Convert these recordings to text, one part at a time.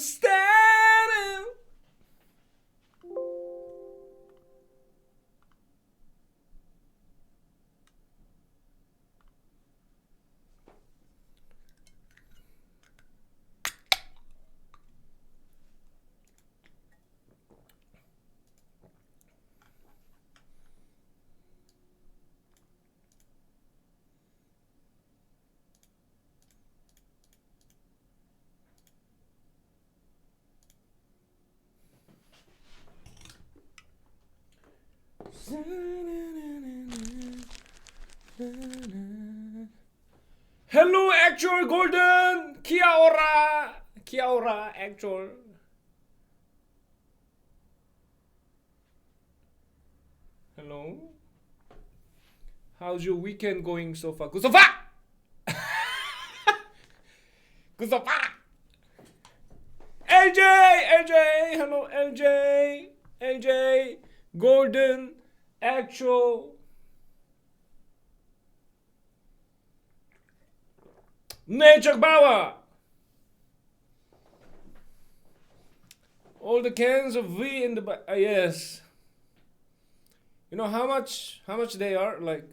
standing. Hello, actual golden. Kia ora. Kia ora, actual. Hello. How's your weekend going so far? Good so far. Good so far. LJ, LJ. Hello, LJ. LJ. Golden, actual. Nature power. All the cans of V in the back. Yes. You know how much they are? Like,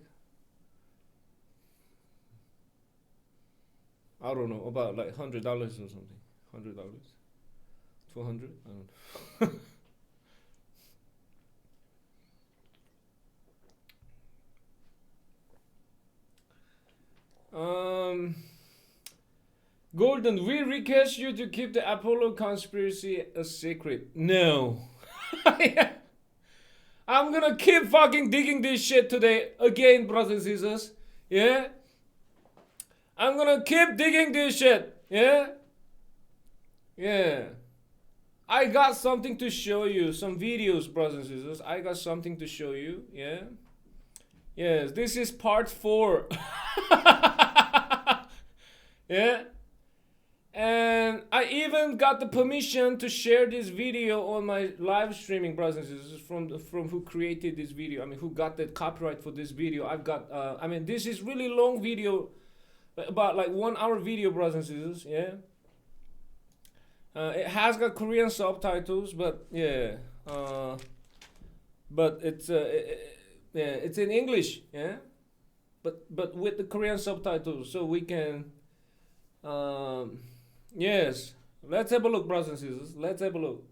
I don't know, about like $100 or something. $100, $200. I don't know. Golden, we request you to keep the Apolo conspiracy a secret. No. I'm gonna keep fucking digging this shit today again, brothers and sisters. Yeah? I'm gonna keep digging this shit. Yeah? Yeah. I got something to show you. Some videos, brothers and sisters. I got something to show you. Yeah? Yes, this is part 4. Yeah? And I even got the permission to share this video on my live streaming, brothers and sisters, from who created this video. I mean, who got the copyright for this video. I've got, I mean, this is really long video, about like 1 hour video, brothers and sisters, yeah. It has got Korean subtitles, but yeah, but it's, yeah, it's in English, yeah, but with the Korean subtitles, so we can, yes, let's have a look, brothers and sisters. Let's have a look.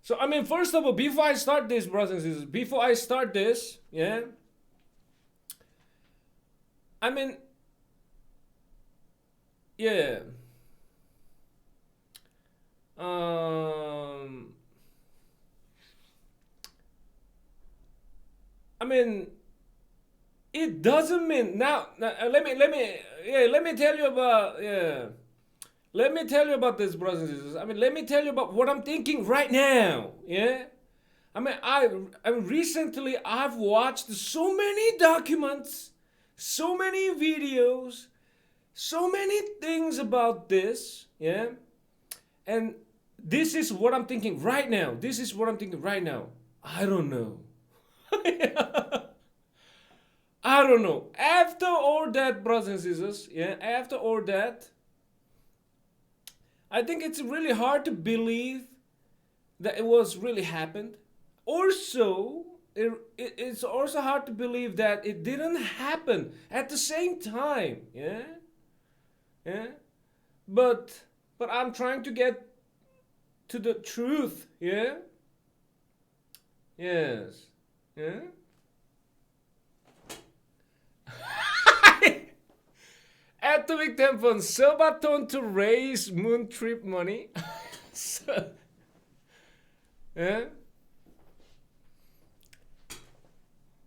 So, I mean, first of all, before I start this, brothers and sisters, before I start this, yeah, I mean, yeah, I mean, it doesn't mean now let me tell you about, yeah, let me tell you about this, brothers and sisters. I mean, let me tell you about what I'm thinking right now, yeah. I mean, I recently I've watched so many documents, so many videos, so many things about this, yeah. And this is what I'm thinking right now. This is what I'm thinking right now. I don't know. I don't know. After all that, brothers and sisters, yeah, after all that, I think it's really hard to believe that it was really happened. Also, it's also hard to believe that it didn't happen at the same time, yeah, yeah. But I'm trying to get to the truth, yeah, yes, yeah. Atomic tampon, Silvertone to raise moon trip money. So, yeah.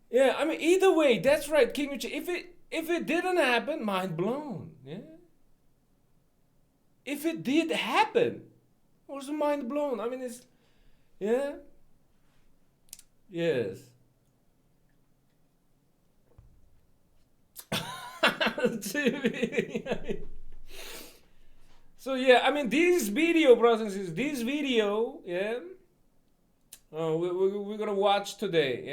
Yeah, I mean, either way, that's right, King Richard. If it didn't happen, mind blown. Yeah. If it did happen, also mind blown. I mean, it's, yeah. Yes. So yeah, I mean, this video, brothers and sisters, this video, yeah, we're gonna watch today,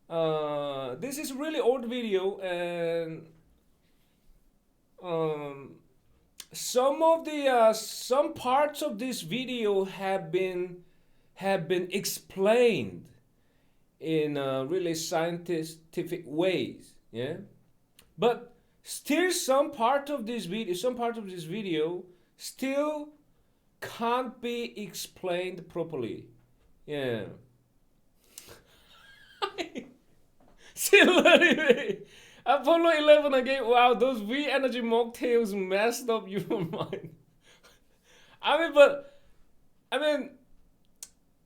yeah. This is really old video, and some of the some parts of this video have been explained in really scientific ways, yeah. But still, some part of this video still can't be explained properly, yeah. Similarly, Apollo 11 again. Wow, those V energy mocktails messed up your mind. I mean, but I mean,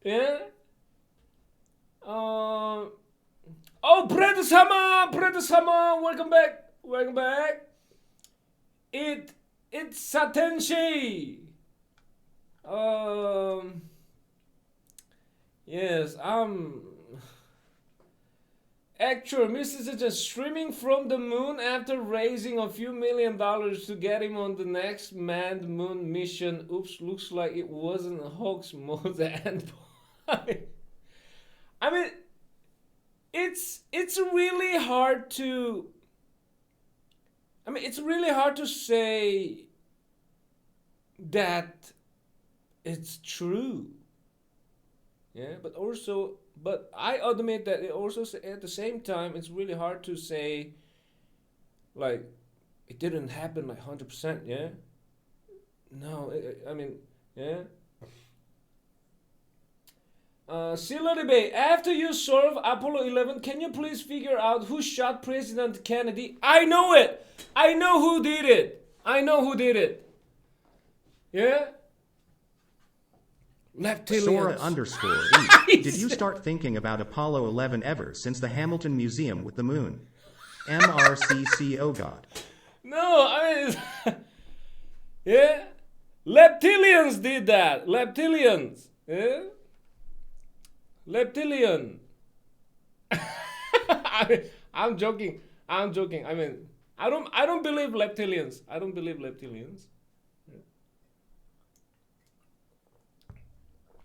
yeah. Oh, Bread Sama, welcome back, welcome back. It's Satenshi. Um, yes, Actual Mrs. is just streaming from the moon after raising a few $1 million to get him on the next manned moon mission. Oops, looks like it wasn't a hoax mode and I mean, it's really hard to. I mean, it's really hard to say that it's true. Yeah, but I admit that it also at the same time it's really hard to say like it didn't happen like 100%. Yeah. No, I mean, yeah. Silary Bay, after you solve Apollo 11, can you please figure out who shot President Kennedy? I know it! I know who did it! I know who did it! Yeah? Sora underscore E. Did you start thinking about Apollo 11 ever since the Hamilton Museum with the moon? MRCCO God. No, I mean, yeah? Reptilians did that. Reptilians. Yeah? Reptilian. I'm joking. I'm joking. I mean, I don't believe reptilians. I don't believe reptilians.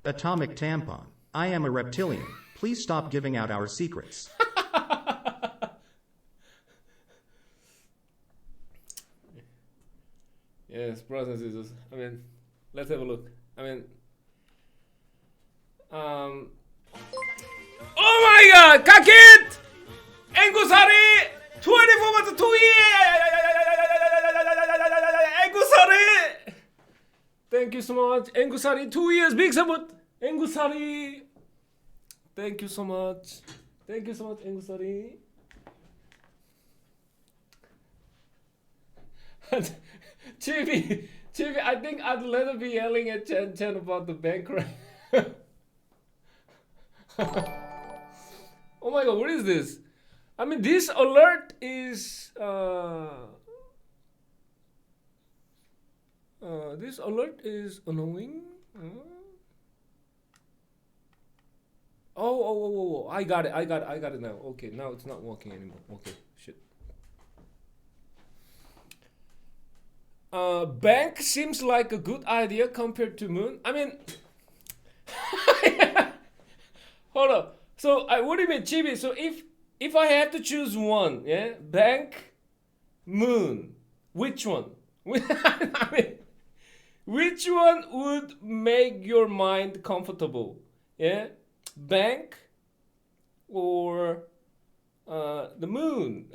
Atomic tampon. I am a reptilian. Please stop giving out our secrets. Yes, brothers and sisters. I mean, let's have a look. I mean, oh my God, Kakit! Engusari! 24 months, 2 years! Engusari! Thank you so much. Engusari, 2 years, big support. Engusari. Thank you so much. Thank you so much, Engusari. Chibi, I think I'd rather be yelling at ChanChan about the bank run. Oh my God, what is this? I mean, this alert is this alert is annoying. Oh, I got it now. Okay, now it's not working anymore. Okay, shit. Bank seems like a good idea compared to moon. I mean, hold up. So, what do you mean, Chibi? So, if I have to choose one, yeah, bank, moon, which one? I mean, which one would make your mind comfortable? Yeah, bank or the moon?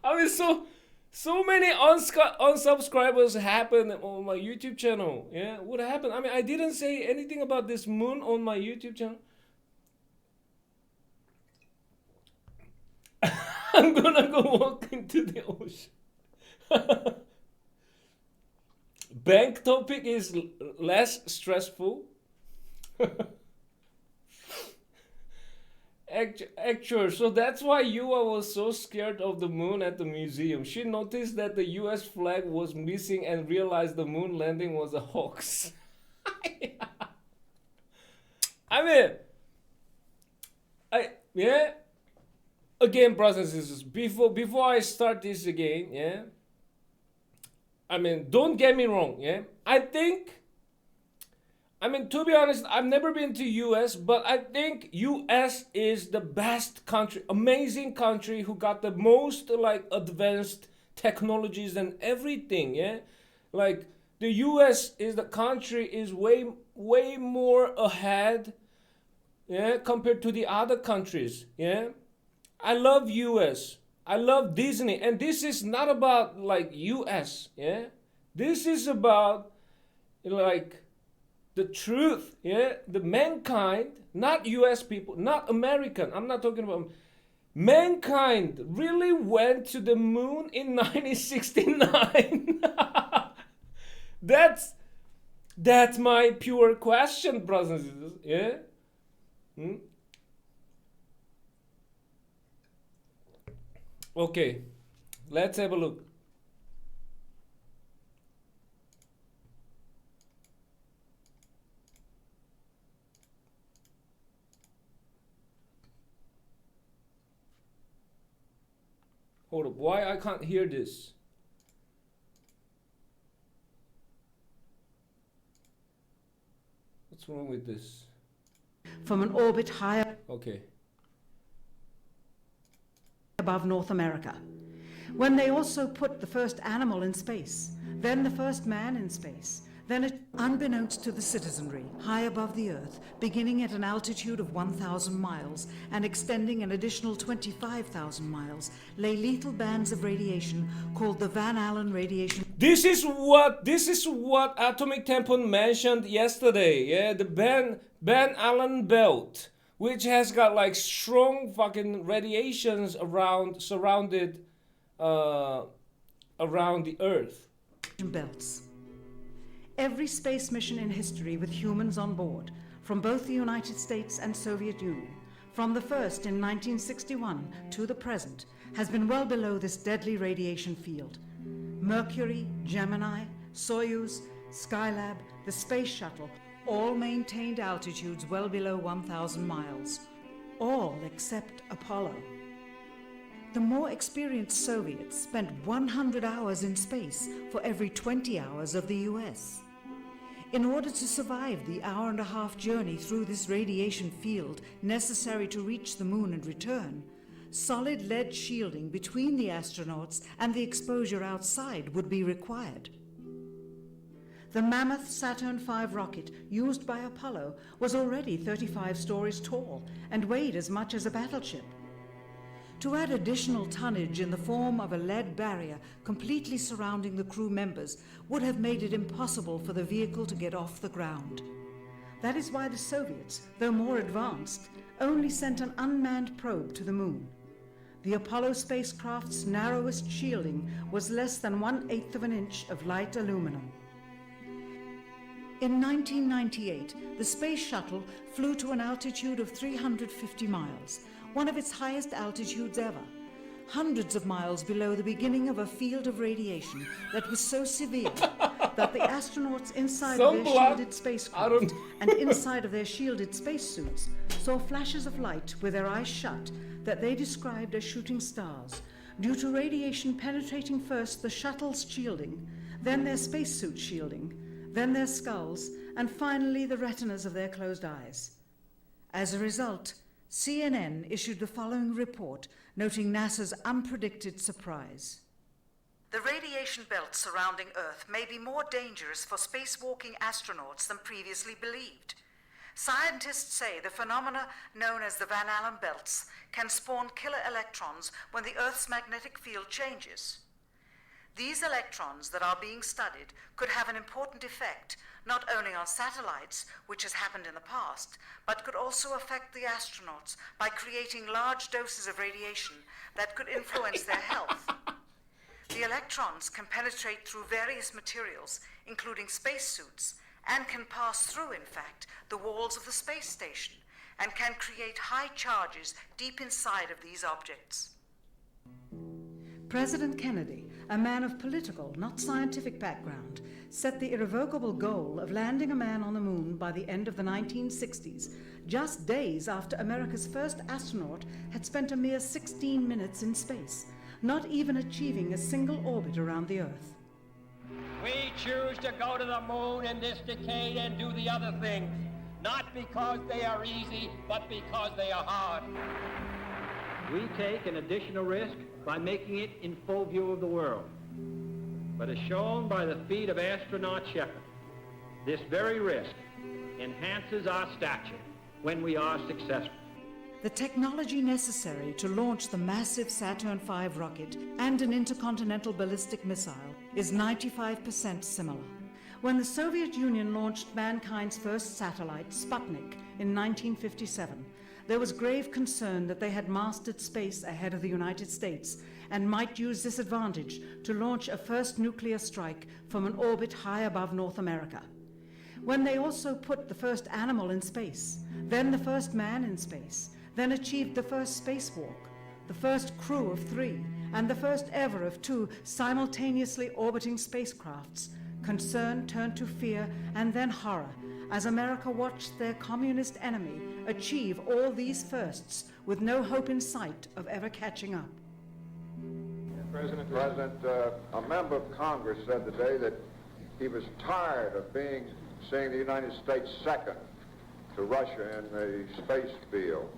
I mean, so many unsubscribers happen on my YouTube channel. Yeah, what happened? I mean, I didn't say anything about this moon on my YouTube channel. I'm gonna go walk into the ocean. Bank topic is less stressful. Actually, so that's why Yua was so scared of the moon at the museum. She noticed that the US flag was missing and realized the moon landing was a hoax. I mean, yeah. Again, brothers and sisters, before I start this again, yeah. I mean, don't get me wrong, yeah. I think I mean, to be honest, I've never been to US, but I think US is the best country, amazing country who got the most like advanced technologies and everything, yeah? Like the US is the country is way more ahead, yeah, compared to the other countries, yeah? I love US. I love Disney, and this is not about like US, yeah? This is about like the truth, yeah, the mankind, not US people, not American, I'm not talking about mankind really went to the moon in 1969. that's that's my pure question, brothers and sisters, yeah. Hmm? Okay, let's have a look. Hold up, why I can't hear this? What's wrong with this? From an orbit higher Okay. above North America. When they also put the first animal in space, then the first man in space, then unbeknownst to the citizenry, high above the Earth, beginning at an altitude of 1,000 miles and extending an additional 25,000 miles, lay lethal bands of radiation called the Van Allen radiation. This is what Atomic Temple mentioned yesterday. Yeah, the Van Allen belt, which has got like strong fucking radiations surrounded around the Earth. Belts. Every space mission in history with humans on board, from both the United States and Soviet Union, from the first in 1961 to the present, has been well below this deadly radiation field. Mercury, Gemini, Soyuz, Skylab, the Space Shuttle, all maintained altitudes well below 1,000 miles. All except Apollo. The more experienced Soviets spent 100 hours in space for every 20 hours of the US. In order to survive the hour-and-a-half journey through this radiation field necessary to reach the moon and return, solid lead shielding between the astronauts and the exposure outside would be required. The mammoth Saturn V rocket used by Apollo was already 35 stories tall and weighed as much as a battleship. To add additional tonnage in the form of a lead barrier completely surrounding the crew members would have made it impossible for the vehicle to get off the ground. That is why the Soviets, though more advanced, only sent an unmanned probe to the moon. The Apollo spacecraft's narrowest shielding was less than 1/8 of an inch of light aluminum. In 1998, the Space Shuttle flew to an altitude of 350 miles, one of its highest altitudes ever, hundreds of miles below the beginning of a field of radiation that was so severe that the astronauts inside of their shielded spacecraft and inside of their shielded spacesuits saw flashes of light with their eyes shut that they described as shooting stars, due to radiation penetrating first the shuttle's shielding, then their spacesuit shielding, then their skulls, and finally the retinas of their closed eyes. As a result, CNN issued the following report, noting NASA's unpredicted surprise. The radiation belt surrounding Earth may be more dangerous for spacewalking astronauts than previously believed. Scientists say the phenomena known as the Van Allen belts can spawn killer electrons when the Earth's magnetic field changes. These electrons that are being studied could have an important effect, not only on satellites, which has happened in the past, but could also affect the astronauts by creating large doses of radiation that could influence their health. The electrons can penetrate through various materials, including spacesuits, and can pass through, in fact, the walls of the space station, and can create high charges deep inside of these objects. President Kennedy, a man of political, not scientific background, set the irrevocable goal of landing a man on the moon by the end of the 1960s, just days after America's first astronaut had spent a mere 16 minutes in space, not even achieving a single orbit around the Earth. We choose to go to the moon in this decade and do the other things, not because they are easy, but because they are hard. We take an additional risk by making it in full view of the world. But as shown by the feat of astronaut Shepard, this very risk enhances our stature when we are successful. The technology necessary to launch the massive Saturn V rocket and an intercontinental ballistic missile is 95% similar. When the Soviet Union launched mankind's first satellite, Sputnik, in 1957, there was grave concern that they had mastered space ahead of the United States and might use this advantage to launch a first nuclear strike from an orbit high above North America. When they also put the first animal in space, then the first man in space, then achieved the first spacewalk, the first crew of 3, and the first ever of 2 simultaneously orbiting spacecrafts, concern turned to fear and then horror as America watched their communist enemy achieve all these firsts with no hope in sight of ever catching up. President, a member of Congress said today that he was tired of seeing the United States second to Russia in the space field.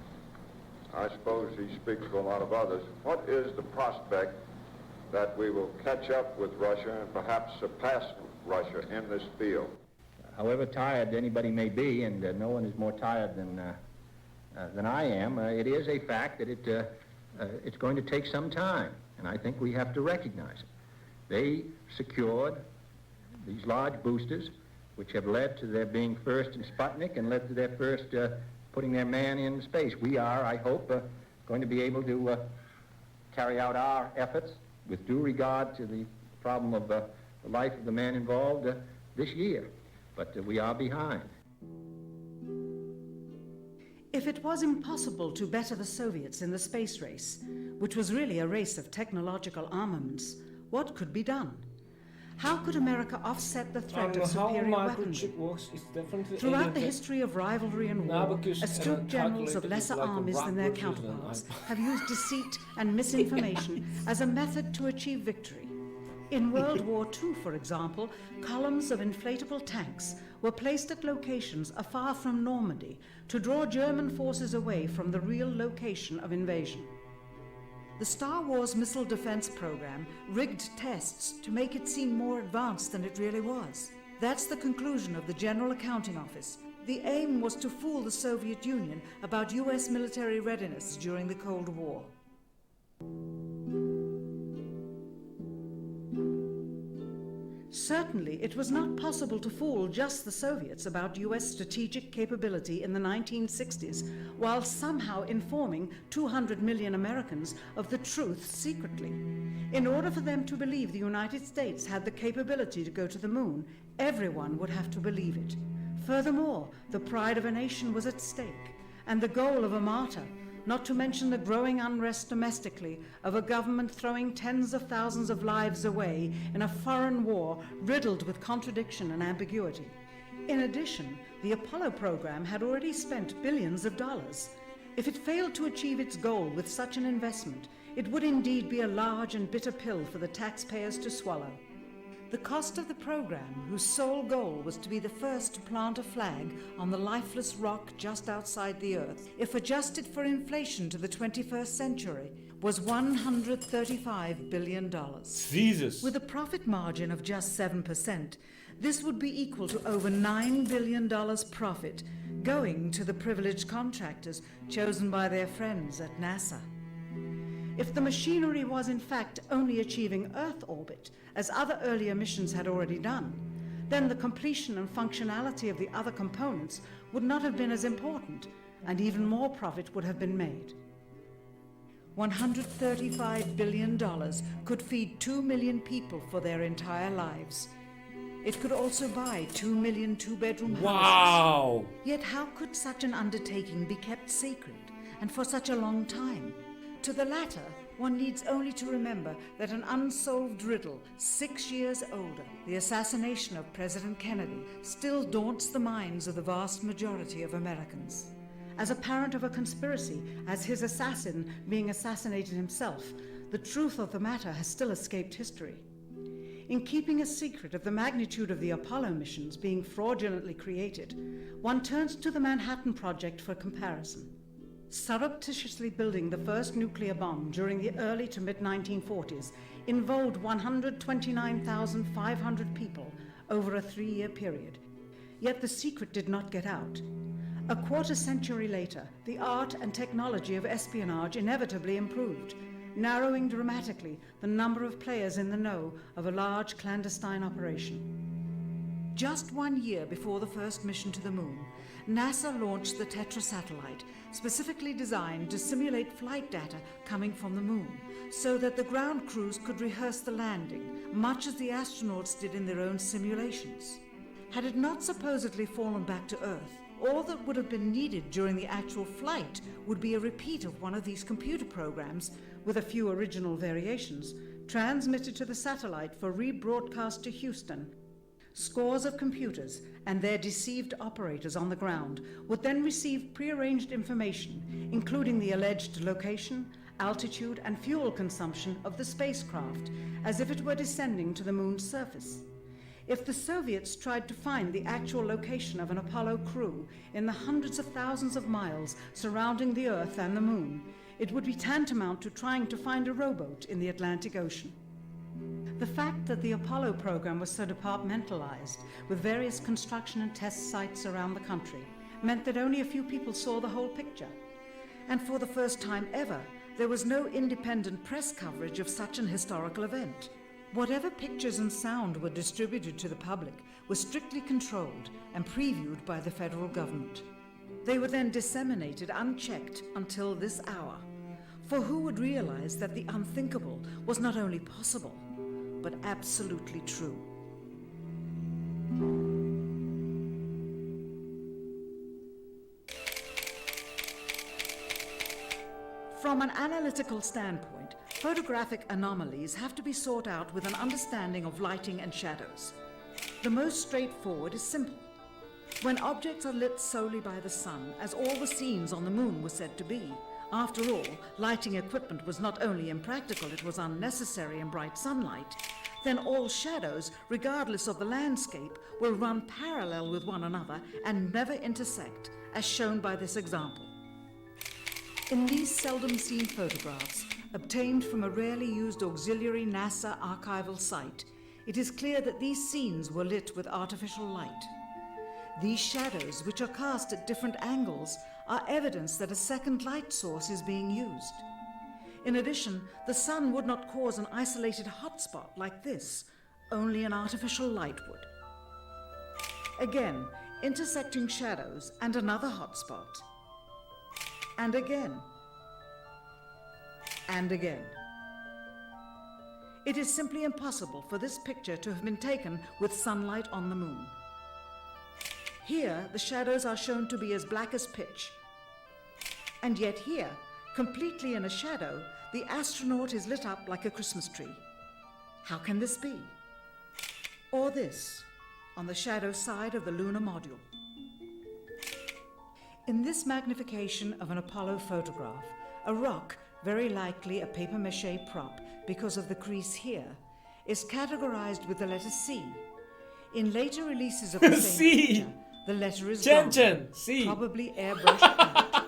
I suppose he speaks for a lot of others. What is the prospect that we will catch up with Russia and perhaps surpass Russia in this field? However tired anybody may be, and no one is more tired than I am, it is a fact that it's going to take some time, and I think we have to recognize it. They secured these large boosters, which have led to their being first in Sputnik and led to their first putting their man in space. We are, I hope, going to be able to carry out our efforts with due regard to the problem of the life of the man involved this year. But we are behind. If it was impossible to better the Soviets in the space race, which was really a race of technological armaments, what could be done? How could America offset the threat of superior weaponry? Throughout the history of rivalry and war, astute generals of lesser armies than their counterparts have used deceit and misinformation as a method to achieve victory. In World War II, for example, columns of inflatable tanks were placed at locations afar from Normandy to draw German forces away from the real location of invasion. The Star Wars missile defense program rigged tests to make it seem more advanced than it really was. That's the conclusion of the General Accounting Office. The aim was to fool the Soviet Union about US military readiness during the Cold War. Certainly, it was not possible to fool just the Soviets about US strategic capability in the 1960s, while somehow informing 200 million Americans of the truth secretly. In order for them to believe the United States had the capability to go to the moon, everyone would have to believe it. Furthermore, the pride of a nation was at stake, and the goal of a martyr, not to mention the growing unrest domestically of a government throwing tens of thousands of lives away in a foreign war riddled with contradiction and ambiguity. In addition, the Apollo program had already spent billions of dollars. If it failed to achieve its goal with such an investment, it would indeed be a large and bitter pill for the taxpayers to swallow. The cost of the program, whose sole goal was to be the first to plant a flag on the lifeless rock just outside the Earth, if adjusted for inflation to the 21st century, was $135 billion. Jesus. With a profit margin of just 7%, this would be equal to over $9 billion profit going to the privileged contractors chosen by their friends at NASA. If the machinery was in fact only achieving Earth orbit, as other earlier missions had already done, then the completion and functionality of the other components would not have been as important, and even more profit would have been made. $135 billion could feed 2 million people for their entire lives. It could also buy 2 million two-bedroom houses. Wow! Yet how could such an undertaking be kept secret, and for such a long time? To the latter, one needs only to remember that an unsolved riddle 6 years older, the assassination of President Kennedy, still daunts the minds of the vast majority of Americans. As a parent of a conspiracy, as his assassin being assassinated himself, the truth of the matter has still escaped history. In keeping a secret of the magnitude of the Apollo missions being fraudulently created, one turns to the Manhattan Project for comparison. Surreptitiously building the first nuclear bomb during the early to mid-1940s involved 129,500 people over a 3-year period. Yet the secret did not get out. A quarter century later, the art and technology of espionage inevitably improved, narrowing dramatically the number of players in the know of a large clandestine operation. Just 1 year before the first mission to the moon, NASA launched the Tetra satellite, specifically designed to simulate flight data coming from the moon, so that the ground crews could rehearse the landing, much as the astronauts did in their own simulations. Had it not supposedly fallen back to Earth, all that would have been needed during the actual flight would be a repeat of one of these computer programs, with a few original variations, transmitted to the satellite for rebroadcast to Houston. Scores of computers and their deceived operators on the ground would then receive prearranged information, including the alleged location, altitude, and fuel consumption of the spacecraft, as if it were descending to the moon's surface. If the Soviets tried to find the actual location of an Apollo crew in the hundreds of thousands of miles surrounding the Earth and the moon, it would be tantamount to trying to find a rowboat in the Atlantic Ocean. The fact that the Apollo program was so departmentalized, with various construction and test sites around the country, meant that only a few people saw the whole picture. And for the first time ever, there was no independent press coverage of such an historical event. Whatever pictures and sound were distributed to the public were strictly controlled and previewed by the federal government. They were then disseminated unchecked until this hour. For who would realize that the unthinkable was not only possible, but absolutely true? From an analytical standpoint, photographic anomalies have to be sought out with an understanding of lighting and shadows. The most straightforward is simple. When objects are lit solely by the sun, as all the scenes on the moon were said to be, after all, lighting equipment was not only impractical, it was unnecessary in bright sunlight, then all shadows, regardless of the landscape, will run parallel with one another and never intersect, as shown by this example. In these seldom seen photographs, obtained from a rarely used auxiliary NASA archival site, it is clear that these scenes were lit with artificial light. These shadows, which are cast at different angles, are evidence that a second light source is being used. In addition, the sun would not cause an isolated hotspot like this, only an artificial light would. Again, intersecting shadows and another hotspot. And again. And again. It is simply impossible for this picture to have been taken with sunlight on the moon. Here, the shadows are shown to be as black as pitch. And yet here, completely in a shadow, the astronaut is lit up like a Christmas tree. How can this be? Or this, on the shadow side of the lunar module. In this magnification of an Apollo photograph, a rock, very likely a papier-mâché prop because of the crease here, is categorized with the letter C. In later releases of the same C. picture, the letter is ChanChan, gone, C. probably airbrushed out.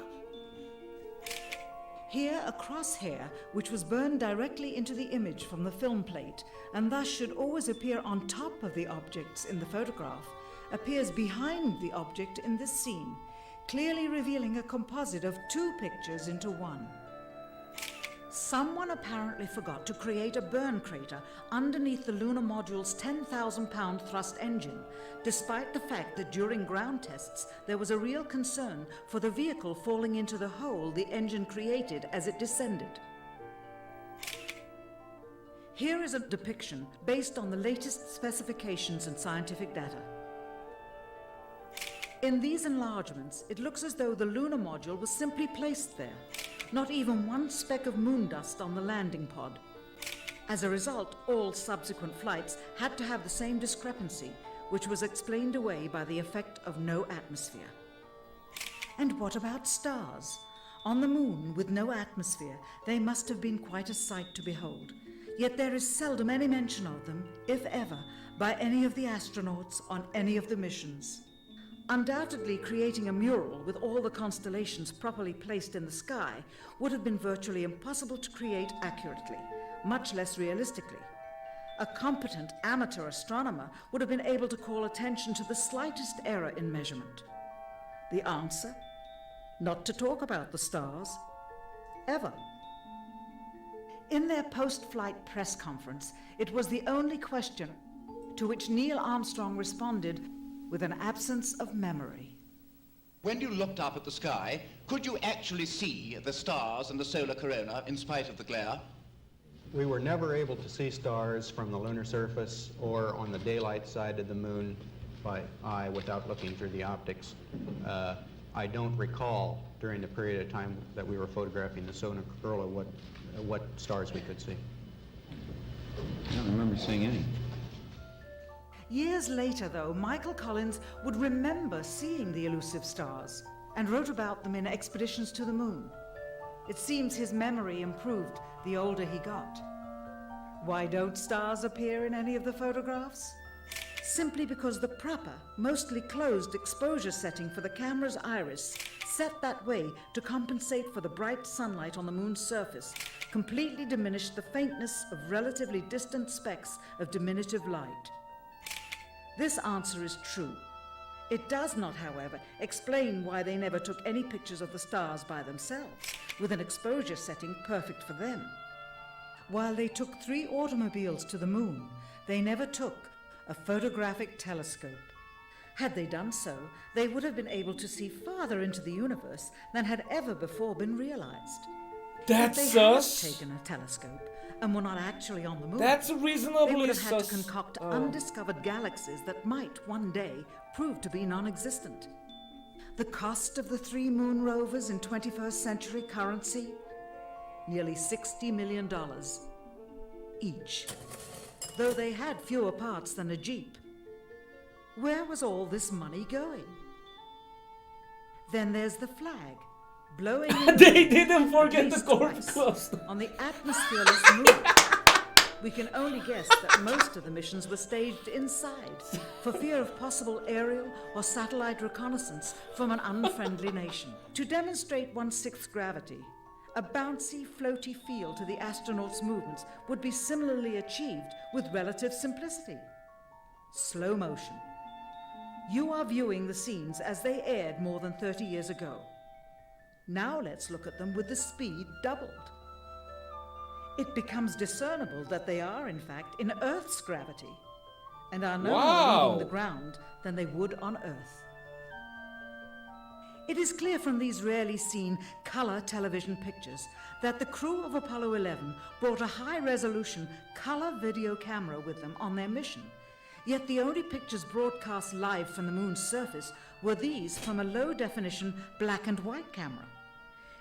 Here, a crosshair, which was burned directly into the image from the film plate, and thus should always appear on top of the objects in the photograph, appears behind the object in this scene, clearly revealing a composite of two pictures into one. Someone apparently forgot to create a burn crater underneath the lunar module's 10,000-pound thrust engine, despite the fact that during ground tests there was a real concern for the vehicle falling into the hole the engine created as it descended. Here is a depiction based on the latest specifications and scientific data. In these enlargements, it looks as though the lunar module was simply placed there, not even one speck of moon dust on the landing pod. As a result, all subsequent flights had to have the same discrepancy, which was explained away by the effect of no atmosphere. And what about stars? On the moon, with no atmosphere, they must have been quite a sight to behold. Yet there is seldom any mention of them, if ever, by any of the astronauts on any of the missions. Undoubtedly, creating a mural with all the constellations properly placed in the sky would have been virtually impossible to create accurately, much less realistically. A competent amateur astronomer would have been able to call attention to the slightest error in measurement. The answer? Not to talk about the stars. Ever. In their post-flight press conference, it was the only question to which Neil Armstrong responded with an absence of memory. When you looked up at the sky, could you actually see the stars and the solar corona in spite of the glare? We were never able to see stars from the lunar surface or on the daylight side of the moon by eye without looking through the optics. I don't recall during the period of time that we were photographing the solar corona what stars we could see. I don't remember seeing any. Years later, though, Michael Collins would remember seeing the elusive stars and wrote about them in Expeditions to the Moon. It seems his memory improved the older he got. Why don't stars appear in any of the photographs? Simply because the proper, mostly closed exposure setting for the camera's iris, set that way to compensate for the bright sunlight on the moon's surface, completely diminished the faintness of relatively distant specks of diminutive light. This answer is true. It does not, however, explain why they never took any pictures of the stars by themselves, with an exposure setting perfect for them. While they took 3 automobiles to the moon, they never took a photographic telescope. Had they done so, they would have been able to see farther into the universe than had ever before been realized. That's If they had sus. taken a telescope and were not actually on the moon, That's they would reasonably have had sus. to concoct undiscovered galaxies that might one day prove to be non-existent. The cost of the 3 moon rovers in 21st century currency? Nearly $60 million each, though they had fewer parts than a Jeep. Where was all this money going? Then there's the flag, blowing in They didn't forget at the least court twice closed. on the atmosphereless moon. We can only guess that most of the missions were staged inside for fear of possible aerial or satellite reconnaissance from an unfriendly nation. To demonstrate 1/6 gravity, a bouncy, floaty feel to the astronauts' movements would be similarly achieved with relative simplicity. Slow motion. You are viewing the scenes as they aired more than 30 years ago. Now let's look at them with the speed doubled. It becomes discernible that they are, in fact, in Earth's gravity and are no more Wow. leaving the ground than they would on Earth. It is clear from these rarely seen color television pictures that the crew of Apollo 11 brought a high-resolution color video camera with them on their mission. Yet the only pictures broadcast live from the moon's surface were these from a low-definition black and white camera.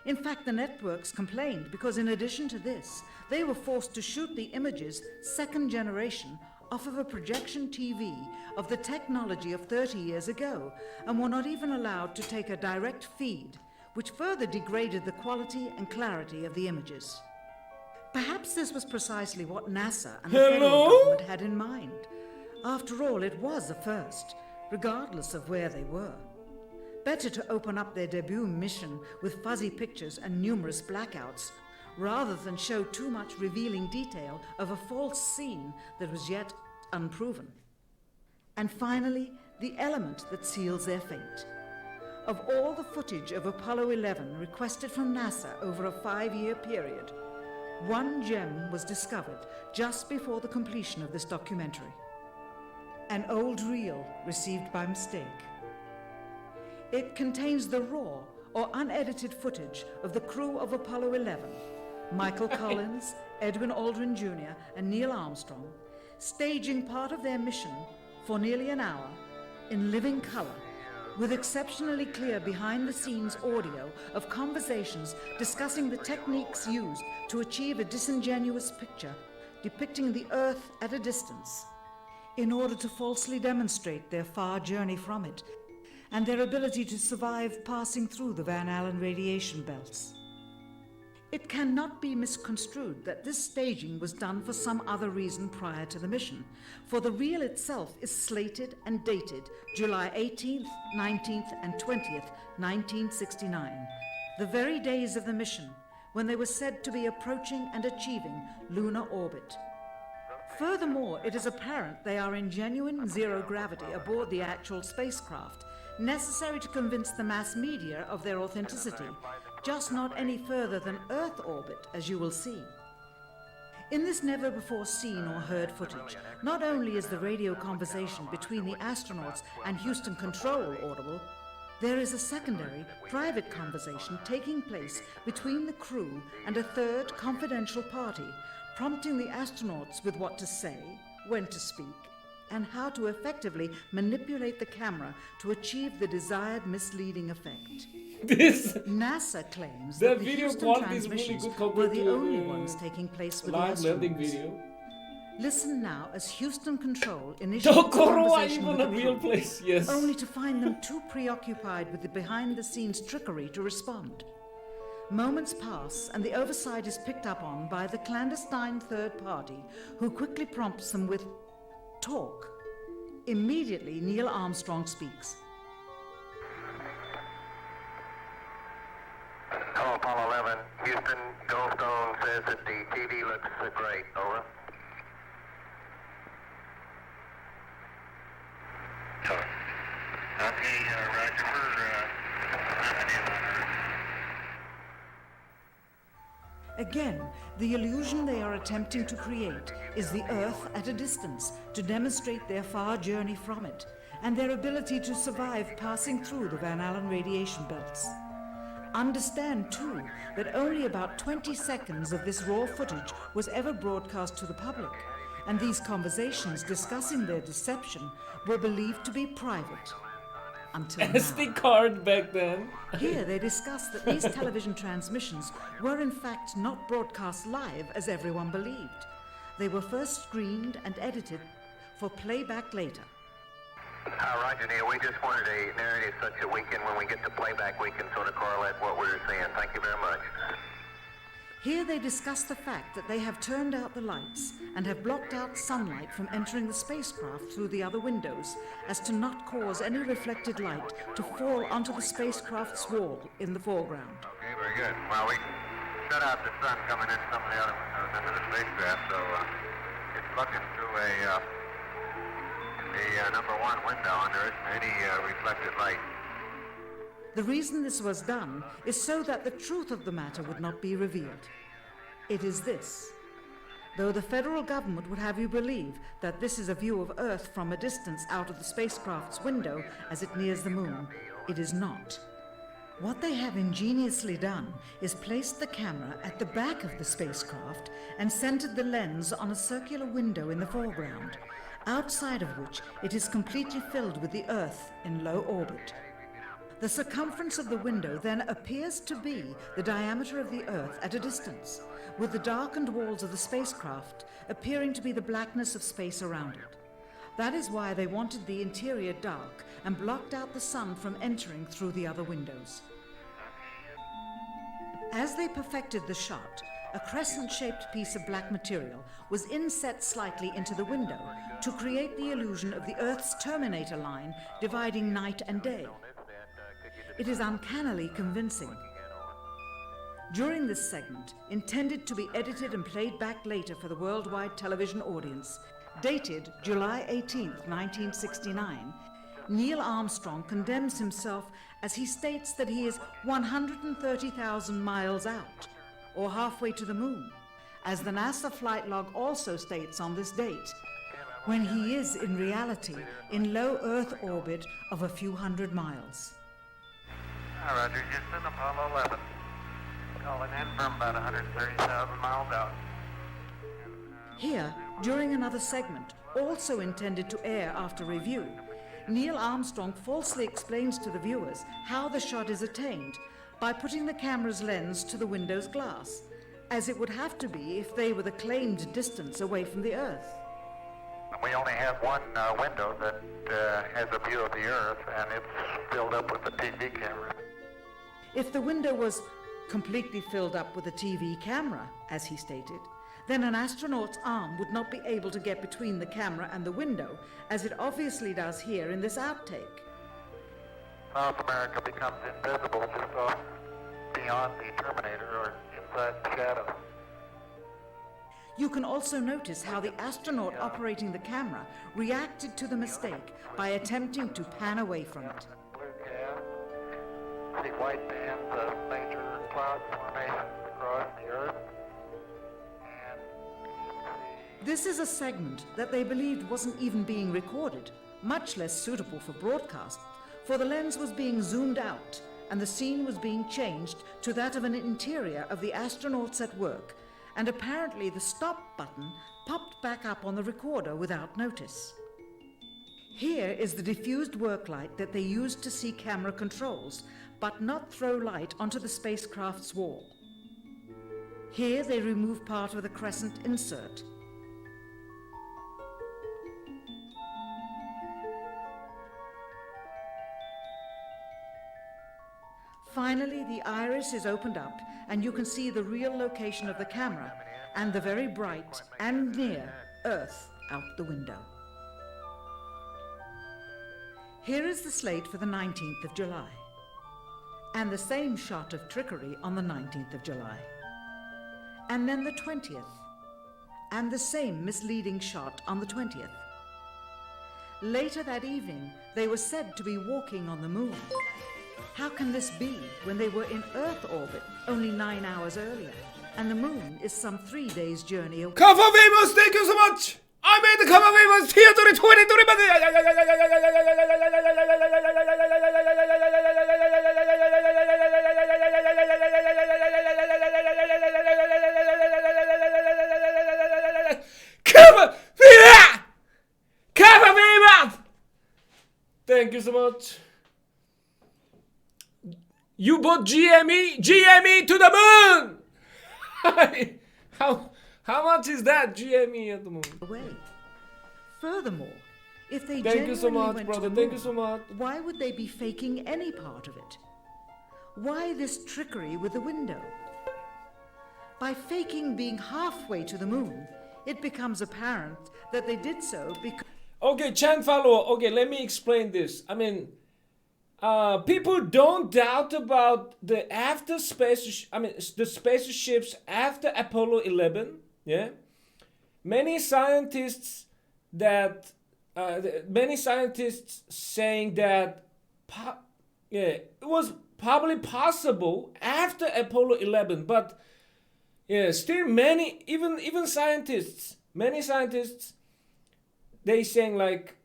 In fact, the networks complained because in addition to this, they were forced to shoot the images, second generation, off of a projection TV of the technology of 30 years ago, and were not even allowed to take a direct feed, which further degraded the quality and clarity of the images. Perhaps this was precisely what NASA and the federal Hello? government had in mind. After all, it was a first, regardless of where they were. Better to open up their debut mission with fuzzy pictures and numerous blackouts, rather than show too much revealing detail of a false scene that was yet unproven. And finally, the element that seals their fate. Of all the footage of Apollo 11 requested from NASA over a 5-year period, one gem was discovered just before the completion of this documentary. An old reel received by mistake. It contains the raw or unedited footage of the crew of Apollo 11, Michael Collins, Edwin Aldrin Jr., and Neil Armstrong, staging part of their mission for nearly an hour in living color, with exceptionally clear behind-the-scenes audio of conversations discussing the techniques used to achieve a disingenuous picture depicting the Earth at a distance, in order to falsely demonstrate their far journey from it and their ability to survive passing through the Van Allen radiation belts. It cannot be misconstrued that this staging was done for some other reason prior to the mission, for the reel itself is slated and dated July 18th, 19th, and 20th, 1969, the very days of the mission when they were said to be approaching and achieving lunar orbit. Furthermore, it is apparent they are in genuine zero gravity aboard the actual spacecraft, necessary to convince the mass media of their authenticity, just not any further than Earth orbit, as you will see. In this never-before-seen or heard footage, not only is the radio conversation between the astronauts and Houston Control audible, there is a secondary, private conversation taking place between the crew and a third confidential party, prompting the astronauts with what to say, when to speak, and how to effectively manipulate the camera to achieve the desired misleading effect. NASA claims that the video Houston quality is really transmissions good were compared the to only ones taking place with the live landing astronauts. video. Listen now as Houston Control initiates a Dokoro conversation even with a the real crew, place, yes. only to find them too preoccupied with the behind-the-scenes trickery to respond. Moments pass, and the oversight is picked up on by the clandestine third party, who quickly prompts them with talk. Immediately, Neil Armstrong speaks. Hello, Apollo 11. Houston, Goldstone says that the TV looks great. Over. Over. Okay, Roger. Again, the illusion they are attempting to create is the Earth at a distance to demonstrate their far journey from it and their ability to survive passing through the Van Allen radiation belts. Understand, too, that only about 20 seconds of this raw footage was ever broadcast to the public, and these conversations discussing their deception were believed to be private. Until now. SD card back then. Here they discuss that these television transmissions were in fact not broadcast live as everyone believed. They were first screened and edited for playback later. Roger, Neil. We just wanted a narrative such that we can, when we get to playback, we can sort of correlate what we're seeing. Thank you very much. Here they discuss the fact that they have turned out the lights and have blocked out sunlight from entering the spacecraft through the other windows, as to not cause any reflected light to fall onto the spacecraft's wall in the foreground. Okay, very good. Well, we shut out the sun coming in some of the other windows into the spacecraft, so it's looking through the number one window, and there isn't any reflected light. The reason this was done is so that the truth of the matter would not be revealed. It is this. Though the federal government would have you believe that this is a view of Earth from a distance out of the spacecraft's window as it nears the moon, it is not. What they have ingeniously done is placed the camera at the back of the spacecraft and centered the lens on a circular window in the foreground, outside of which it is completely filled with the Earth in low orbit. The circumference of the window then appears to be the diameter of the Earth at a distance, with the darkened walls of the spacecraft appearing to be the blackness of space around it. That is why they wanted the interior dark and blocked out the sun from entering through the other windows. As they perfected the shot, a crescent-shaped piece of black material was inset slightly into the window to create the illusion of the Earth's terminator line dividing night and day. It is uncannily convincing. During this segment, intended to be edited and played back later for the worldwide television audience, dated July 18, 1969, Neil Armstrong condemns himself as he states that he is 130,000 miles out, or halfway to the moon, as the NASA flight log also states on this date, when he is in reality in low Earth orbit of a few hundred miles. Roger, Houston, Apollo 11. Calling in from about 130,000 miles out. Here, during another segment, also intended to air after review, Neil Armstrong falsely explains to the viewers how the shot is attained by putting the camera's lens to the window's glass, as it would have to be if they were the claimed distance away from the Earth. We only have one window that has a view of the Earth, and it's filled up with the TV camera. If the window was completely filled up with a TV camera, as he stated, then an astronaut's arm would not be able to get between the camera and the window, as it obviously does here in this outtake. South America becomes invisible just off beyond the Terminator or inside the shadow. You can also notice how the astronaut operating the camera reacted to the mistake by attempting to pan away from it. Blue cast. See white bands of major cloud formations across the Earth. And you see This is a segment that they believed wasn't even being recorded, much less suitable for broadcast, for the lens was being zoomed out and the scene was being changed to that of an interior of the astronauts at work, and apparently the stop button popped back up on the recorder without notice. Here is the diffused work light that they used to see camera controls, but not throw light onto the spacecraft's wall. Here they remove part of the crescent insert. Finally, the iris is opened up and you can see the real location of the camera and the very bright and near Earth out the window. Here is the slate for the 19th of July, and the same shot of trickery on the 19th of July, and then the 20th, and the same misleading shot on the 20th. Later that evening, they were said to be walking on the moon. How can this be when they were in Earth orbit only 9 hours earlier, and the moon is some 3 days' journey away? Cover famous, thank you so much. I made the cover famous theater 2020. Cover famous. Thank you so much. You bought GME to the moon. How much is that GME at the moment? Away. Furthermore, if they Thank you so genuinely much, went brother. to the Thank moon, you so much. why would they be faking any part of it? Why this trickery with the window? By faking being halfway to the moon, it becomes apparent that they did so because... Okay, Chan follower. Okay, let me explain this. I mean, people don't doubt about the the spaceships after Apollo 11. Yeah, many scientists saying that it was probably possible after Apollo 11, but yeah, still many scientists they saying like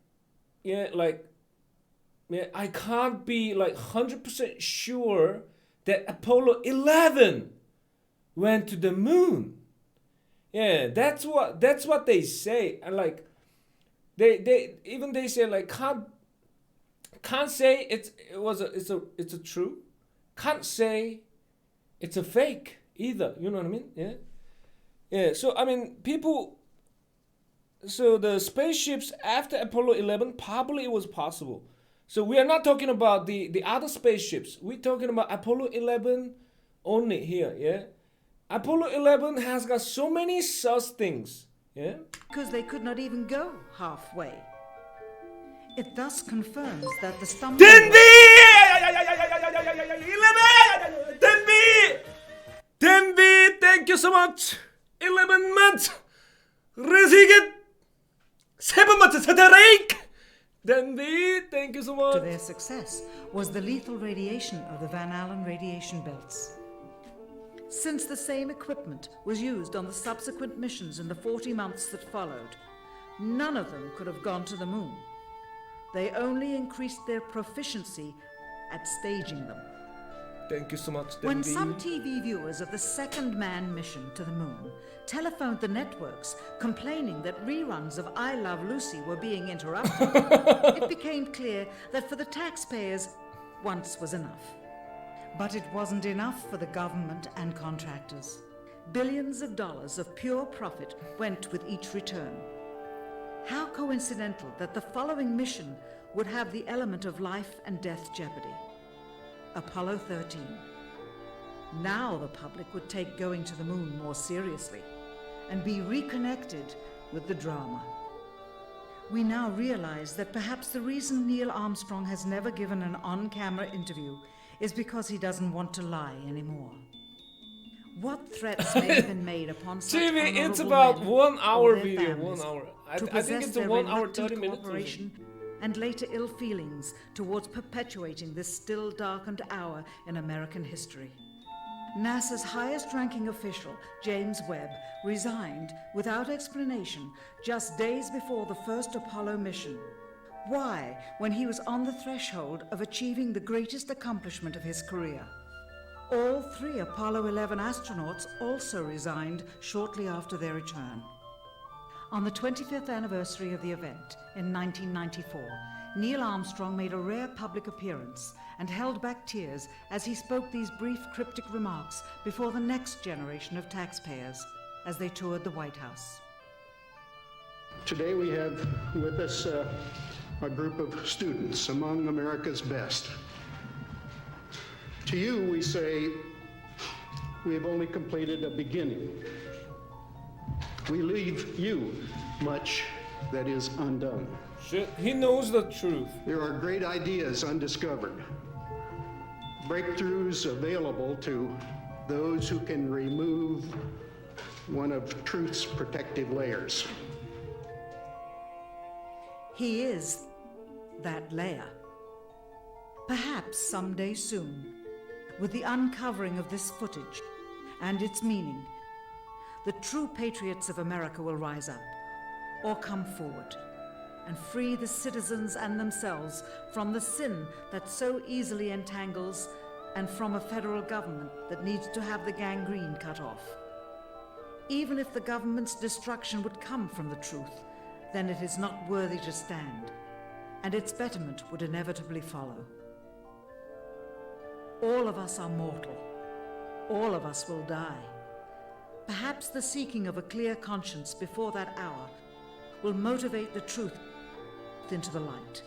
I can't be like 100% sure that Apollo 11 went to the moon. Yeah, that's what they say, and like they say like can't say it's a true, can't say it's a fake either. You know what I mean? Yeah, yeah. So I mean people. So the spaceships after Apollo 11 probably it was possible. So we are not talking about the other spaceships. We're talking about Apollo 11 only here, yeah? Apollo 11 has got so many such things, yeah? Because they could not even go halfway. It thus confirms that the stumbling... Denby, thank you so much. 11 months. Resiget. 7 months. Satarake. Denby, thank you so much. To their success was the lethal radiation of the Van Allen radiation belts. Since the same equipment was used on the subsequent missions in the 40 months that followed, none of them could have gone to the moon. They only increased their proficiency at staging them. Thank you so much, Denby. When some TV viewers of the second manned mission to the moon telephoned the networks complaining that reruns of I Love Lucy were being interrupted, it became clear that for the taxpayers, once was enough. But it wasn't enough for the government and contractors. Billions of dollars of pure profit went with each return. How coincidental that the following mission would have the element of life and death jeopardy. Apollo 13. Now the public would take going to the moon more seriously and be reconnected with the drama. We now realize that perhaps the reason Neil Armstrong has never given an on-camera interview is because he doesn't want to lie anymore. What threats may have been made upon such TV, it's honorable about men 1 hour or their video, families 1 hour. I to think possess it's a their 1 hour reluctant 30 minutes. cooperation and later ill feelings towards perpetuating this still darkened hour in American history. NASA's highest-ranking official, James Webb, resigned without explanation just days before the first Apollo mission. Why, when he was on the threshold of achieving the greatest accomplishment of his career? All 3 Apollo 11 astronauts also resigned shortly after their return. On the 25th anniversary of the event in 1994, Neil Armstrong made a rare public appearance and held back tears as he spoke these brief cryptic remarks before the next generation of taxpayers as they toured the White House. Today we have with us a group of students among America's best. To you we say, we have only completed a beginning. We leave you much that is undone. Shit, he knows the truth. There are great ideas undiscovered, breakthroughs available to those who can remove one of truth's protective layers. He is that layer. Perhaps someday soon, with the uncovering of this footage and its meaning, the true patriots of America will rise up or come forward and free the citizens and themselves from the sin that so easily entangles and from a federal government that needs to have the gangrene cut off. Even if the government's destruction would come from the truth, then it is not worthy to stand, and its betterment would inevitably follow. All of us are mortal. All of us will die. Perhaps the seeking of a clear conscience before that hour will motivate the truth into the light.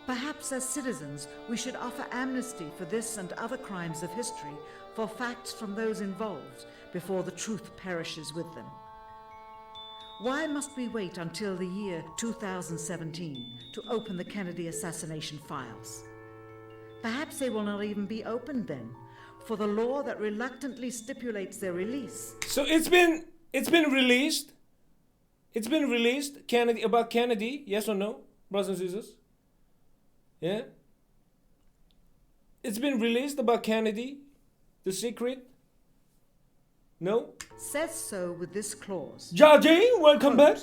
Perhaps as citizens we should offer amnesty for this and other crimes of history, for facts from those involved before the truth perishes with them. Why must we wait until the year 2017 to open the Kennedy assassination files? Perhaps they will not even be opened then, for the law that reluctantly stipulates their release. So it's been released. It's been released, Kennedy, about Kennedy, yes or no, brothers and sisters? Yeah? It's been released about Kennedy, the secret? No? Says so with this clause. Jaji, welcome back.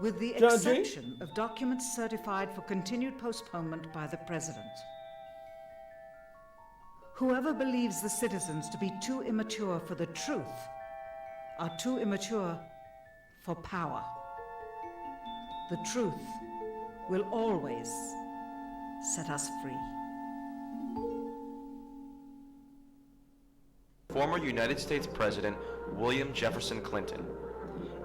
With the Jaji? exception of documents certified for continued postponement by the President. Whoever believes the citizens to be too immature for the truth are too immature for power. The truth will always set us free. Former United States President William Jefferson Clinton.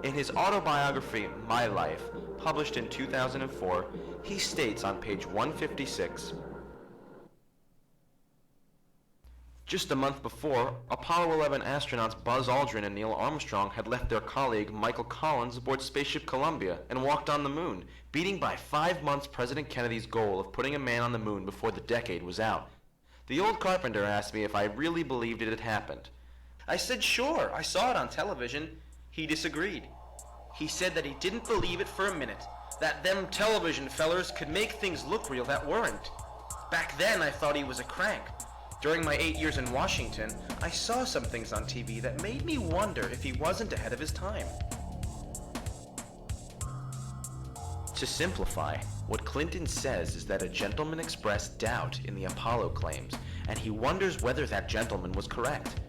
In his autobiography, My Life, published in 2004, he states on page 156, just a month before, Apollo 11 astronauts Buzz Aldrin and Neil Armstrong had left their colleague Michael Collins aboard Spaceship Columbia and walked on the moon, beating by 5 months President Kennedy's goal of putting a man on the moon before the decade was out. The old carpenter asked me if I really believed it had happened. I said sure, I saw it on television. He disagreed. He said that he didn't believe it for a minute, that them television fellers could make things look real that weren't. Back then I thought he was a crank. During my 8 years in Washington, I saw some things on TV that made me wonder if he wasn't ahead of his time. To simplify, what Clinton says is that a gentleman expressed doubt in the Apollo claims, and he wonders whether that gentleman was correct.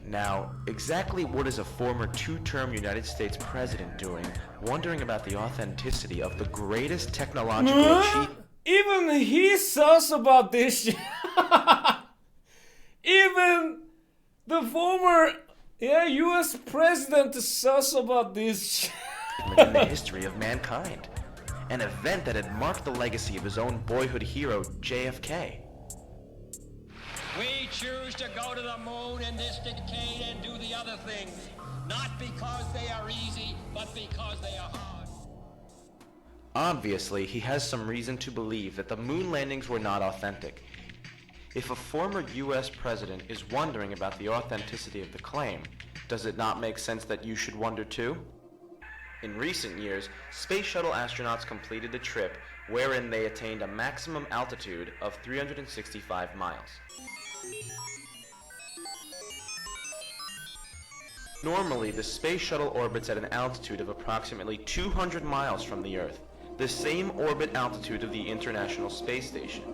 Now, exactly what is a former two-term United States president doing, wondering about the authenticity of the greatest technological achievement? Even he sus about this shit. Even the former US president is sus about this in the history of mankind. An event that had marked the legacy of his own boyhood hero, JFK. We choose to go to the moon in this decade and do the other things, not because they are easy, but because they are hard. Obviously, he has some reason to believe that the moon landings were not authentic. If a former U.S. president is wondering about the authenticity of the claim, does it not make sense that you should wonder too? In recent years, space shuttle astronauts completed a trip wherein they attained a maximum altitude of 365 miles. Normally, the space shuttle orbits at an altitude of approximately 200 miles from the Earth, the same orbit altitude of the International Space Station.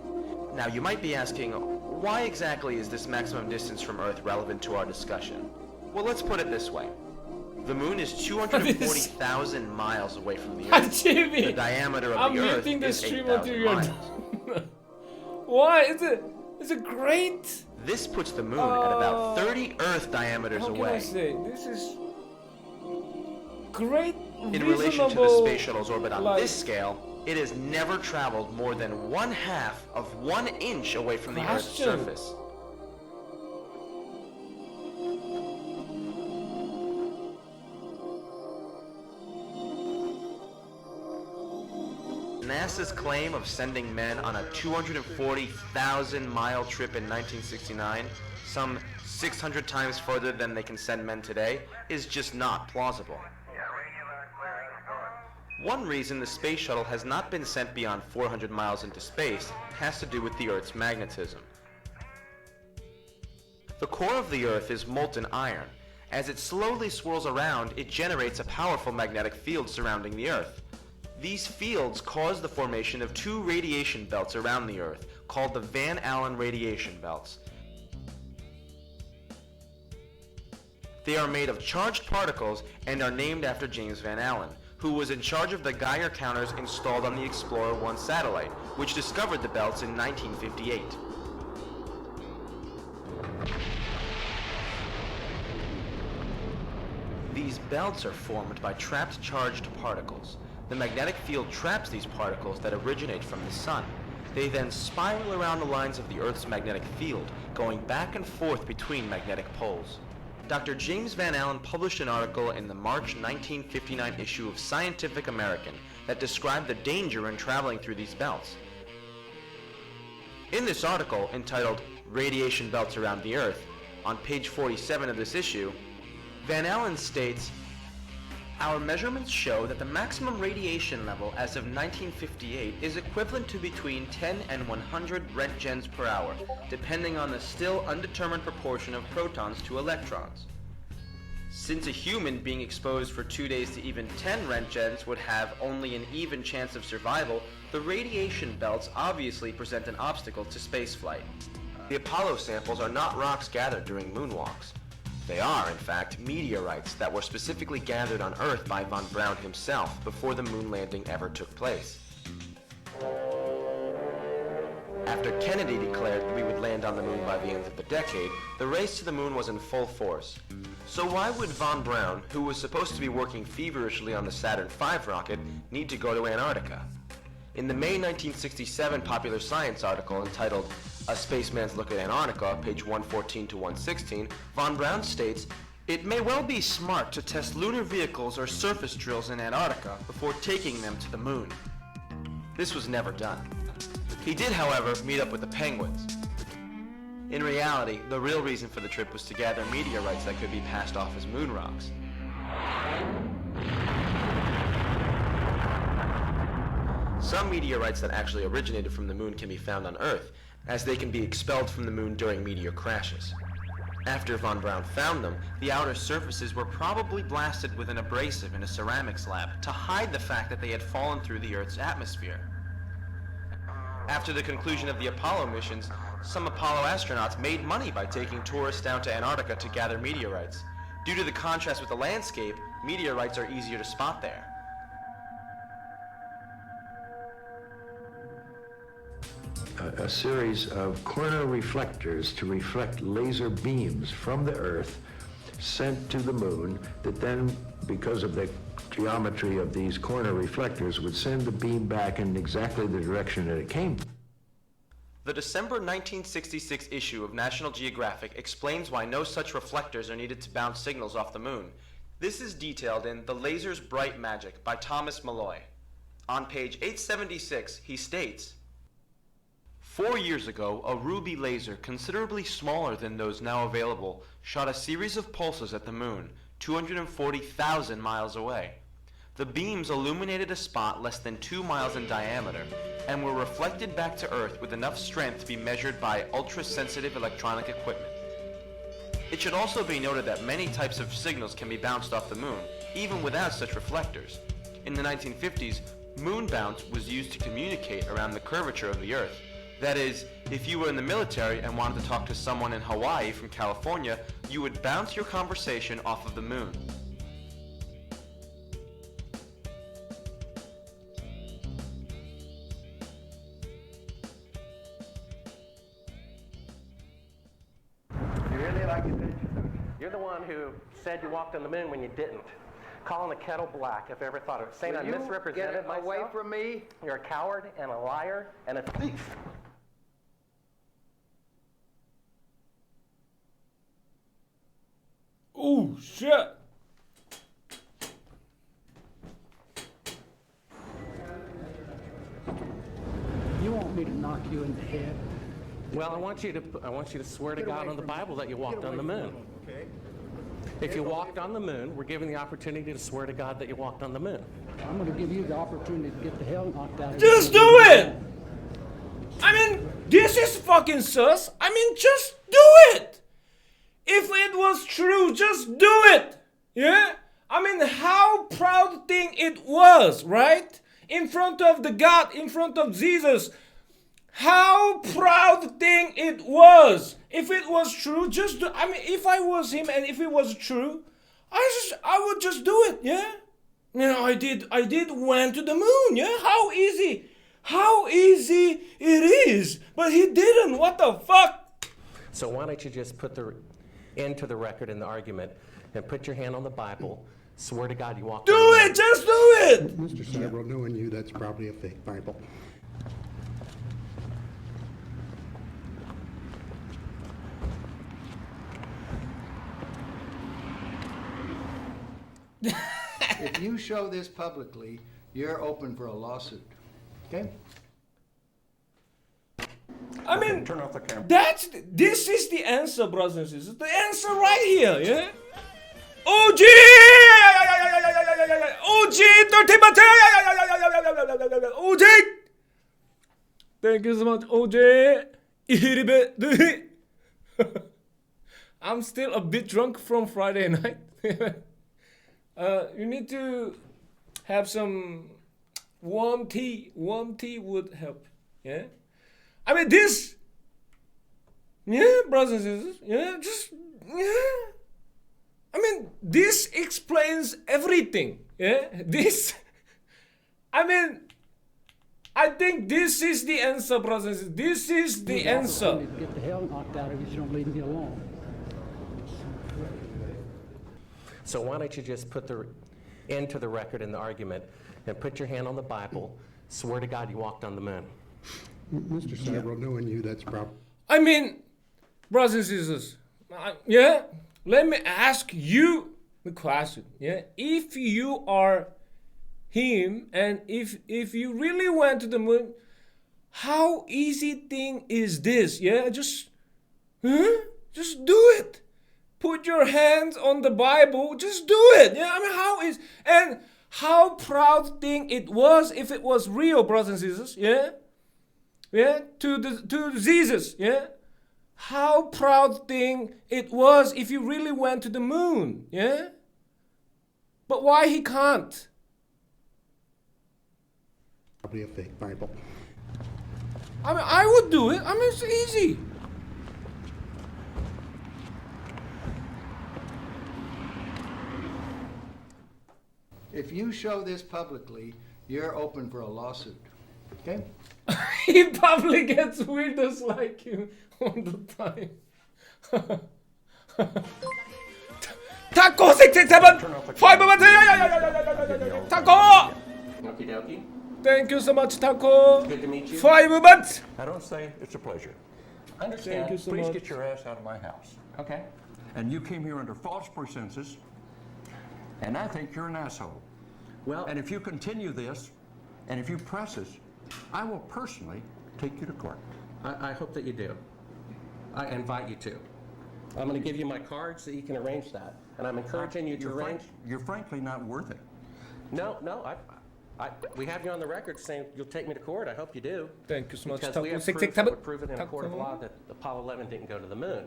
Now, you might be asking, why exactly is this maximum distance from Earth relevant to our discussion? Well, let's put it this way. The moon is 240,000 miles away from the Earth. The diameter of the Earth is 8,000 miles. Why? Is it great? This puts the moon at about 30 Earth diameters How can away. I say? This is great, In relation to the space shuttle's orbit on this scale, it has never traveled more than 1/2 of 1 inch away from the Earth's surface. NASA's claim of sending men on a 240,000-mile trip in 1969, some 600 times further than they can send men today, is just not plausible. One reason the space shuttle has not been sent beyond 400 miles into space has to do with the Earth's magnetism. The core of the Earth is molten iron. As it slowly swirls around, it generates a powerful magnetic field surrounding the Earth. These fields cause the formation of 2 radiation belts around the Earth, called the Van Allen radiation belts. They are made of charged particles and are named after James Van Allen, who was in charge of the Geiger counters installed on the Explorer 1 satellite, which discovered the belts in 1958. These belts are formed by trapped charged particles. The magnetic field traps these particles that originate from the sun. They then spiral around the lines of the Earth's magnetic field, going back and forth between magnetic poles. Dr. James Van Allen published an article in the March 1959 issue of Scientific American that described the danger in traveling through these belts. In this article, entitled Radiation Belts Around the Earth, on page 47 of this issue, Van Allen states, "Our measurements show that the maximum radiation level as of 1958 is equivalent to between 10 and 100 Roentgens per hour, depending on the still undetermined proportion of protons to electrons. Since a human being exposed for 2 days to even 10 Roentgens would have only an even chance of survival, the radiation belts obviously present an obstacle to spaceflight. The Apollo samples are not rocks gathered during moonwalks. They are, in fact, meteorites that were specifically gathered on Earth by von Braun himself before the moon landing ever took place. After Kennedy declared that we would land on the moon by the end of the decade, the race to the moon was in full force. So why would von Braun, who was supposed to be working feverishly on the Saturn V rocket, need to go to Antarctica? In the May 1967 Popular Science article entitled A Spaceman's Look at Antarctica, page 114 to 116, von Braun states, "It may well be smart to test lunar vehicles or surface drills in Antarctica before taking them to the moon." This was never done. He did, however, meet up with the penguins. In reality, the real reason for the trip was to gather meteorites that could be passed off as moon rocks. Some meteorites that actually originated from the moon can be found on Earth, as they can be expelled from the moon during meteor crashes. After von Braun found them, the outer surfaces were probably blasted with an abrasive in a ceramics lab to hide the fact that they had fallen through the Earth's atmosphere. After the conclusion of the Apollo missions, some Apollo astronauts made money by taking tourists down to Antarctica to gather meteorites. Due to the contrast with the landscape, meteorites are easier to spot there. A series of corner reflectors to reflect laser beams from the Earth sent to the moon that then, because of the geometry of these corner reflectors, would send the beam back in exactly the direction that it came. The December 1966 issue of National Geographic explains why no such reflectors are needed to bounce signals off the moon. This is detailed in The Laser's Bright Magic by Thomas Malloy. On page 876, he states, 4 years ago, a ruby laser, considerably smaller than those now available, shot a series of pulses at the moon, 240,000 miles away. The beams illuminated a spot less than 2 miles in diameter and were reflected back to Earth with enough strength to be measured by ultra-sensitive electronic equipment. It should also be noted that many types of signals can be bounced off the moon, even without such reflectors. In the 1950s, moon bounce was used to communicate around the curvature of the Earth. That is, if you were in the military and wanted to talk to someone in Hawaii from California, you would bounce your conversation off of the moon. You really like it, don't you? You're the one who said you walked on the moon when you didn't. Calling the kettle black, if I ever thought of it. Saying I misrepresented myself. Away from me. You're a coward and a liar and a thief. Oh, shit. You want me to knock you in the head? Well, I want you to swear to God on the Bible that you walked on the moon. Okay. If you walked on the moon, we're given the opportunity to swear to God that you walked on the moon. I'm going to give you the opportunity to get the hell knocked out of you. Just do it! I mean, this is fucking sus. I mean, just do it! If it was true, just do it! Yeah? I mean, how proud thing it was, right? In front of the God, in front of Jesus. How proud thing it was. If it was true, just do. I mean, if I was him and if it was true, I would just do it, yeah? You know, I did went to the moon, yeah? How easy it is. But he didn't, what the fuck? So why don't you just put the end to the record in the argument and put your hand on the Bible, swear to God you walked on the moon. Do it, just do it! Mr. Several, knowing you, that's probably a fake Bible. If you show this publicly, you're open for a lawsuit. Okay? I mean, turn off the camera. This is the answer, brothers and sisters. The answer right here, yeah? OG! OG Entertainment! OG! Thank you so much, OJ. I'm still a bit drunk from Friday night. You need to have some warm tea. Warm tea would help. Yeah? I mean, this. Yeah, brothers and sisters. Yeah, just. Yeah. I mean, this explains everything. Yeah? This. I mean, I think this is the answer, brothers and sisters. This is the answer. Get the hell knocked out of you if you don't leave me alone. So why don't you just put the end to the record in the argument and put your hand on the Bible, swear to God you walked on the moon. Mr. Several, knowing you, that's probably... I mean, brothers and sisters, yeah? Let me ask you the question, yeah? If you are him and if you really went to the moon, how easy thing is this, yeah? Just do it. Put your hands on the Bible. Just do it. Yeah, I mean, how proud thing it was if it was real, brothers and sisters. Yeah, yeah. To Jesus. Yeah, how proud thing it was if you really went to the moon. Yeah, but why he can't? Probably a fake Bible. I mean, I would do it. I mean, it's easy. If you show this publicly, you're open for a lawsuit. Okay? He probably gets weirdos like you all the time. Taco 667 5 Taco! Okie dokie. Thank you so much, Taco. Good to meet you. 5 months. I don't say it's a pleasure. Understand. Thank you so Please much. get your ass out of my house. Okay. And you came here under false pretenses, and I think you're an asshole. Well, and if you continue this, and if you press us, I will personally take you to court. I hope that you do. I invite you to. I'm going to give you my card so you can arrange that. And I'm encouraging you to arrange. You're frankly not worth it. No, we have you on the record saying you'll take me to court. I hope you do. Thank you so much, Because Taco. we have proof that would prove it in a court of law that Apollo 11 didn't go to the moon.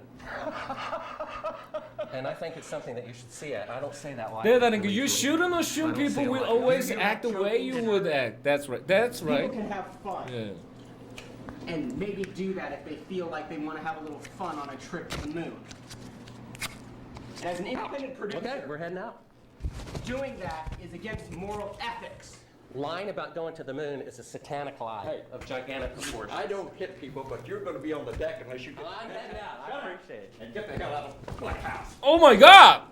And I think it's something that you should see. I don't say that lightly. You shouldn't assume people will always act the way you would act. That's right. That's right. People can have fun. Yeah. And maybe do that if they feel like they want to have a little fun on a trip to the moon. And as an independent producer, Okay, we're heading out. doing that is against moral ethics. Lying about going to the moon is a satanic lie of gigantic proportions. I don't hit people, but you're going to be on the deck unless you get... I'm heading out. I appreciate it. And get the hell out of the black house. Oh my God!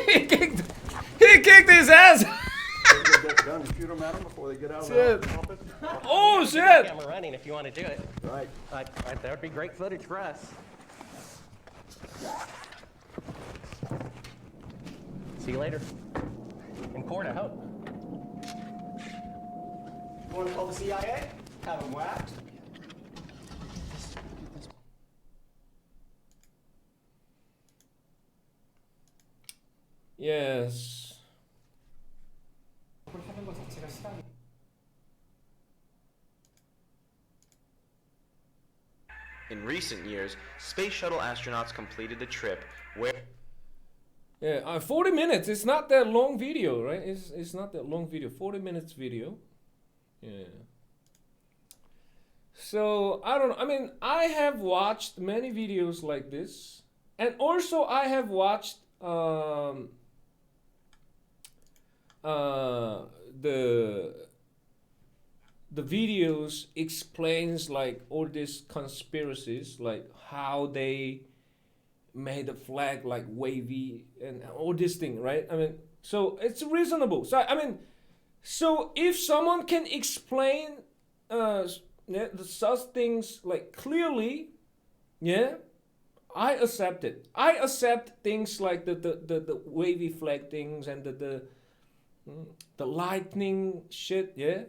he kicked his ass. Get done and shoot them at them before they get out of the office. Oh Keep the shit! camera running if you want to do it. Right. That would be great footage for us. See you later. In court, I hope. Want to call the CIA? Have them whacked? Yes. In recent years, space shuttle astronauts completed the trip where... Yeah, 40 minutes. It's not that long video, right? It's not that long video. 40 minutes video. Yeah. So, I don't know. I mean, I have watched many videos like this. And also, I have watched the videos explains like all these conspiracies, like how they made the flag like wavy and all this thing, right? I mean, so it's reasonable. So I mean, so if someone can explain such things like clearly, yeah, I accept it. I accept things like the wavy flag things and the lightning shit, yeah.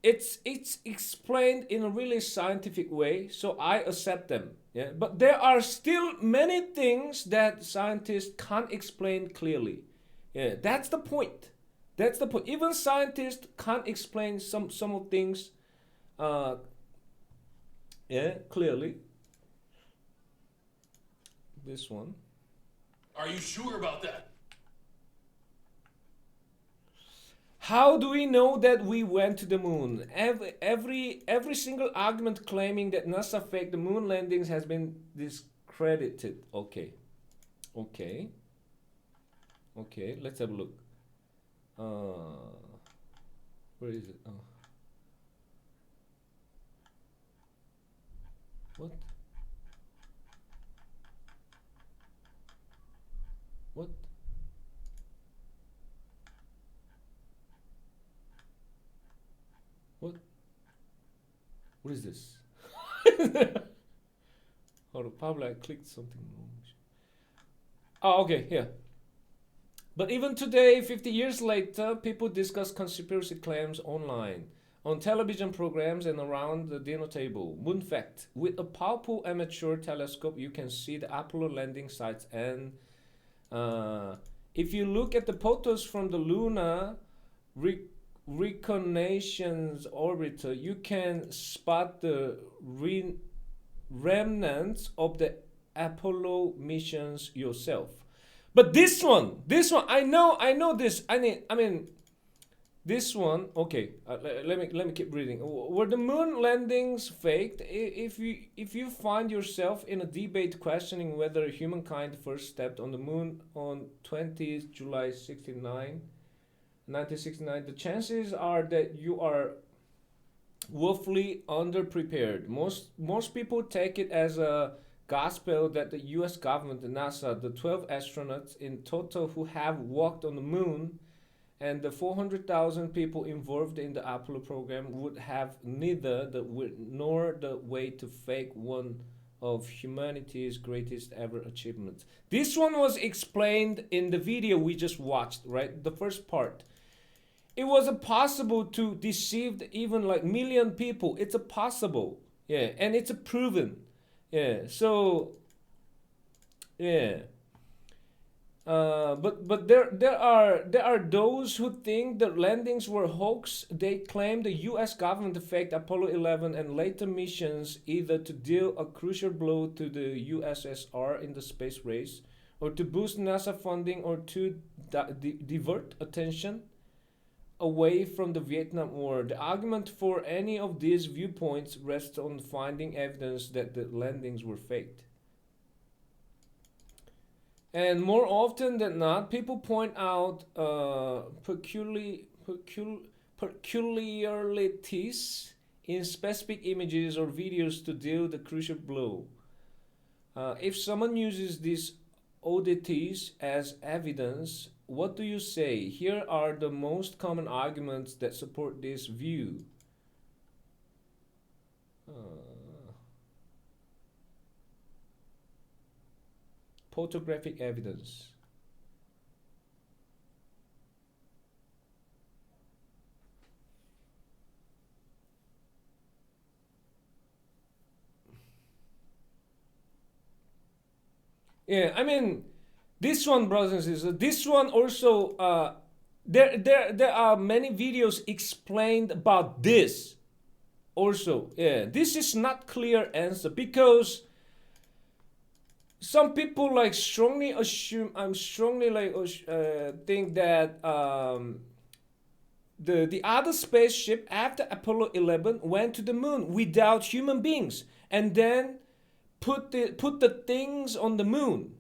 It's explained in a really scientific way, so I accept them. Yeah, but there are still many things that scientists can't explain clearly. Yeah, that's the point. That's the point. Even scientists can't explain some of things clearly. This one. Are you sure about that? How do we know that we went to the moon? Every single argument claiming that NASA faked the moon landings has been discredited. Okay, let's have a look. Where is it? What? What is this? Hold on, probably I clicked something wrong. Oh, okay, here. But even today, 50 years later, people discuss conspiracy claims online, on television programs and around the dinner table. Moon fact: with a powerful amateur telescope, you can see the Apollo landing sites, and if you look at the photos from the lunar reconnaissance orbiter, you can spot the remnants of the Apollo missions yourself. But this one, I know this. I mean, this one. Okay, let me keep reading. Were the moon landings faked? If you find yourself in a debate questioning whether humankind first stepped on the moon on 20th July 1969, the chances are that you are woefully underprepared. Most people take it as a gospel that the US government, the NASA, the 12 astronauts in total who have walked on the moon, and the 400,000 people involved in the Apollo program would have neither the will nor the way to fake one of humanity's greatest ever achievements. This one was explained in the video we just watched, right? The first part. It was possible to deceive even like million people. It's a possible, yeah, and it's a proven, yeah. So, yeah. But there are those who think the landings were hoax. They claim the U.S. government faked Apollo 11 and later missions either to deal a crucial blow to the USSR in the space race, or to boost NASA funding, or to divert attention away from the Vietnam War. The argument for any of these viewpoints rests on finding evidence that the landings were faked. And more often than not, people point out peculiarities in specific images or videos to deal the crucial blow. If someone uses these oddities as evidence, what do you say? Here are the most common arguments that support this view. Photographic evidence. Yeah, I mean, this one, brothers and sisters, this one also, there are many videos explained about this also. Yeah, this is not clear answer, because some people like strongly assume, think that the other spaceship after Apollo 11 went to the moon without human beings, and then put the things on the moon.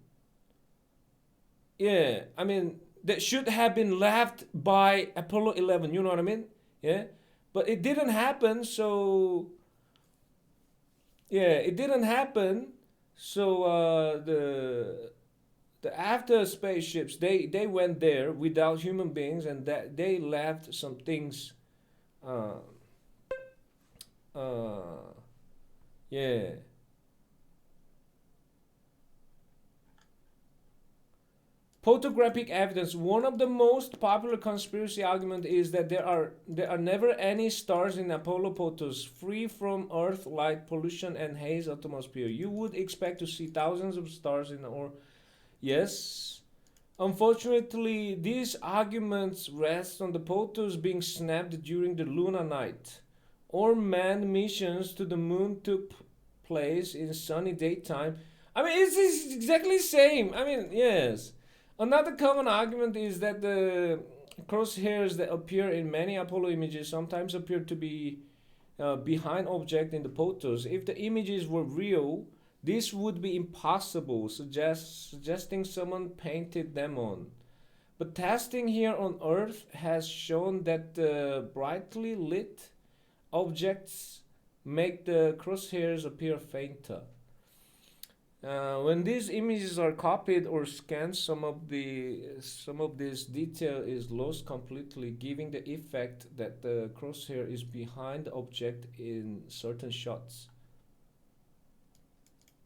Yeah, I mean, that should have been left by Apollo 11, you know what I mean? Yeah, but it didn't happen, so yeah, it didn't happen. So the after spaceships, they went there without human beings, and that they left some things. Yeah. Photographic evidence. One of the most popular conspiracy argument is that there are never any stars in Apollo photos, free from Earth light pollution and haze atmosphere. You would expect to see thousands of stars in or yes. Unfortunately, these arguments rest on the photos being snapped during the lunar night, or manned missions to the moon took place in sunny daytime. I mean, it's exactly the same. I mean, yes. Another common argument is that the crosshairs that appear in many Apollo images sometimes appear to be behind object in the photos. If the images were real, this would be impossible, suggesting someone painted them on. But testing here on Earth has shown that the brightly lit objects make the crosshairs appear fainter. When these images are copied or scanned, some of this detail is lost completely, giving the effect that the crosshair is behind the object in certain shots.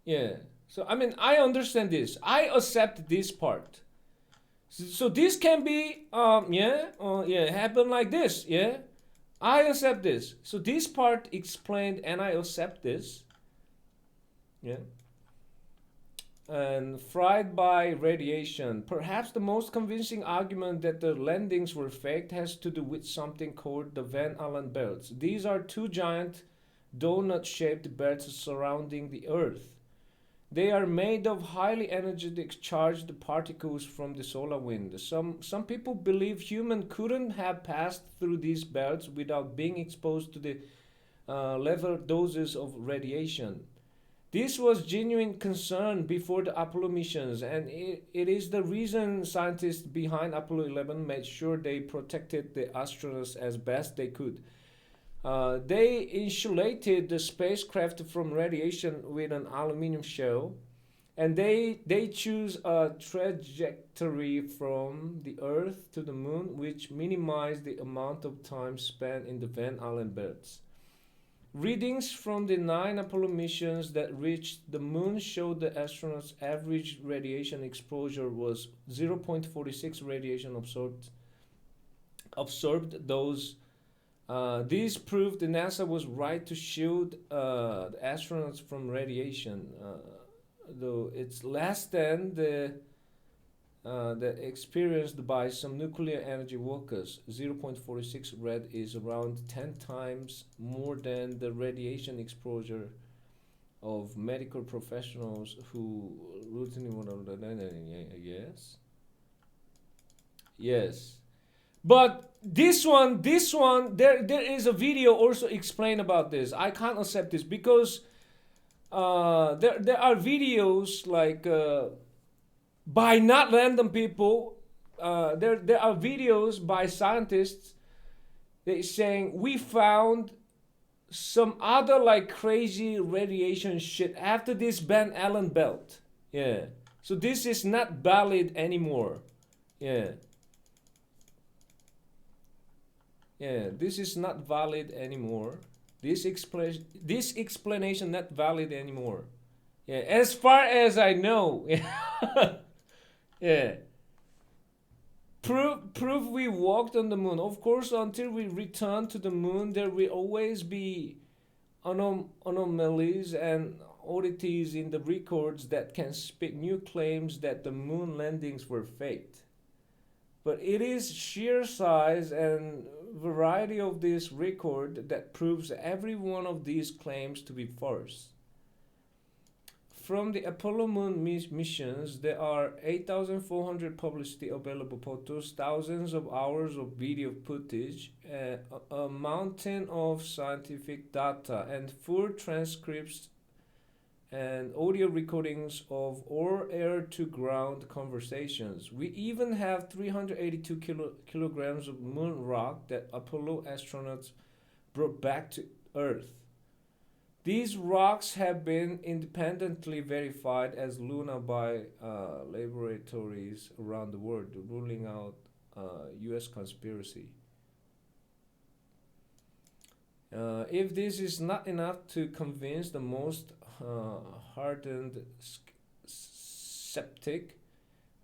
Yeah. So I mean, I understand this. I accept this part. So this can be happen like this. Yeah. I accept this. So this part explained, and I accept this. Yeah. And fried by radiation. Perhaps the most convincing argument that the landings were faked has to do with something called the Van Allen belts. These are two giant donut-shaped belts surrounding the Earth. They are made of highly energetic charged particles from the solar wind. Some people believe humans couldn't have passed through these belts without being exposed to the level doses of radiation. This was genuine concern before the Apollo missions, and it is the reason scientists behind Apollo 11 made sure they protected the astronauts as best they could. They insulated the spacecraft from radiation with an aluminum shell, and they choose a trajectory from the Earth to the Moon, which minimize the amount of time spent in the Van Allen belts. Readings from the 9 Apollo missions that reached the Moon showed the astronauts' average radiation exposure was 0.46 radiation absorbed dose. These proved the NASA was right to shield the astronauts from radiation, though it's less than the experienced by some nuclear energy workers. 0.46 rad is around 10 times more than the radiation exposure of medical professionals who routinely yes. But this one, there is a video also explain about this. I can't accept this because there are videos like by not random people. There are videos by scientists. They saying we found some other like crazy radiation shit after this Van Allen belt. Yeah. So this is not valid anymore. Yeah. Yeah, this is not valid anymore. This explanation not valid anymore. Yeah, as far as I know. Yeah. Prove we walked on the moon. Of course, until we return to the moon, there will always be anomalies and oddities in the records that can speak new claims that the moon landings were faked. But it is sheer size and variety of this record that proves every one of these claims to be false. From the Apollo moon missions, there are 8,400 publicly available photos, thousands of hours of video footage, a mountain of scientific data, and full transcripts and audio recordings of all air-to-ground conversations. We even have 382 kilograms of moon rock that Apollo astronauts brought back to Earth. These rocks have been independently verified as Luna by laboratories around the world, ruling out U.S. conspiracy. If this is not enough to convince the most hardened skeptic,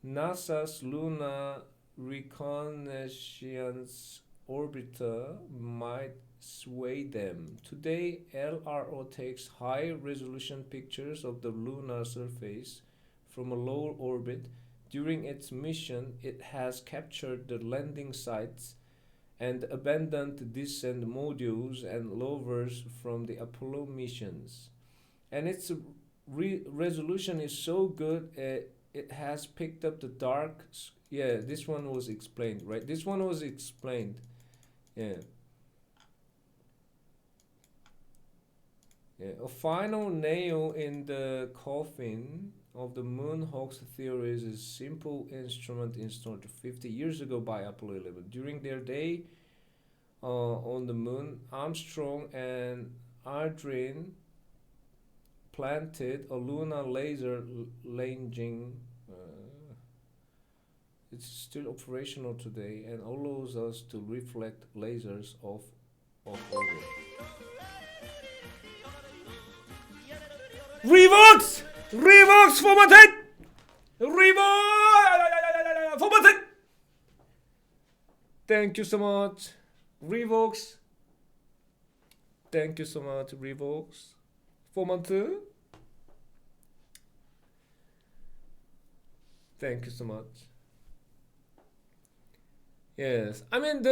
NASA's Lunar Reconnaissance Orbiter might sway them. Today, LRO takes high-resolution pictures of the lunar surface from a low orbit. During its mission, it has captured the landing sites and abandoned descent modules and rovers from the Apollo missions. And its resolution is so good, it has picked up the dark. Yeah, this one was explained, right? This one was explained. Yeah. Yeah. A final nail in the coffin of the moon hoax theories is simple instrument installed 50 years ago by Apollo 11. During their day on the moon, Armstrong and Aldrin planted a lunar laser lensing. It's still operational today and allows us to reflect lasers off orbit. Revox! Revox formatted! Revox formatted! Thank you so much. Revox. Thank you so much, Revox. Formatted. Thank you so much. Yes, I mean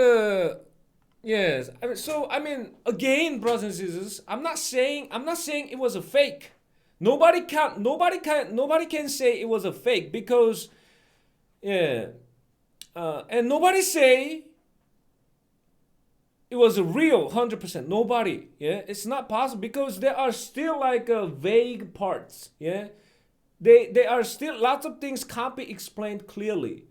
again, brothers and sisters, I'm not saying it was a fake. Nobody can say it was a fake because, and nobody say it was a real 100%. Nobody, it's not possible because there are still like vague parts, There are still lots of things can't be explained clearly,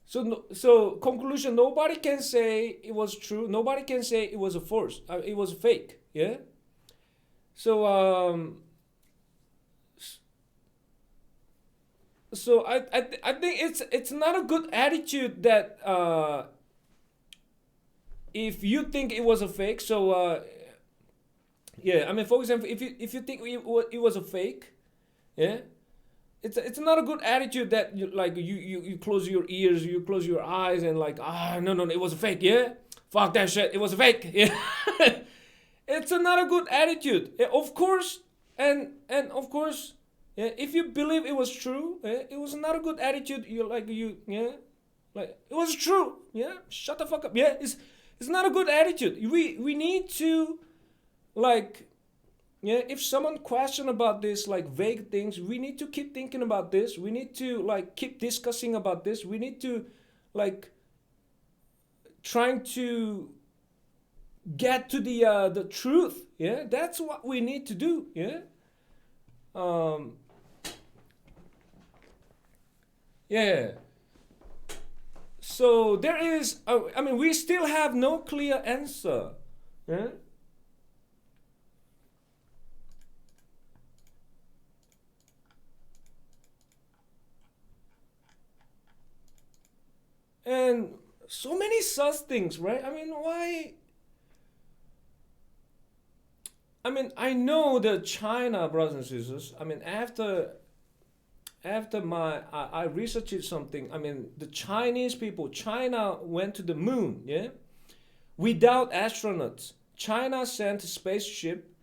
So conclusion, nobody can say it was true. Nobody can say it was a false. It was fake. Yeah. So so I think it's not a good attitude that if you think it was a fake, so yeah, I mean, for example, if you think it was a fake, yeah, it's not a good attitude that you close your ears, you close your eyes, and like, no, it was a fake, yeah, fuck that shit, it was a fake, yeah. It's not a good attitude, yeah, of course, and of course, yeah, if you believe it was true, yeah, it was not a good attitude. Yeah, like it was true, yeah. Shut the fuck up, yeah. It's not a good attitude. We need to, like, yeah. If someone question about this, like vague things, we need to keep thinking about this. We need to like keep discussing about this. We need to, like, trying to get to the truth. Yeah, that's what we need to do. Yeah. Yeah. So there is, I mean, we still have no clear answer. Yeah? And so many such things, right? I mean, why? I mean, I know that China, brothers and sisters, I mean, after I researched something. I mean, the Chinese people, China went to the moon, yeah, without astronauts. China sent a spaceship.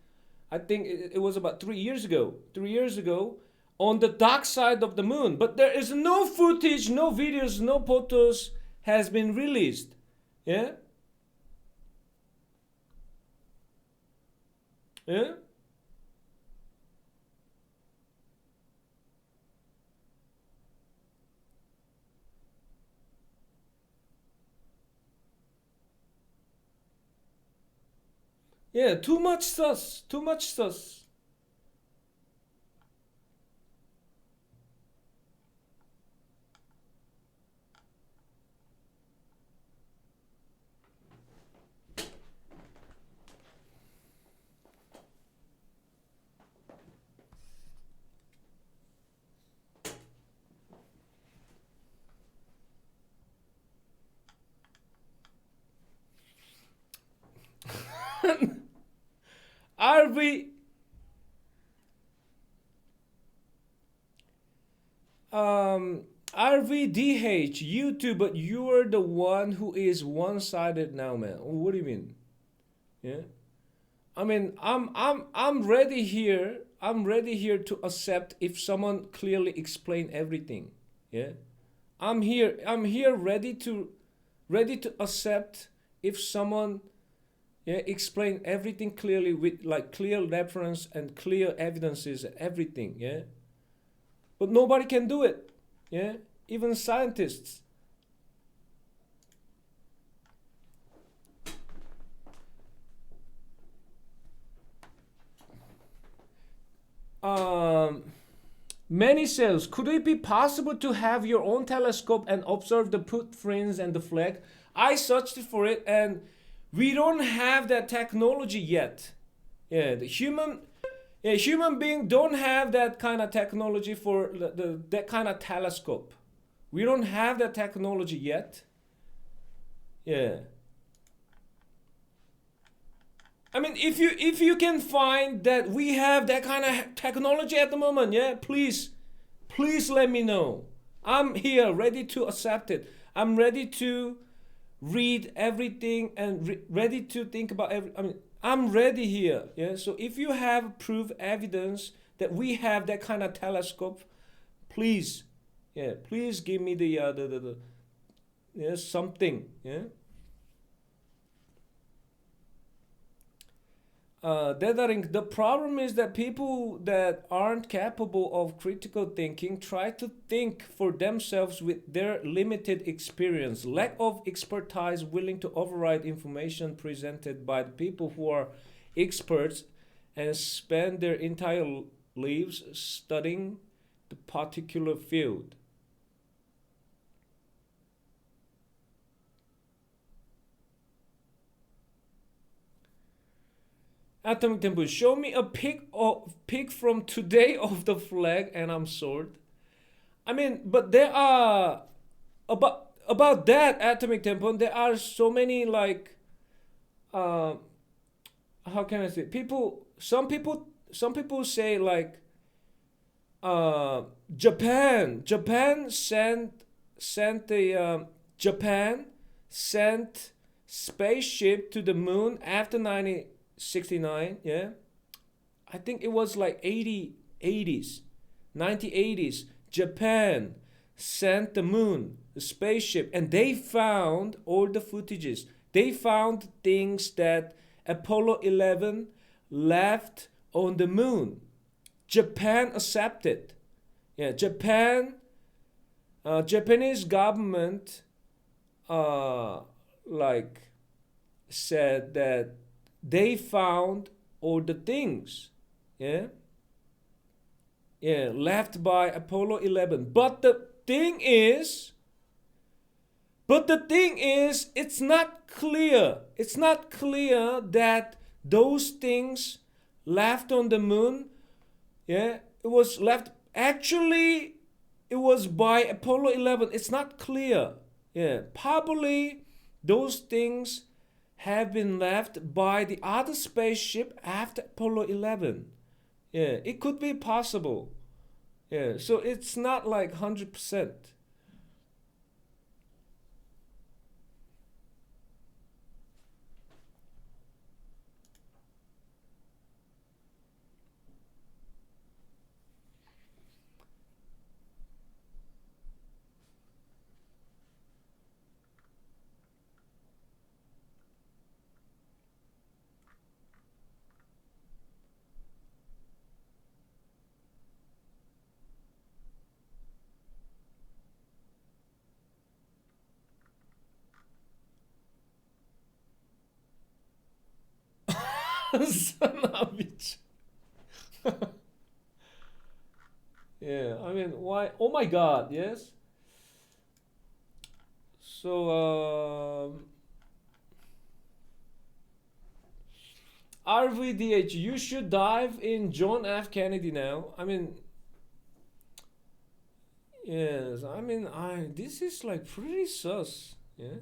I think it was about 3 years ago. 3 years ago, on the dark side of the moon. But there is no footage, no videos, no photos has been released. Yeah. Yeah. Yeah, too much sus. Too much sus. RV RVDH YouTube, but you're the one who is one-sided now, man. What do you mean? Yeah. I mean, I'm ready here. I'm ready here to accept if someone clearly explain everything. Yeah. I'm here ready to accept if someone, yeah, explain everything clearly with like clear reference and clear evidences and everything, yeah. But nobody can do it, yeah. Even scientists. Many says, could it be possible to have your own telescope and observe the footprints and the flag? I searched for it and we don't have that technology yet. Yeah, the human being don't have that kind of technology for that kind of telescope. We don't have that technology yet. Yeah. I mean, if you can find that we have that kind of technology at the moment, yeah, please let me know. I'm here ready to accept it. I'm ready to read everything and ready to think about I mean, I'm ready here, yeah. So if you have proof, evidence that we have that kind of telescope, please, yeah, please give me the yeah, something, yeah. The problem is that people that aren't capable of critical thinking try to think for themselves with their limited experience. Lack of expertise, willing to override information presented by the people who are experts and spend their entire lives studying the particular field. Atomic Temple, show me a pic from today of the flag and I'm sold. I mean, but there are about that atomic tempo. There are so many like, how can I say? Some people say like, Japan sent spaceship to the moon after 1969. Yeah, I think it was like 1980s. Japan sent the moon, the spaceship, and they found all the footages. They found things that Apollo 11 left on the moon. Japan accepted. Yeah, Japanese government like said that they found all the things. Yeah. Yeah, left by Apollo 11. But the thing is, it's not clear. It's not clear that those things left on the moon, yeah, it was left. Actually, it was by Apollo 11. It's not clear. Yeah, probably those things have been left by the other spaceship after Apollo 11. Yeah, it could be possible. Yeah, so it's not like 100%. Son of a bitch. Yeah, I mean, why? Oh my God, yes. So, RVDH, you should dive in John F. Kennedy now. I mean, yes, I mean, this is like pretty sus. Yeah.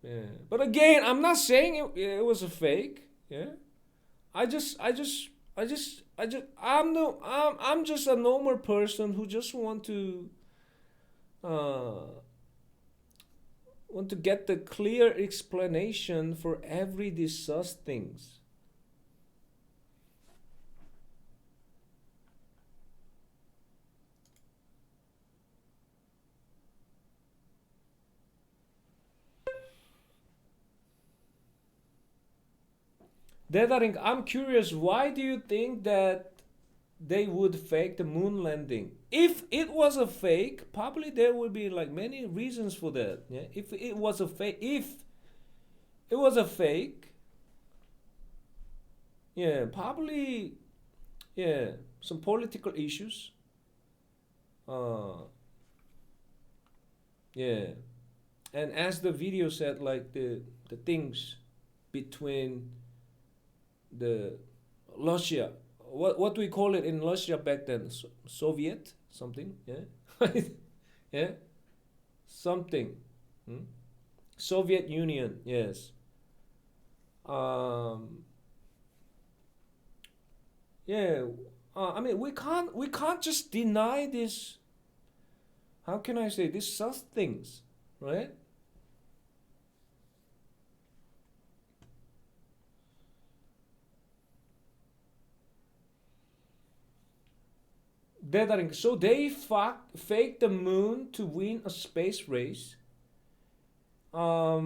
Yeah. But again, I'm not saying it was a fake. Yeah. I'm just a normal person who just want to get the clear explanation for every these sus things. Dedaring, I'm curious, why do you think that they would fake the moon landing? If it was a fake, probably there would be like many reasons for that. Yeah? If it was a fake, yeah, probably, yeah, some political issues. Yeah, and as the video said, like the things between the Russia, what do we call it in Russia back then? Soviet something, yeah, yeah, something, Soviet Union, yes. Yeah, I mean, we can't just deny this. How can I say this? Such things, right? So they faked the moon to win a space race. I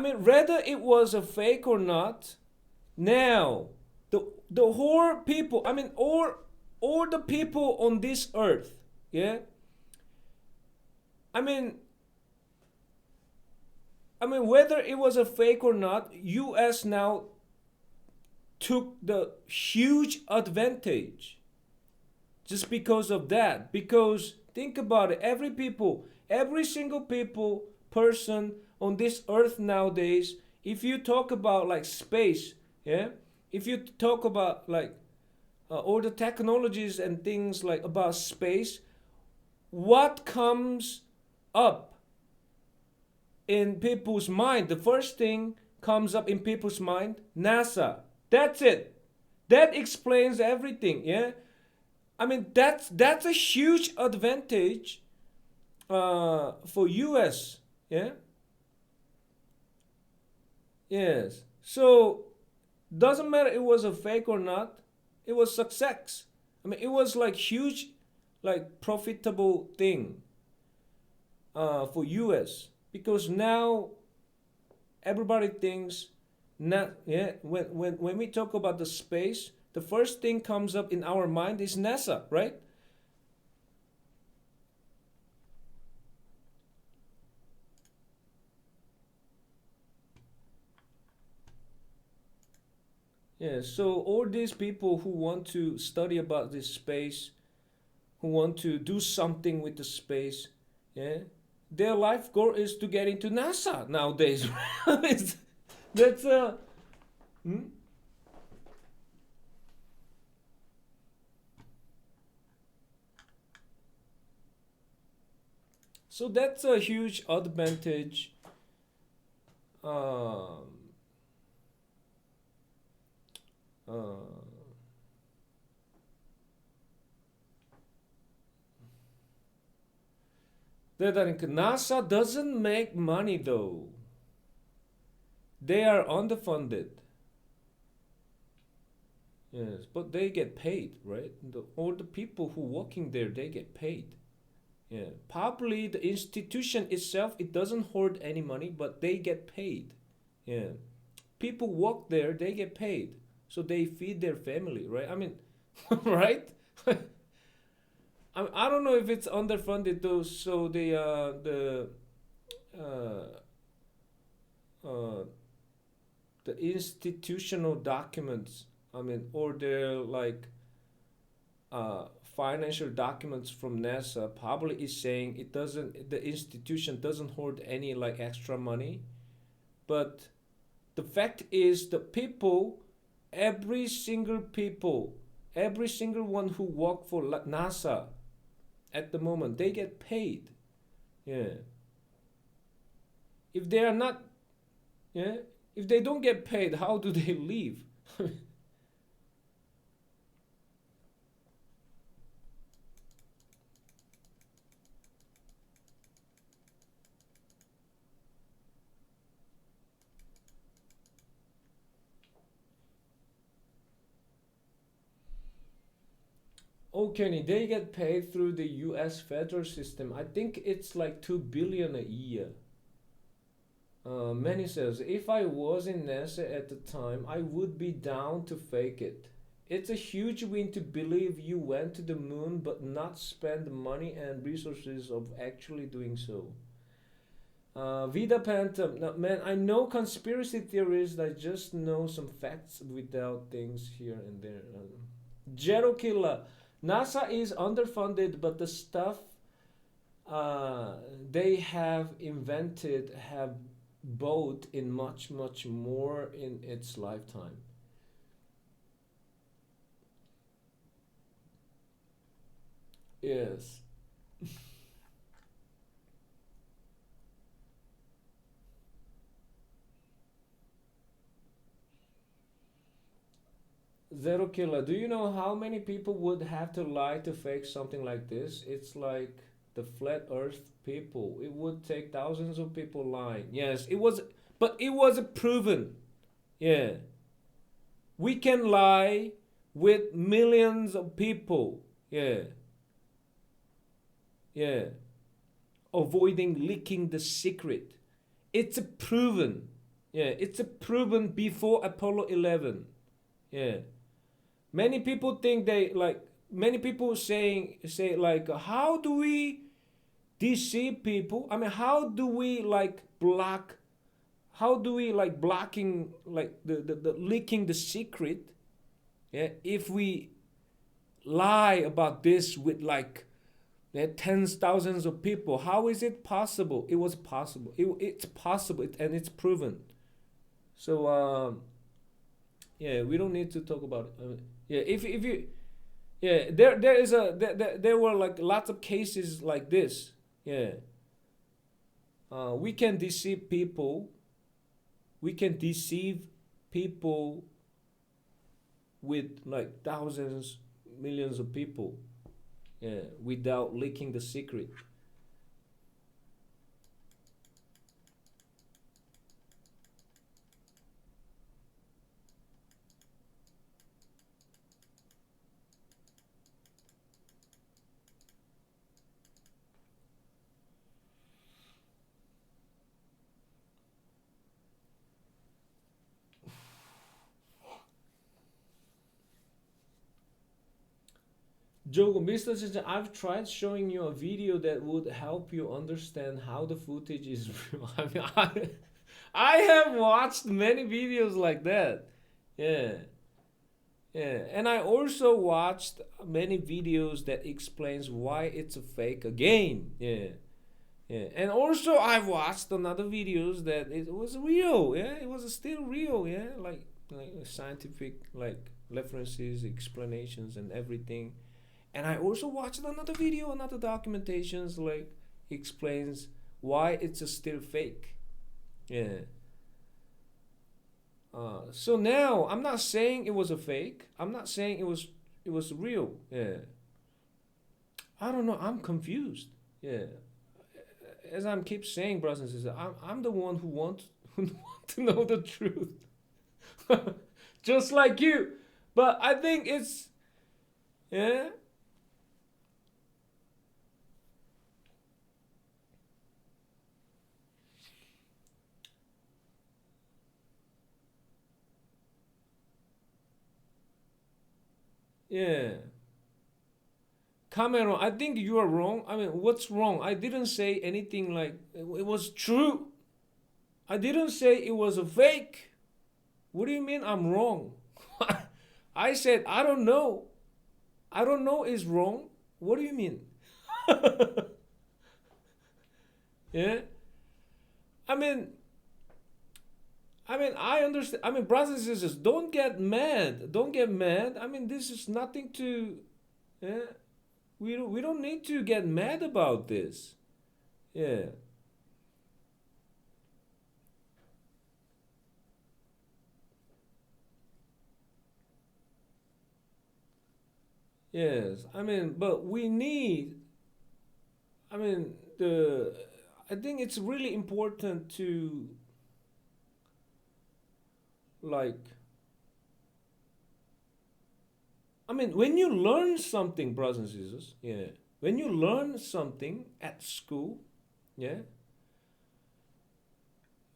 mean, whether it was a fake or not, now the whole people, I mean, all the people on this earth, yeah. I mean, whether it was a fake or not, U.S. now took the huge advantage just because of that. Because think about it, every single person on this earth nowadays, if you talk about like space, yeah, if you talk about like all the technologies and things like about space, what comes up in people's mind? The first thing comes up in people's mind, NASA. That's it. That explains everything. Yeah, I mean that's a huge advantage for US. Yeah. Yes. So doesn't matter it was a fake or not. It was success. I mean, it was like huge, like profitable thing for US, because now everybody thinks not, yeah, when we talk about the space, the first thing comes up in our mind is NASA, right? Yeah, so all these people who want to study about this space, who want to do something with the space, yeah, their life goal is to get into NASA nowadays. That's hmm? So that's a huge advantage. Um, uh, NASA doesn't make money though. They are underfunded. Yes, but they get paid, right? All the people who working there, they get paid. Yeah, probably the institution itself, it doesn't hold any money, but they get paid. Yeah, people work there, they get paid, so they feed their family, right? I mean, right? I don't know if it's underfunded though. So uh, uh, the institutional documents, I mean, or their like financial documents from NASA probably is saying it doesn't, the institution doesn't hold any like extra money, but the fact is the people, every single people, every single one who work for NASA at the moment, they get paid. Yeah. If they are not, yeah, if they don't get paid, how do they live? Oh, Kenny, they get paid through the U.S. federal system. I think it's like 2 billion a year. Manny says, if I was in NASA at the time, I would be down to fake it. It's a huge win to believe you went to the moon but not spend the money and resources of actually doing so. Vida Phantom, now, man, I know conspiracy theories. I just know some facts without things here and there. Jero Killer, NASA is underfunded, but the stuff they have invented have bought in much more in its lifetime. Yes. Zero Killer, do you know how many people would have to lie to fake something like this? It's like the flat earth people. It would take thousands of people lying. Yes, it was, but it was proven. Yeah. We can lie with millions of people. Yeah. Yeah. Avoiding leaking the secret. It's proven. Yeah, it's proven before Apollo 11. Yeah. Many people think they like, many people say like, how do we deceive people? I mean, how do we like block, how do we like blocking like the leaking the secret? Yeah, if we lie about this with like tens thousands of people, how is it possible? It was possible. It's possible, and it's proven. So yeah, we don't need to talk about it. I mean, yeah, if you Yeah, there were like lots of cases like this. Yeah. We can deceive people. We can deceive people with like thousands, millions of people. Yeah, without leaking the secret. Jogo, Mr. ChanChan, I've tried showing you a video that would help you understand how the footage is real. I mean, I have watched many videos like that. Yeah. Yeah. And I also watched many videos that explains why it's a fake again. Yeah. Yeah. And also I've watched another videos that it was real. Yeah. It was still real. Yeah. Like scientific like references, explanations and everything. And I also watched another video, another documentations like explains why it's a still fake. Yeah. So now I'm not saying it was a fake. I'm not saying it was real. Yeah. I don't know. I'm confused. Yeah. As I'm keep saying, brothers and sisters, I'm the one who want who want to know the truth, just like you. But I think it's yeah. Yeah. Cameron, I think you are wrong. I mean, what's wrong? I didn't say anything like it was true. I didn't say it was a fake. What do you mean I'm wrong? I said I don't know. I don't know is wrong. What do you mean? Yeah. I mean, I understand. I mean, brothers and sisters, don't get mad. Don't get mad. I mean, this is nothing to. Yeah. We don't need to get mad about this. Yeah. Yes. I mean, but we need. I mean, the. I think it's really important to like. I mean, when you learn something, brothers and sisters, yeah. When you learn something at school, yeah.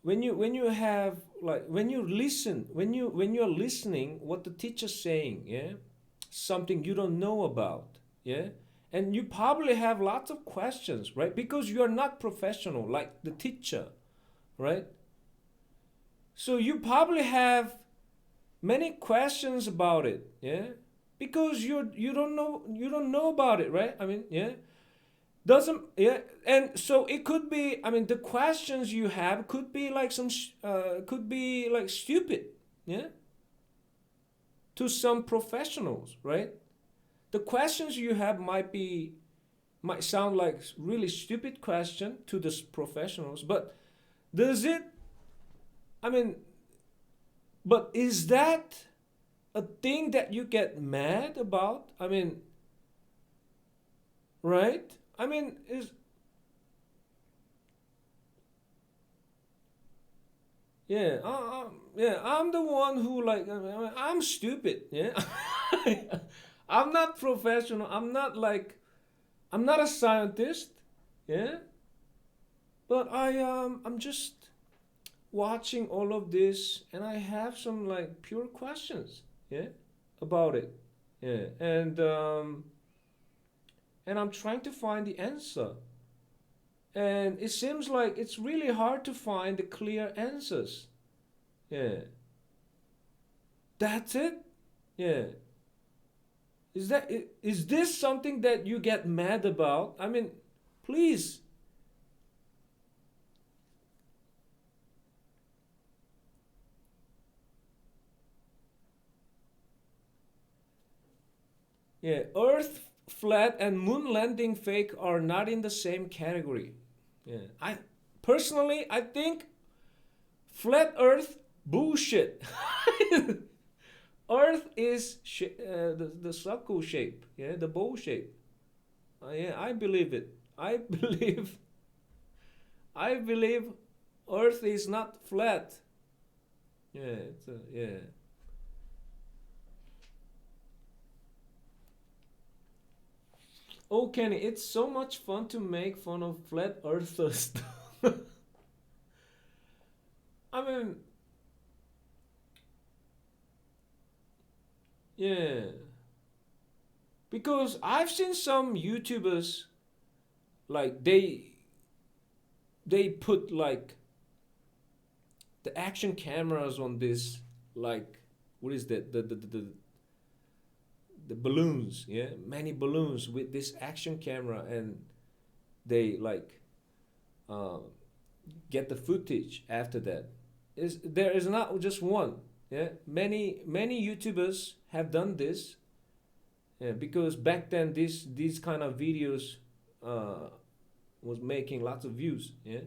When you have like when you listen when you're listening what the teacher's saying, yeah, something you don't know about, yeah, and you probably have lots of questions, right? Because you are not professional like the teacher, right? So you probably have many questions about it, yeah, because you don't know about it, right? I mean, yeah, doesn't yeah, and so it could be. I mean, the questions you have could be like could be like stupid, yeah, to some professionals, right? The questions you have might sound like really stupid question to the professionals, but does it? I mean, but is that a thing that you get mad about? I mean, right? I mean, is yeah, yeah. I'm the one who like. I mean, I'm stupid. Yeah, I'm not professional. I'm not like. I'm not a scientist. Yeah, but I'm just watching all of this, and I have some like pure questions. Yeah, about it. Yeah, and I'm trying to find the answer. And it seems like it's really hard to find the clear answers. Yeah. That's it? Yeah. Is this something that you get mad about? I mean, please. Yeah, Earth flat and moon landing fake are not in the same category. Yeah, I think flat Earth bullshit. Earth is the circle shape. Yeah, the bowl shape. Yeah, I believe it. I believe. I believe Earth is not flat. Yeah, yeah. Oh, Kenny, it's so much fun to make fun of flat earthers. I mean, yeah. Because I've seen some YouTubers like they put like the action cameras on this, like what is that, the balloons, yeah, many balloons with this action camera, and they like uh, get the footage after that. There is not just one, yeah, many YouTubers have done this, yeah, because back then these kind of videos uh, was making lots of views, yeah.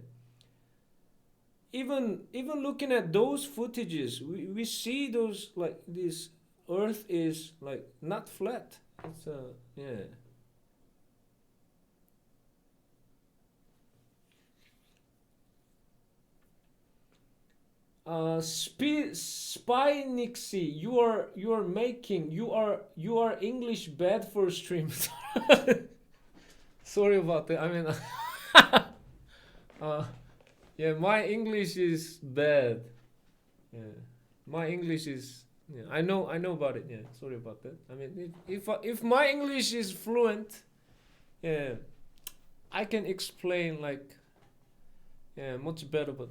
Even looking at those footages, we see those, like, this earth is like not flat. It's yeah. Spy Nixie, you are English bad for streams. Sorry about that. I mean, yeah, my English is bad. Yeah, my English is. Yeah, I know about it. Yeah, sorry about that. I mean, if my English is fluent, yeah, I can explain like, yeah, much better. But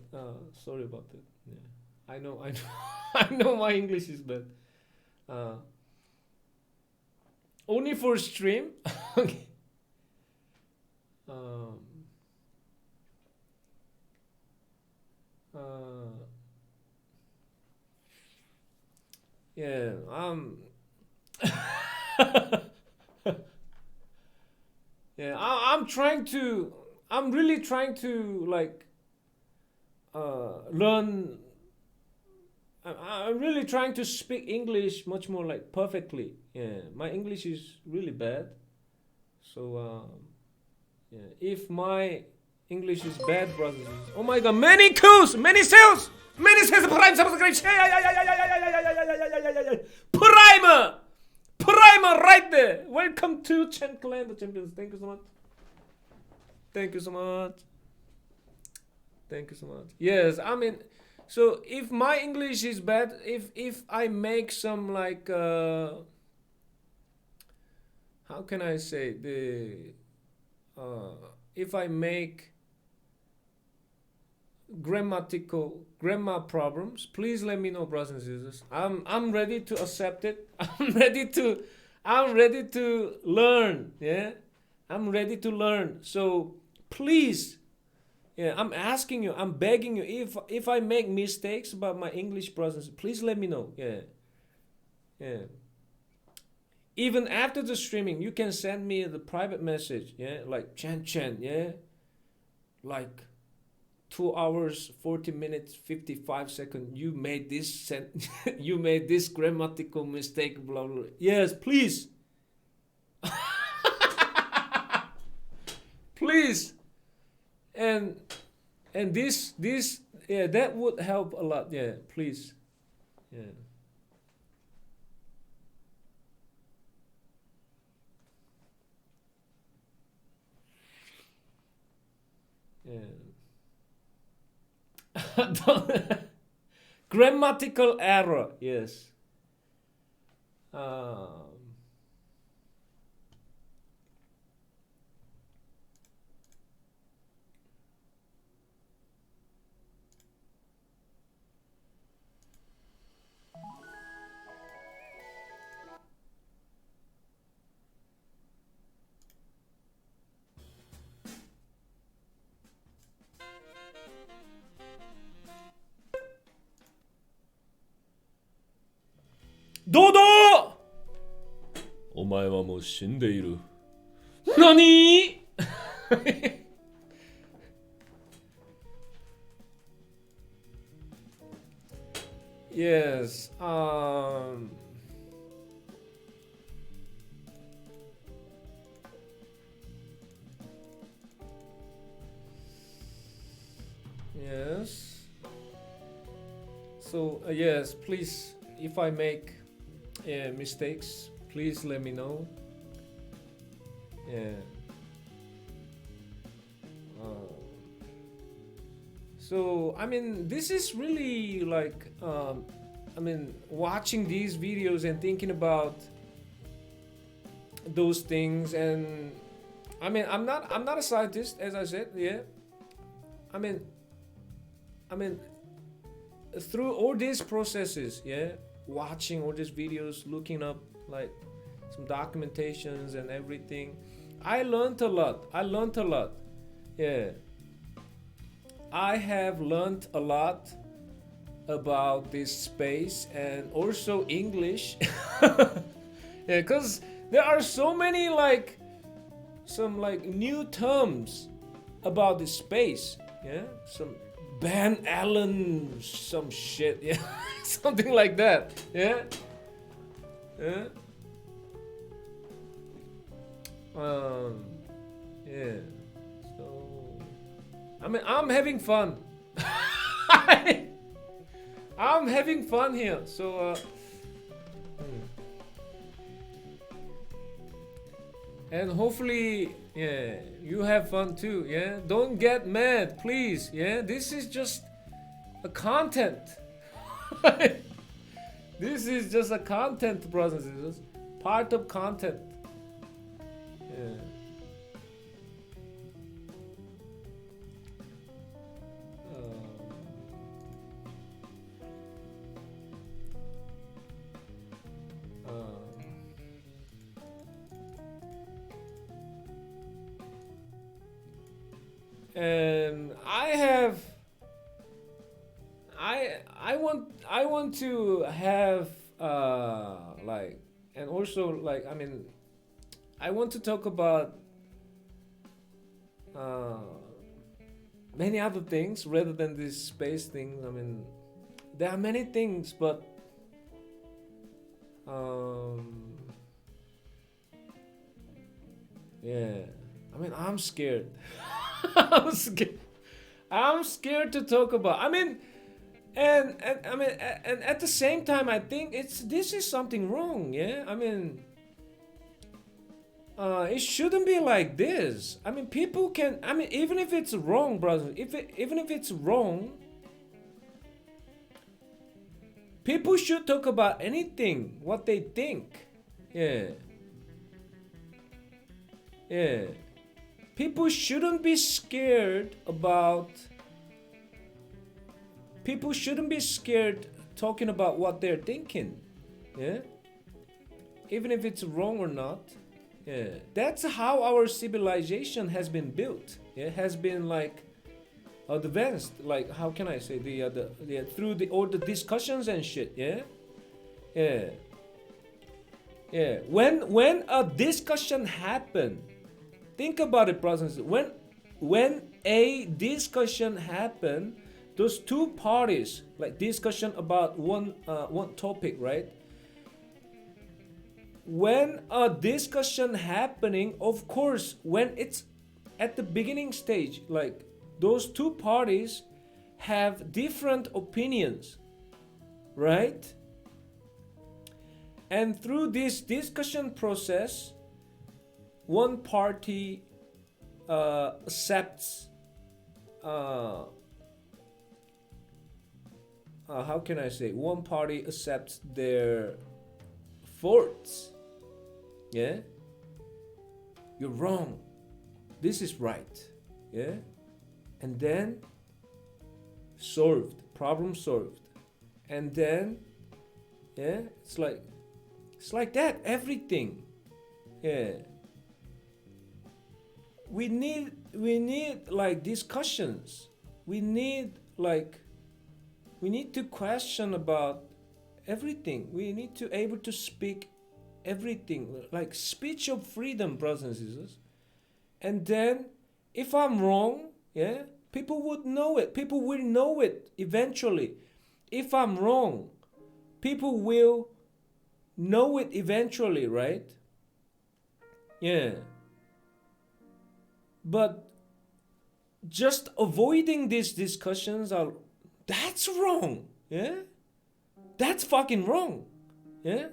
sorry about that. Yeah, I know, I know my English is bad. Uh, Only for stream. Okay. Um, yeah. Yeah. I'm trying to. I'm really trying to like learn. I'm really trying to speak English much more like perfectly. Yeah, my English is really bad. So yeah, if my English is bad, brothers. Oh my God, many kills, many sales, prime subscription. Primer right there. Welcome to Chen Clan, the champions. Thank you so much. Thank you so much. Thank you so much. Yes, I mean, so if my English is bad, if I make some like how can I say, the if I make grammar problems, please let me know, brothers and sisters. I'm ready to accept it. I'm ready to learn. Yeah, I'm ready to learn. So please, yeah, I'm asking you, I'm begging you, if I make mistakes about my English, brothers, please let me know. Yeah, yeah. Even after the streaming, you can send me the private message. Yeah, like ChanChan. Yeah, like 2 hours, 40 minutes, 55 seconds. You made this you made this grammatical mistake. Blah blah. Yes, please. Please. And this yeah, that would help a lot. Yeah, please. Yeah. Yeah. Grammatical error. Yes. 도도! Oh 前はもう死んでいる。何Yes. Yes. So yes, please, if I make mistakes, please let me know. Yeah. So I mean, this is really like, I mean, watching these videos and thinking about those things, and I mean, I'm not a scientist, as I said. Yeah. I mean, through all these processes, yeah, watching all these videos, looking up like some documentations and everything, I learned a lot. Yeah. I have learned a lot about this space and also English. Yeah, because there are so many some new terms about this space. Yeah, some Van Allen, some shit. Yeah, something like that. Yeah. Yeah. Yeah. So, I mean, I'm having fun. I'm having fun here. So, and hopefully, yeah, you have fun too. Yeah, don't get mad, please. Yeah, this is just a content. This is just a content, brothers and sisters. Part of content. Yeah. And I want to have like, and also like, I mean, I want to talk about many other things rather than this space thing. I mean, there are many things, but yeah, I mean, I'm scared. I'm scared to talk about. I mean, and I mean, and at the same time, I think this is something wrong. Yeah, I mean, it shouldn't be like this. I mean, people can. I mean, even if it's wrong, brother. Even if it's wrong, people should talk about anything, what they think. Yeah. Yeah. People shouldn't be scared about. People shouldn't be scared talking about what they're thinking. Yeah. Even if it's wrong or not. Yeah. That's how our civilization has been built. Yeah. Has been like advanced. Like, how can I say, through all the discussions and shit. Yeah. Yeah. Yeah. When a discussion happened. Think about it, brothers. When a discussion happened, those two parties, like discussion about one topic, right? When a discussion happening, of course, when it's at the beginning stage, like those two parties have different opinions, right? And through this discussion process, one party accepts how can I say, one party accepts their faults. Yeah, you're wrong, this is right. Yeah, and then problem solved. And then yeah, it's like that, everything. Yeah. We need like discussions. We need to question about everything. We need to able to speak everything, like speech of freedom, brothers and sisters. And then, if I'm wrong, yeah, people would know it. People will know it eventually. If I'm wrong, people will know it eventually, right? Yeah. But just avoiding these discussions that's wrong. Yeah? That's fucking wrong. Yeah?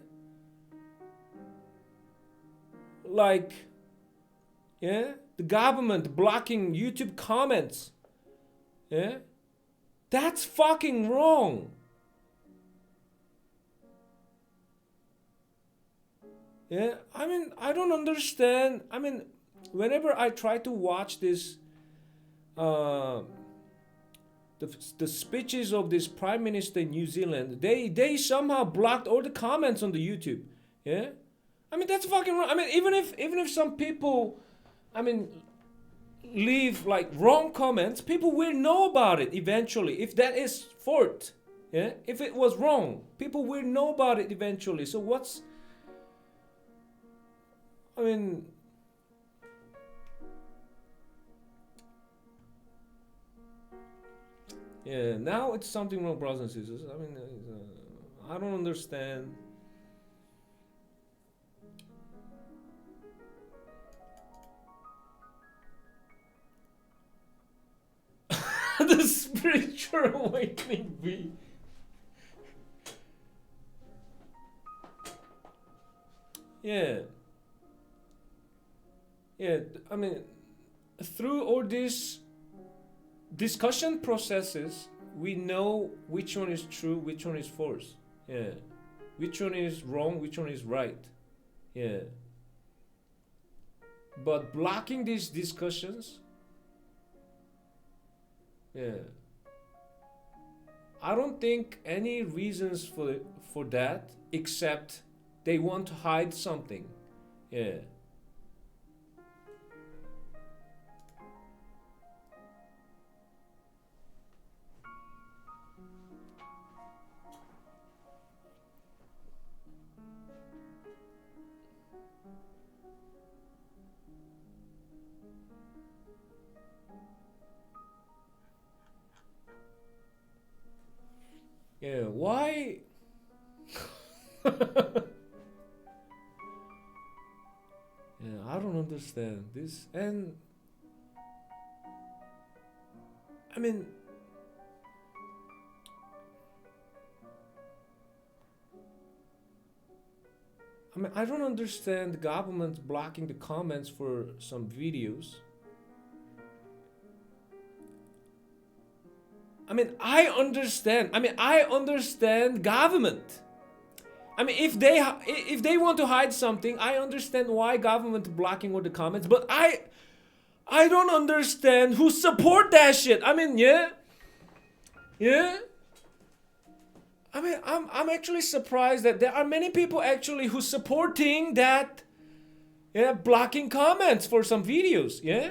Like, yeah, the government blocking YouTube comments. Yeah? That's fucking wrong. Yeah, I mean, I don't understand. I mean, whenever I try to watch this, the speeches of this Prime Minister in New Zealand, they somehow blocked all the comments on the YouTube. Yeah, I mean, that's fucking wrong. I mean, even if some people, I mean, leave like wrong comments, people will know about it eventually. If that is fault, yeah, if it was wrong, people will know about it eventually. So what's, I mean, yeah, now it's something wrong, brothers and sisters. I mean, I don't understand. The spiritual awakening bee. Yeah. Yeah, I mean, through all these discussion processes, we know which one is true, which one is false. Yeah. Which one is wrong, which one is right. Yeah. But blocking these discussions, yeah, I don't think any reasons for that except they want to hide something. Yeah. Yeah, why? Yeah, I don't understand this. And I mean, I don't understand the government blocking the comments for some videos. I mean, I understand government. I mean, if they want to hide something, I understand why government blocking all the comments. But I don't understand who support that shit. I mean, yeah. I mean, I'm actually surprised that there are many people actually who supporting that. Yeah, blocking comments for some videos. Yeah,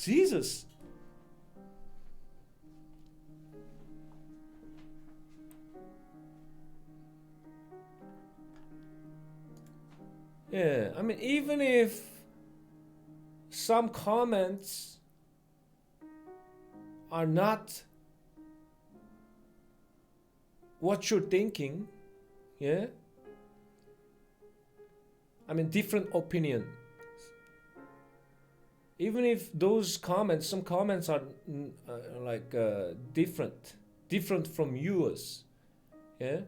Jesus. Yeah, I mean, even if some comments are not what you're thinking, yeah? I mean, different opinion. Even if those comments, some comments are like different from yours, yeah?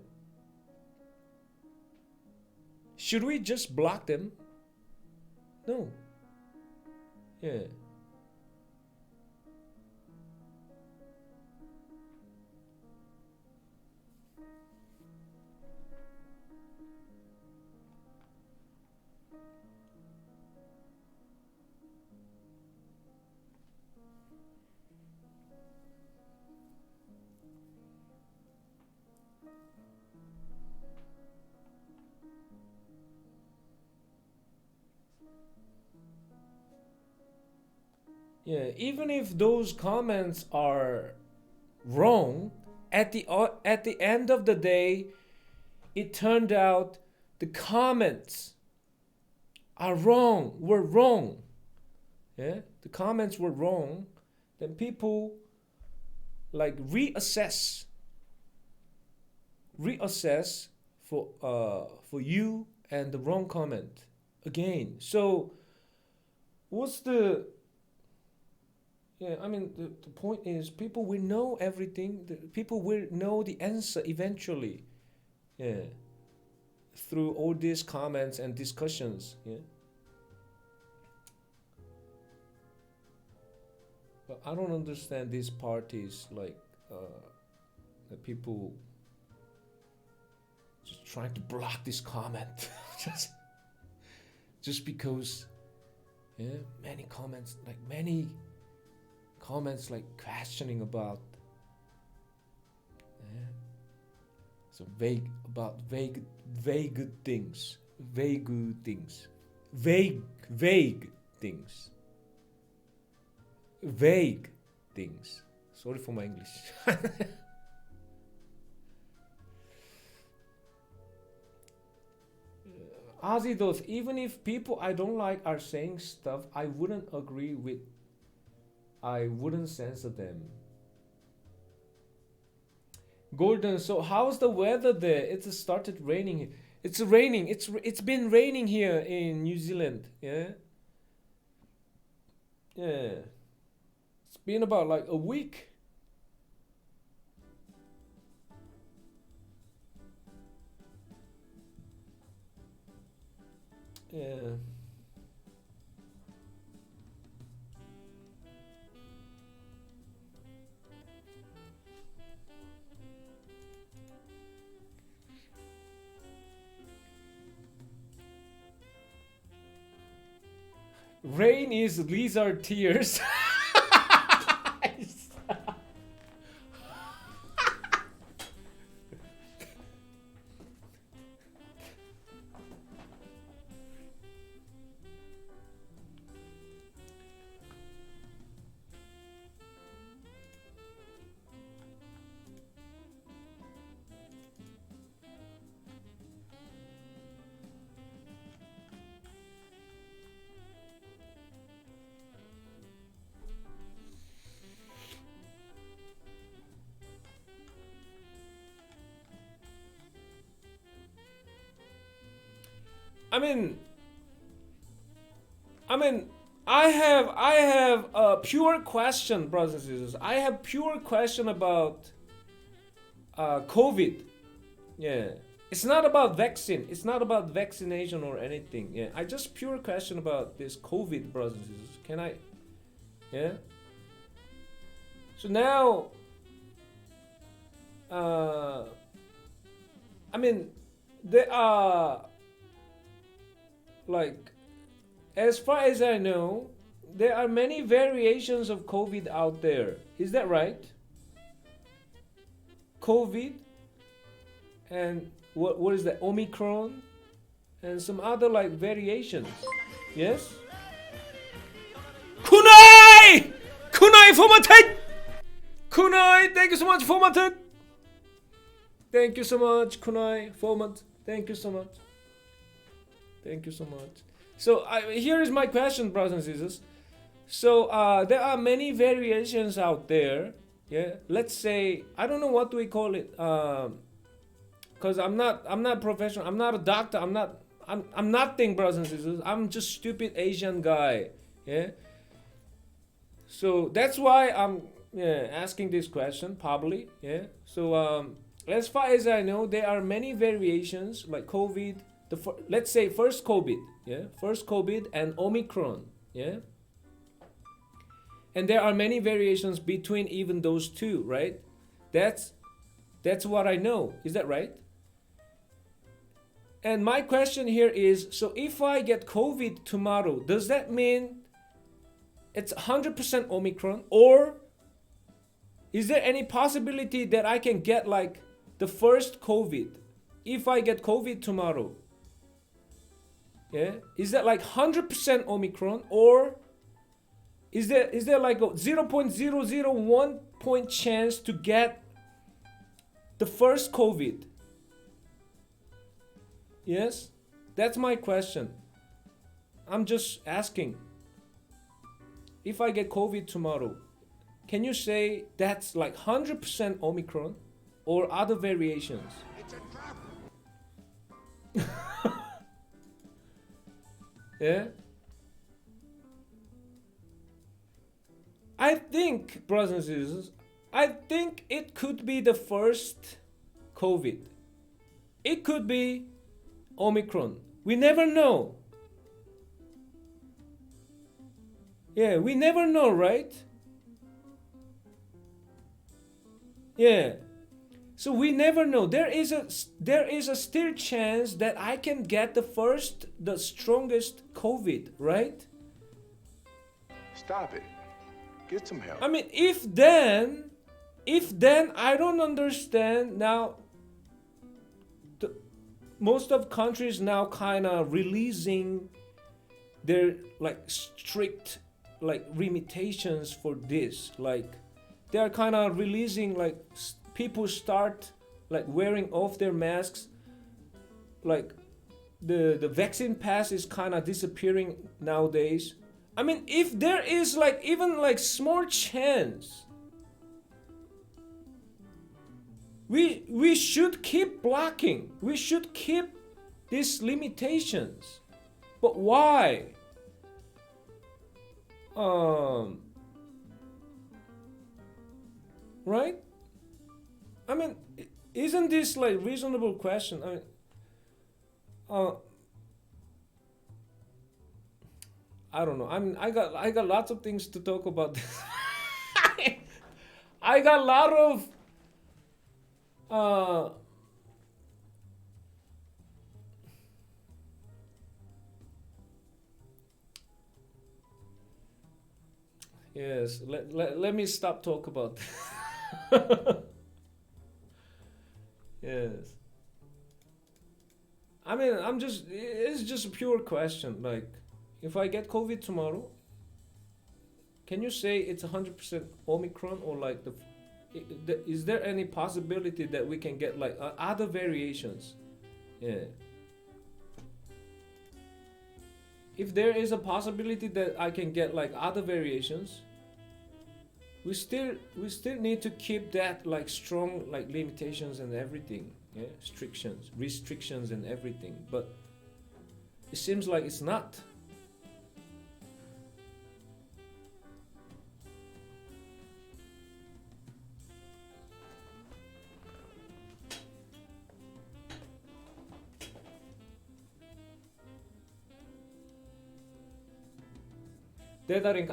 Should we just block them? No. Yeah. Yeah, even if those comments are wrong, at the end of the day, it turned out the comments are wrong, were wrong, yeah, the comments were wrong, then people like reassess for you and the wrong comment again. So what's the the point is people will know everything. People will know the answer eventually. Yeah. Through all these comments and discussions. Yeah. But I don't understand these parties like the people just trying to block this comment. just because many comments like questioning about so vague things. Sorry for my English. Ozzy those, even if people I don't like are saying stuff I wouldn't agree with, I wouldn't censor them. Golden, so how's the weather there? It's started raining. It's raining. It's been raining here in New Zealand. Yeah. Yeah. It's been about like a week. Yeah. Rain is lizard tears. I have a pure question, brothers and sisters. I have pure question about COVID. Yeah, it's not about vaccine. It's not about vaccination or anything. Yeah, I just pure question about this COVID, brothers and sisters. Can I? Yeah. So now, there are like, as far as I know, there are many variations of COVID out there. Is that right? COVID and what is that? Omicron and some other like variations. Yes? Kunai! Kunai formatted! Kunai, thank you so much, formatted! Thank you so much, Kunai, format. Thank you so much. Thank you so much. So here is my question, brothers and sisters. So there are many variations out there. Yeah, let's say, I don't know what do we call it, because I'm not professional. I'm not a doctor. I'm nothing, brothers and sisters. I'm just stupid Asian guy. Yeah. So that's why I'm asking this question probably. Yeah. So as far as I know, there are many variations like COVID. Let's say first COVID, yeah, first COVID and Omicron, yeah, and there are many variations between even those two, right? That's what I know. Is that right? And my question here is: so if I get COVID tomorrow, does that mean it's 100% Omicron, or is there any possibility that I can get like the first COVID if I get COVID tomorrow? Yeah, is that like 100% Omicron, or is there like a 0.001 point chance to get the first COVID? Yes? That's my question. I'm just asking. If I get COVID tomorrow, can you say that's like 100% Omicron or other variations? It's a trap. Yeah? I think, brothers and sisters, I think it could be the first COVID. It could be Omicron. We never know. Yeah, we never know, right? Yeah. So we never know. There is a still chance that I can get the strongest COVID, right? Stop it. Get some help. I mean, if then I don't understand now. Most of countries now kind of releasing their like strict like limitations for this. Like they are kind of releasing like people start like wearing off their masks. Like the vaccine pass is kind of disappearing nowadays. I mean, if there is like even like small chance, we should keep blocking. We should keep these limitations. But why? Right? I mean, isn't this like reasonable question? I mean, I don't know. I mean, I got lots of things to talk about this. I got a lot of yes, let me stop talk about this. Yes. I mean, it's just a pure question. Like, if I get COVID tomorrow, can you say it's 100% Omicron or like is there any possibility that we can get like other variations? Yeah. If there is a possibility that I can get like other variations, we still need to keep that like strong like limitations and everything. Yeah, restrictions and everything. But it seems like it's not.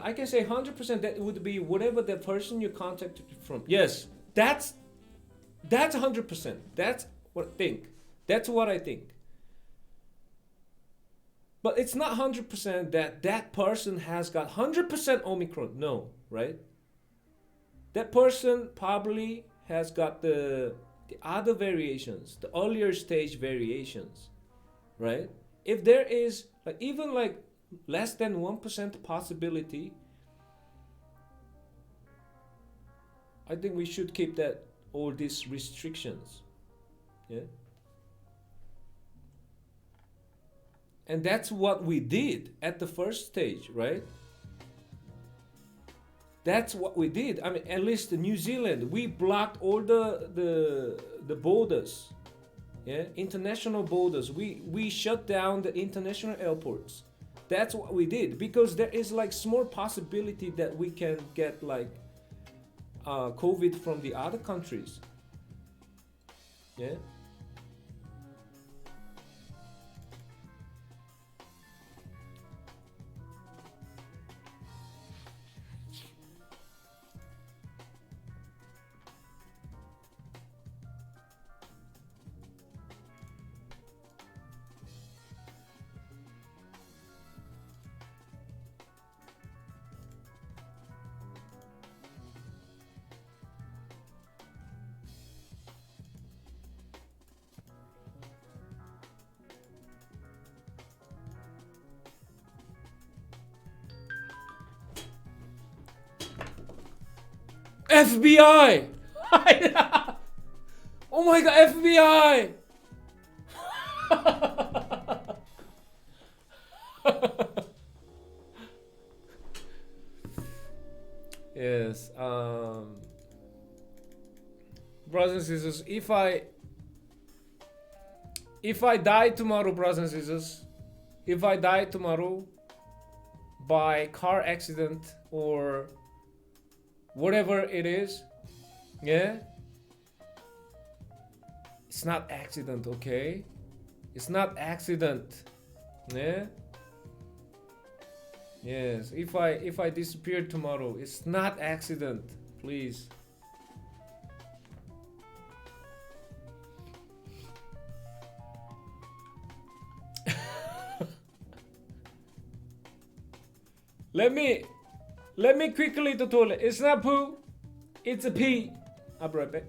I can say 100% that would be whatever the person you contacted from. Yes, that's 100%. That's what I think. That's what I think. But it's not 100% that person has got 100% Omicron. No, right? That person probably has got the other variations, the earlier stage variations, right? If there is like even like less than 1% possibility, I think we should keep that all these restrictions. Yeah. And that's what we did at the first stage, right? That's what we did. I mean, at least in New Zealand, we blocked all the borders. Yeah, international borders. We shut down the international airports. That's what we did because there is like small possibility that we can get like COVID from the other countries. Yeah. FBI! Oh my god, FBI! Yes. Brothers and sisters, if I die tomorrow, brothers and sisters, if I die tomorrow by car accident or whatever it is, yeah, it's not accident, okay? It's not accident, yeah. Yes, if I disappear tomorrow, it's not accident, please. Let me quickly to toilet. It's not poo, it's a pee. I'll be right back.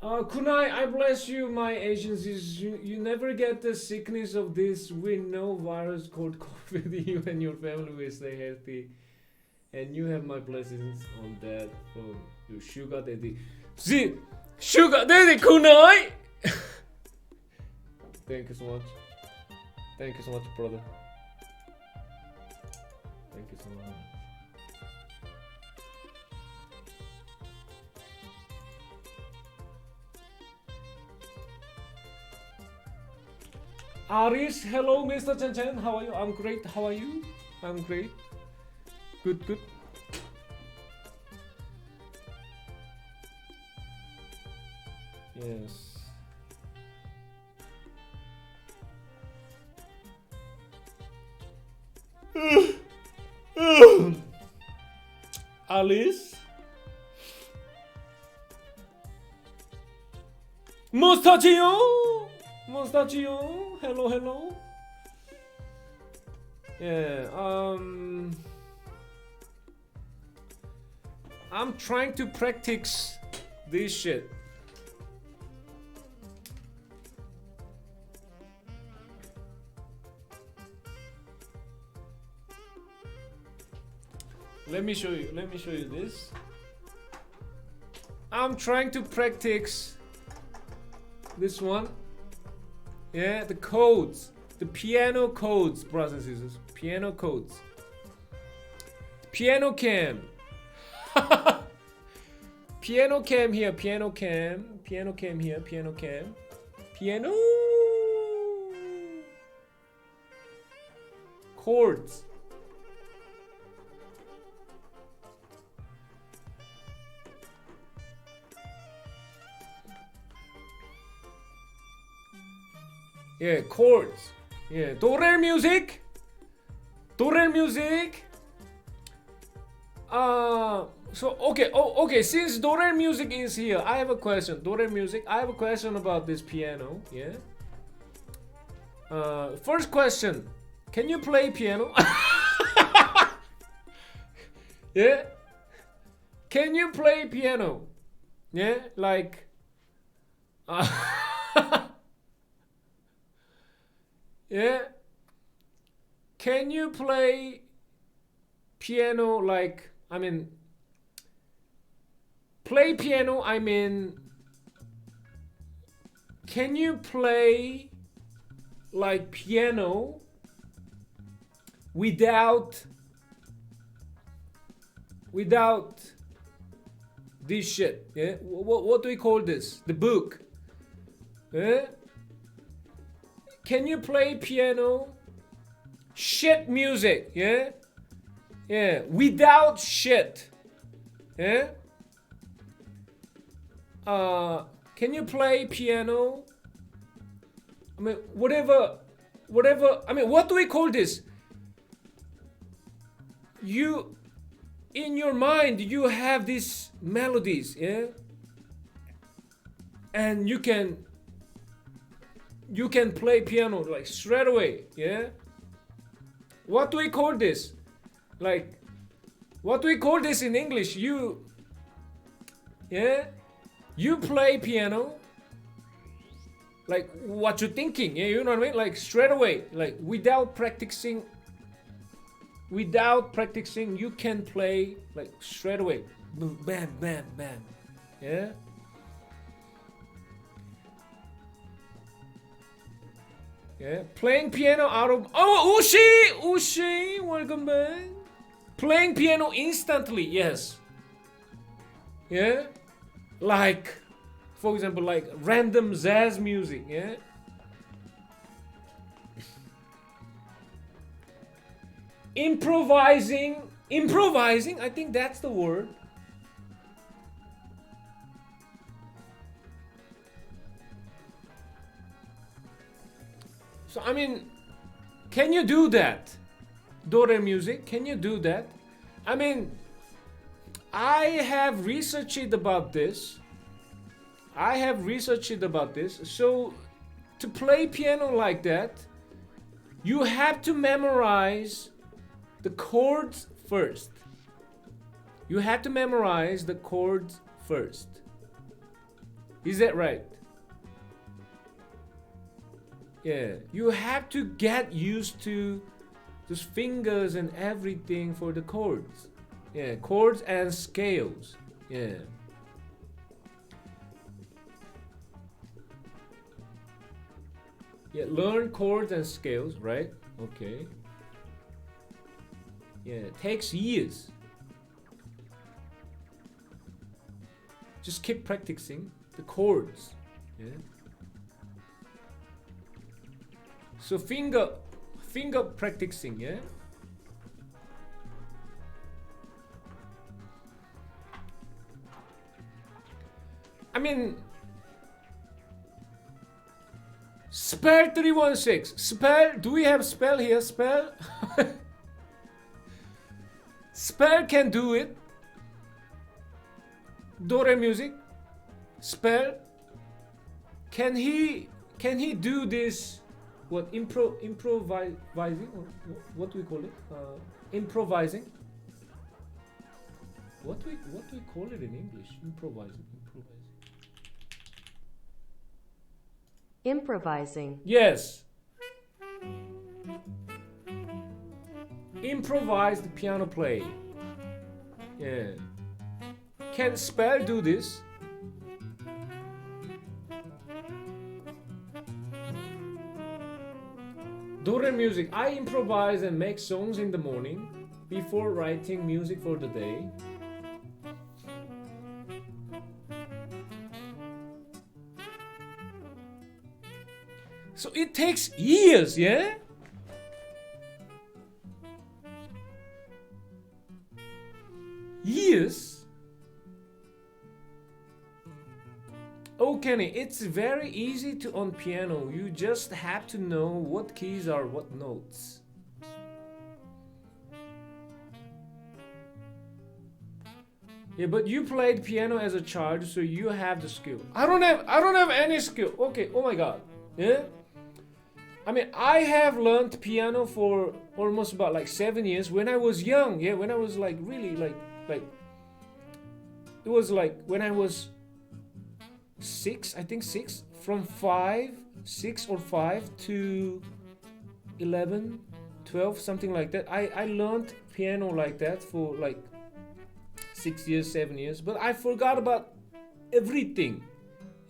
Kunai, I bless you, my agencies. You never get the sickness of this with no virus called COVID. You and your family will stay healthy. And you have my blessings on that from your sugar daddy. See, sugar daddy Kunai! Thank you so much. Thank you so much, brother. Thank you so much. Aris, hello, Mr. ChanChan. How are you? I'm great. How are you? I'm great. Good, good. Yes. Alice? Mustachio! Mustachio! Hello, hello. Yeah, I'm trying to practice this shit. Let me show you this. I'm trying to practice this one. Yeah, the codes. The piano codes, brothers and sisters. Piano codes. Piano cam. Piano cam here, piano cam. Piano cam here, piano cam. Piano. Chords. Yeah, chords. Yeah, do-re music. Do-re music. So okay. Since do-re music is here, I have a question. Do-re music. I have a question about this piano. Yeah. First question. Can you play piano? Yeah. Can you play piano? Yeah, like. Yeah. Can you play piano like, I mean, play piano, I mean, can you play like piano without this shit? Yeah. What do we call this? The book. Yeah. Can you play piano? Shit music, yeah? Yeah, without shit. Yeah? Can you play piano? I mean, whatever, I mean, what do we call this? You, in your mind, you have these melodies, yeah? And you can play piano like straight away, yeah? What do we call this? Like, what do we call this in English? You play piano. Like, what you thinking? Yeah, you know what I mean? Like, straight away. Like, without practicing, you can play, like, straight away. Boom, bam, bam, bam. Yeah? Yeah, playing piano out of... Oh, Ushi, welcome back. Playing piano instantly, yes. Yeah, like, for example, like random jazz music, yeah. Improvising, I think that's the word. So, I mean, can you do that? Do-re music, can you do that? I mean, I have researched about this. So, to play piano like that, you have to memorize the chords first. Is that right? Yeah, you have to get used to those fingers and everything for the chords. Yeah, chords and scales. Yeah. Yeah, learn chords and scales, right? Okay. Yeah, it takes years. Just keep practicing the chords. Yeah. So finger practicing, yeah? I mean, spell 316. Spell, do we have spell here? Spell? Spell can do it. Do-re music. Spell. Can he do this? What, improvising? Or what do we call it? Improvising. What do we call it in English? Improvising. Yes. Improvised piano play. Yeah. Can Spell do this? Do-re music. I improvise and make songs in the morning before writing music for the day. So it takes years, yeah? Years? Oh, Kenny, it's very easy to on piano. You just have to know what keys are what notes. Yeah, but you played piano as a child, so you have the skill. I don't have any skill. Okay, oh my god. Yeah? I mean, I have learned piano for almost about like 7 years when I was young. Yeah, when I was like really like it was like when I was 6, I think 6, from 6 or 5 to 11, 12, something like that. I learned piano like that for like 6 years, 7 years, but I forgot about everything.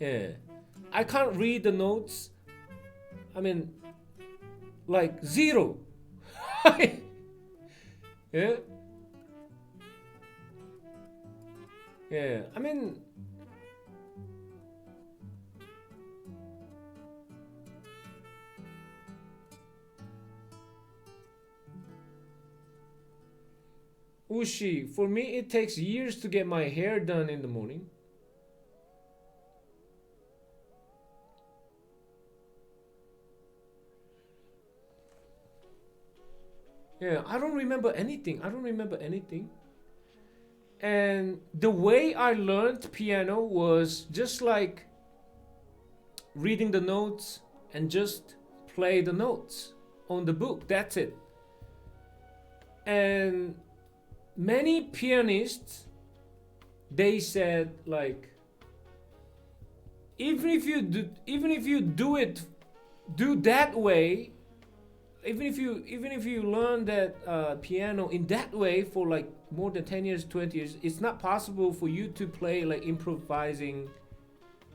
Yeah, I can't read the notes. I mean, like zero. Yeah. Yeah, I mean, Ushi, for me it takes years to get my hair done in the morning. Yeah, I don't remember anything. And the way I learned piano was just like reading the notes and just play the notes on the book. That's it. And many pianists, they said like, even if you do that way, even if you learn that piano in that way for like more than 10 years, 20 years, it's not possible for you to play like improvising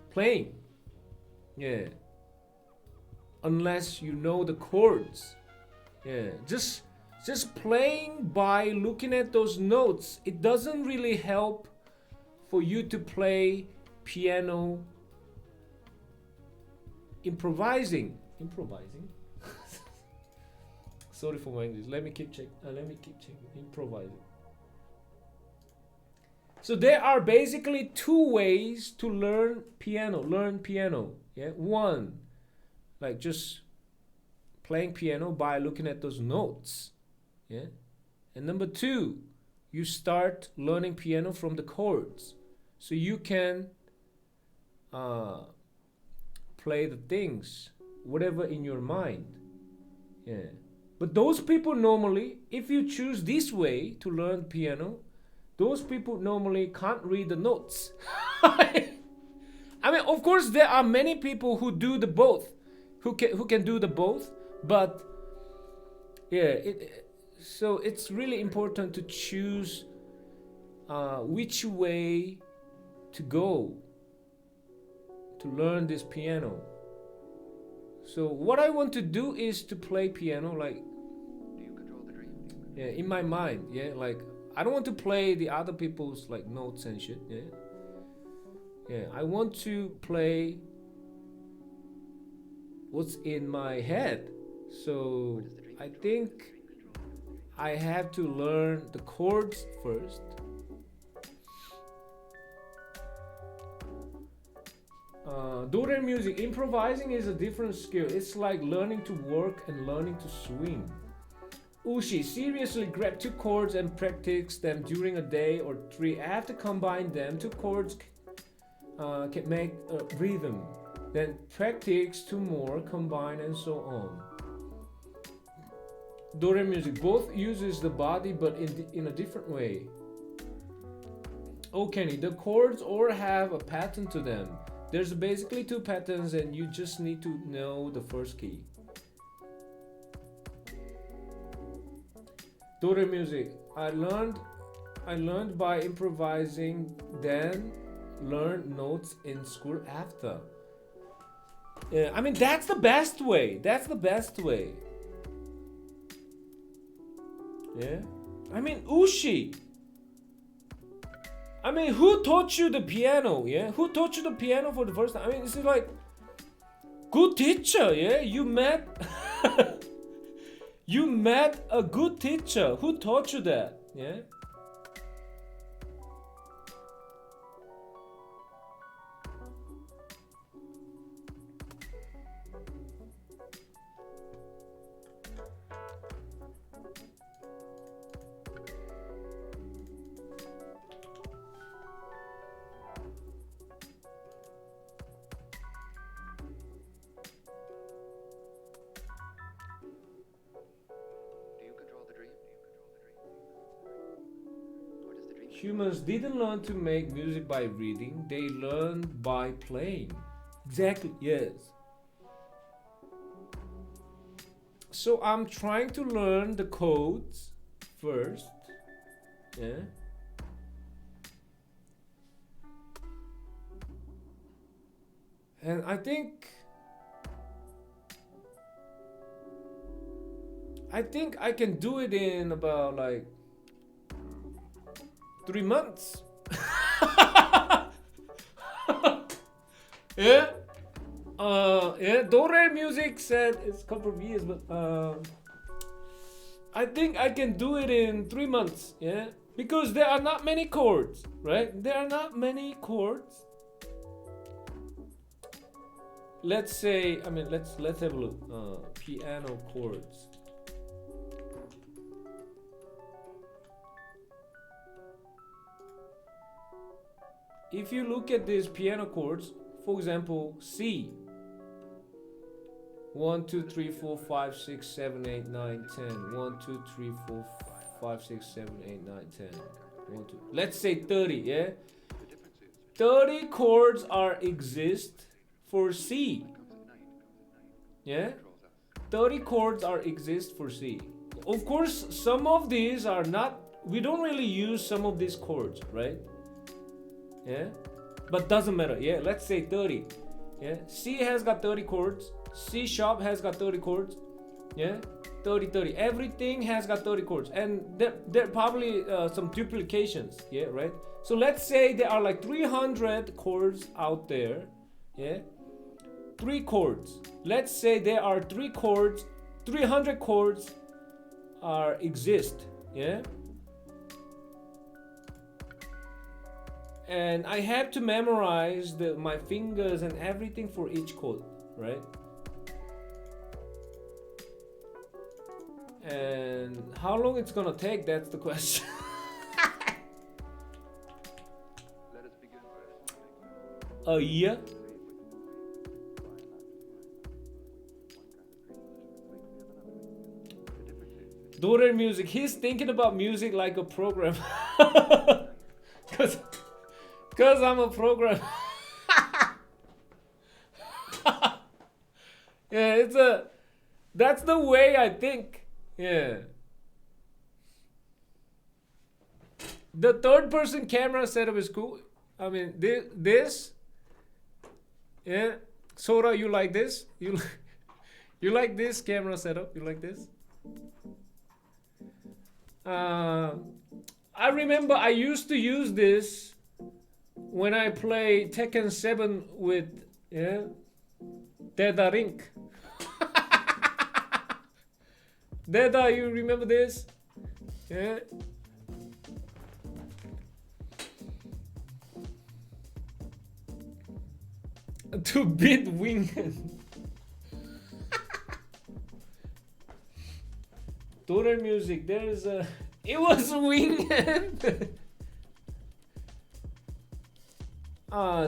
playing. Yeah. Unless you know the chords. Yeah. Just playing by looking at those notes, it doesn't really help for you to play piano improvising. Sorry for my English. Let me keep checking. Improvising. So there are basically 2 ways to learn piano. Yeah, one, like just playing piano by looking at those notes. Yeah, and number 2, you start learning piano from the chords, so you can play the things, whatever in your mind. Yeah. But those people normally, if you choose this way to learn piano, those people normally can't read the notes. I mean, of course, there are many people who do the both, who can do the both, but yeah, so it's really important to choose which way to go to learn this piano. So what I want to do is to play piano like, yeah, in my mind. Yeah, like I don't want to play the other people's like notes and shit. Yeah, I want to play what's in my head. So I think I have to learn the chords first. Do-re music, improvising is a different skill. It's like learning to work and learning to swing. Ushi, seriously grab 2 chords and practice them during a day or 3. I have to combine them. 2 chords can make a rhythm. Then practice 2 more, combine, and so on. Do-re music both uses the body but in a different way. Oh, Kenny, the chords all have a pattern to them. There's basically 2 patterns and you just need to know the first key. Do-re music. I learned by improvising, then learned notes in school after. Yeah, I mean that's the best way. Yeah. I mean, Ushi. I mean, who taught you the piano? Yeah, who taught you the piano for the first time? I mean, it's like good teacher. Yeah, you met you met a good teacher. Who taught you that? Yeah. Humans didn't learn to make music by reading, they learned by playing. Exactly, yes. So I'm trying to learn the codes first. Yeah. And I think I can do it in about like 3 months. Yeah. Yeah. Dore Music said it's a couple of years, but I think I can do it in 3 months. Yeah. Because there are not many chords, right? There are not many chords. Let's say, I mean, let's have a look. Piano chords. If you look at these piano chords, for example, C. 1, 2, 3, 4, 5, 6, 7, 8, 9, 10. 1, 2, 3, 4, 5, 6, 7, 8, 9, 10. 1, 2. Let's say 30, yeah? 30 chords exist for C. Yeah? 30 chords exist for C. Of course, some of these are not, we don't really use some of these chords, right? Yeah? But doesn't matter, yeah? Let's say 30. Yeah? C has got 30 chords. C sharp has got 30 chords. Yeah? 30, 30. Everything has got 30 chords. And there are probably some duplications, yeah, right? So let's say there are like 300 chords out there. Yeah? 3 chords. Let's say there are 3 chords, 300 chords exist. Yeah? And I have to memorize my fingers and everything for each chord, right? And how long it's gonna take, that's the question. A year? Dore Music, he's thinking about music like a program. Cause I'm a program. Yeah, that's the way I think. Yeah. The third person camera setup is cool. I mean, this. Yeah. Sora, you like this? You like this camera setup? You like this? I remember I used to use this when I play Tekken 7 with Deda Rink. Deda, you remember this? Yeah. To beat Wingen. Dore Music, there's a... It was Wingen.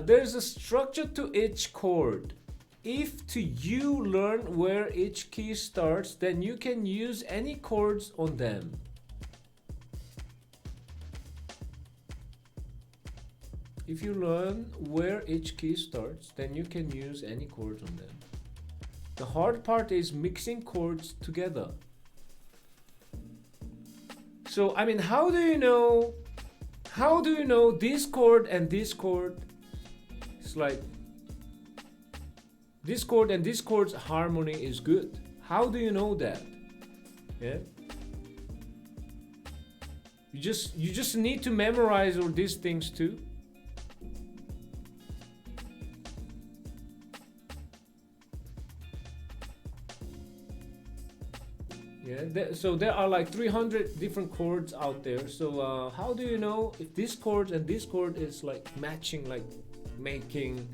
There's a structure to each chord. If you learn where each key starts, then you can use any chords on them. If you learn where each key starts, then you can use any chords on them. The hard part is mixing chords together. So, I mean, how do you know this chord and this chord? It's like this chord and this chord's harmony is good. How do you know that? Yeah. You just need to memorize all these things too. Yeah, so there are like 300 different chords out there. So how do you know if this chord and this chord is like matching, like making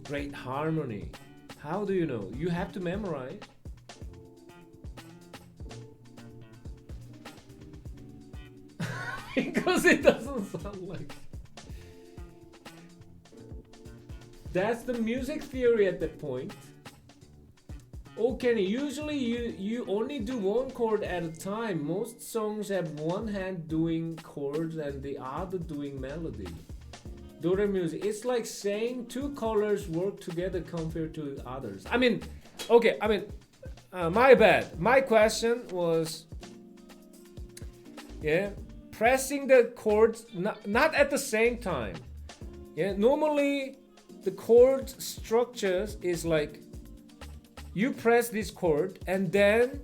great harmony? How do you know? You have to memorize. Because it doesn't sound like... That's the music theory at that point. Okay, usually you only do one chord at a time. Most songs have one hand doing chords and the other doing melody. Do re music. It's like saying two colors work together compared to others. I mean, okay. I mean, my bad. My question was, yeah, pressing the chords not at the same time. Yeah, normally the chord structures is like you press this chord and then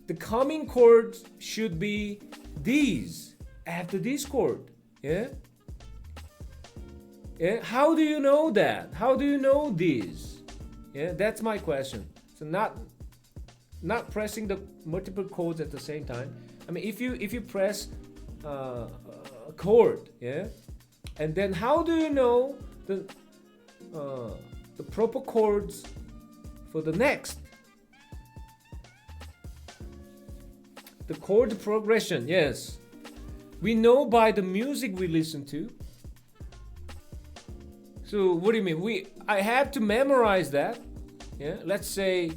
the coming chords should be these after this chord. Yeah. Yeah. How do you know that? How do you know this? Yeah, that's my question. So not pressing the multiple chords at the same time. I mean, if you press a chord, yeah, and then how do you know the proper chords for the next? The chord progression, yes. We know by the music we listen to. So what do you mean? I have to memorize that. Yeah. Let's say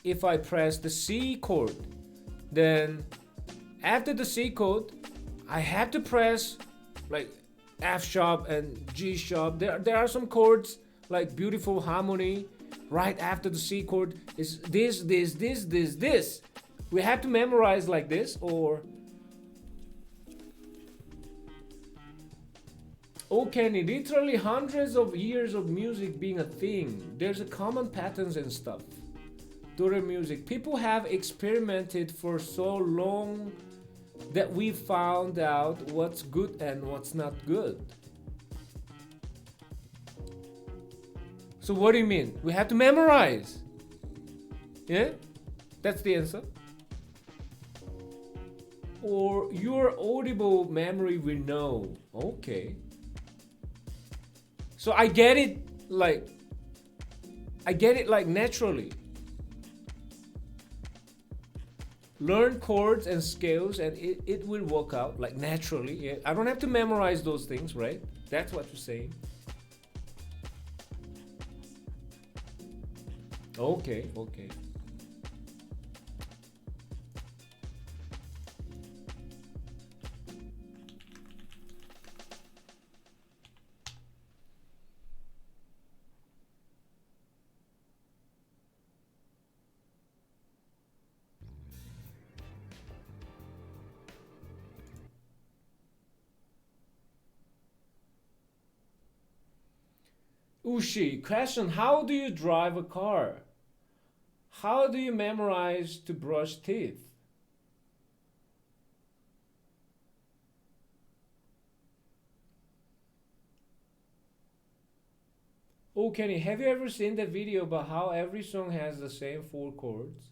if I press the C chord, then after the C chord, I have to press like F sharp and G sharp. There are some chords like beautiful harmony. Right after the C chord is this. We have to memorize like this, or okay, literally hundreds of years of music being a thing. There's a common patterns and stuff. Do re music. People have experimented for so long that we found out what's good and what's not good. So what do you mean? We have to memorize. Yeah? That's the answer. Or your audible memory will know. Okay. So I get it like naturally. Learn chords and scales and it will work out like naturally. Yeah? I don't have to memorize those things, right? That's what you're saying. Okay. Ushi, question, how do you drive a car? How do you memorize to brush teeth? Oh, Kenny, have you ever seen that video about how every song has the same 4 chords?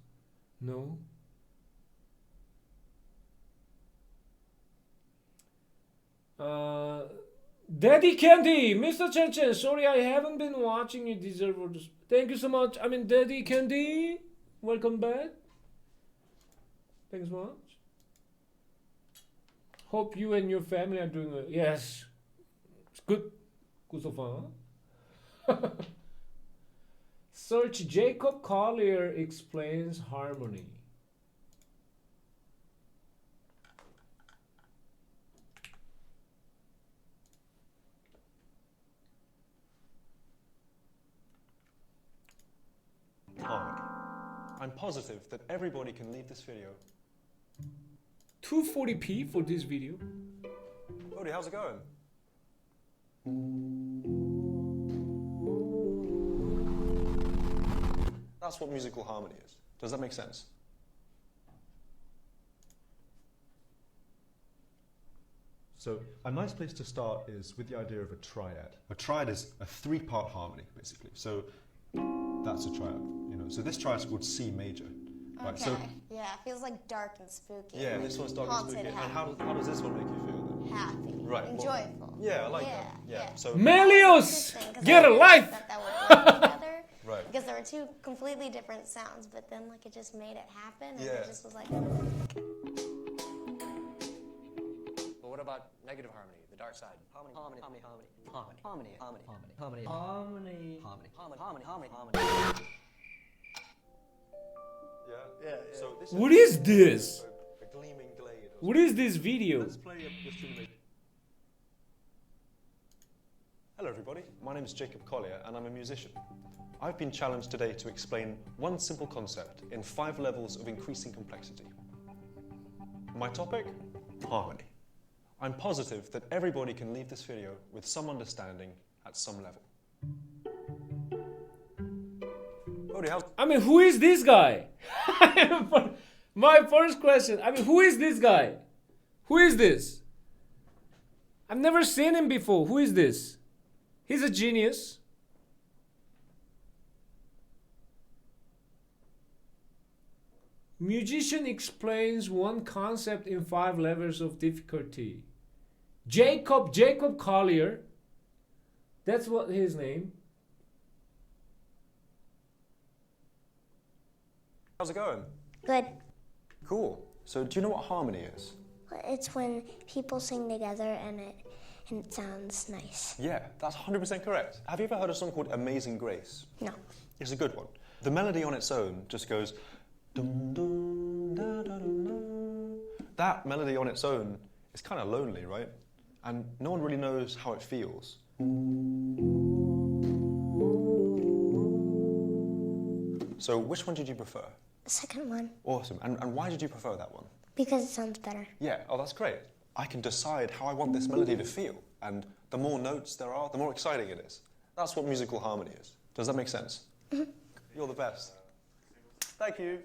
No? Daddy Candy, Mr. ChanChan, sorry I haven't been watching. You deserve all this. Thank you so much. I mean, Daddy Candy, welcome back. Thanks so much. Hope you and your family are doing well. Yes, it's good. Good so far. Search Jacob Collier explains harmony. Harmony. I'm positive that everybody can leave this video. 240p for this video. Odie, how's it going? That's what musical harmony is. Does that make sense? So a nice place to start is with the idea of a triad. A triad is a 3-part harmony, basically. So that's a triad, you know. So this triad is called C major. Right, okay. so yeah, it feels like dark and spooky. yeah, this one's dark and spooky. And how does this one make you feel then? Happy. Right. And well, joyful. Yeah, I like that. Yeah. So Melios, get a life. That would work together. Right. Because there were 2 completely different sounds, but then like it just made it happen, and it just was like. But what about negative harmony, the dark side? Harmony. What is this? A gleaming glade. What is this video? Let's play this tune. Hello everybody, my name is Jacob Collier and I'm a musician. I've been challenged today to explain one simple concept in 5 levels of increasing complexity. My topic? Harmony. I'm positive that everybody can leave this video with some understanding at some level. I mean, who is this guy? My first question, I mean, who is this guy? Who is this? I've never seen him before. Who is this? He's a genius. Musician explains one concept in 5 levels of difficulty. Jacob Collier. That's what his name. How's it going? Good. Cool. So do you know what harmony is? It's when people sing together and it sounds nice. Yeah, that's 100% correct. Have you ever heard a song called Amazing Grace? No. It's a good one. The melody on its own just goes dum dum da da dum da. That melody on its own is kind of lonely, right? And no one really knows how it feels. So which one did you prefer? The second one. Awesome. And why did you prefer that one? Because it sounds better. Yeah, oh, that's great. I can decide how I want this melody to feel, and the more notes there are, the more exciting it is. That's what musical harmony is. Does that make sense? Mm-hmm. You're the best. Thank you.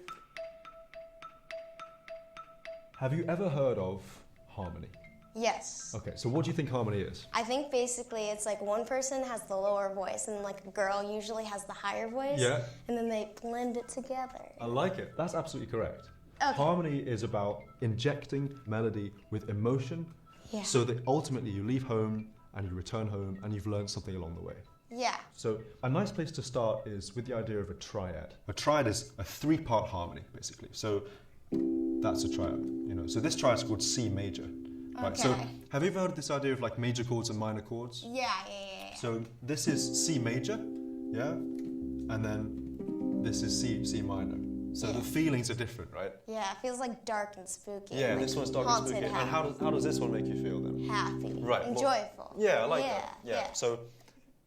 Have you ever heard of harmony? Yes. Okay, so what do you think harmony is? I think basically it's like one person has the lower voice and like a girl usually has the higher voice. Yeah. And then they blend it together. I like it. That's absolutely correct. Okay. Harmony is about injecting melody with emotion, Yeah. so that ultimately you leave home and you return home and you've learned something along the way. Yeah. So a nice place to start is with the idea of a triad. A triad is a 3-part harmony, basically. So that's a triad, you know. So this triad is called C major. Right. So Okay. have you ever heard this idea of like major chords and minor chords? Yeah. So this is C major, yeah? And then this is C minor. So the feelings are different, right? Yeah, it feels like dark and spooky. Yeah, like this one's dark and haunted spooky. And happy. how does this one make you feel then? Happy. Right. And well- joyful. Yeah, I like Yeah, that. Yeah. yeah. So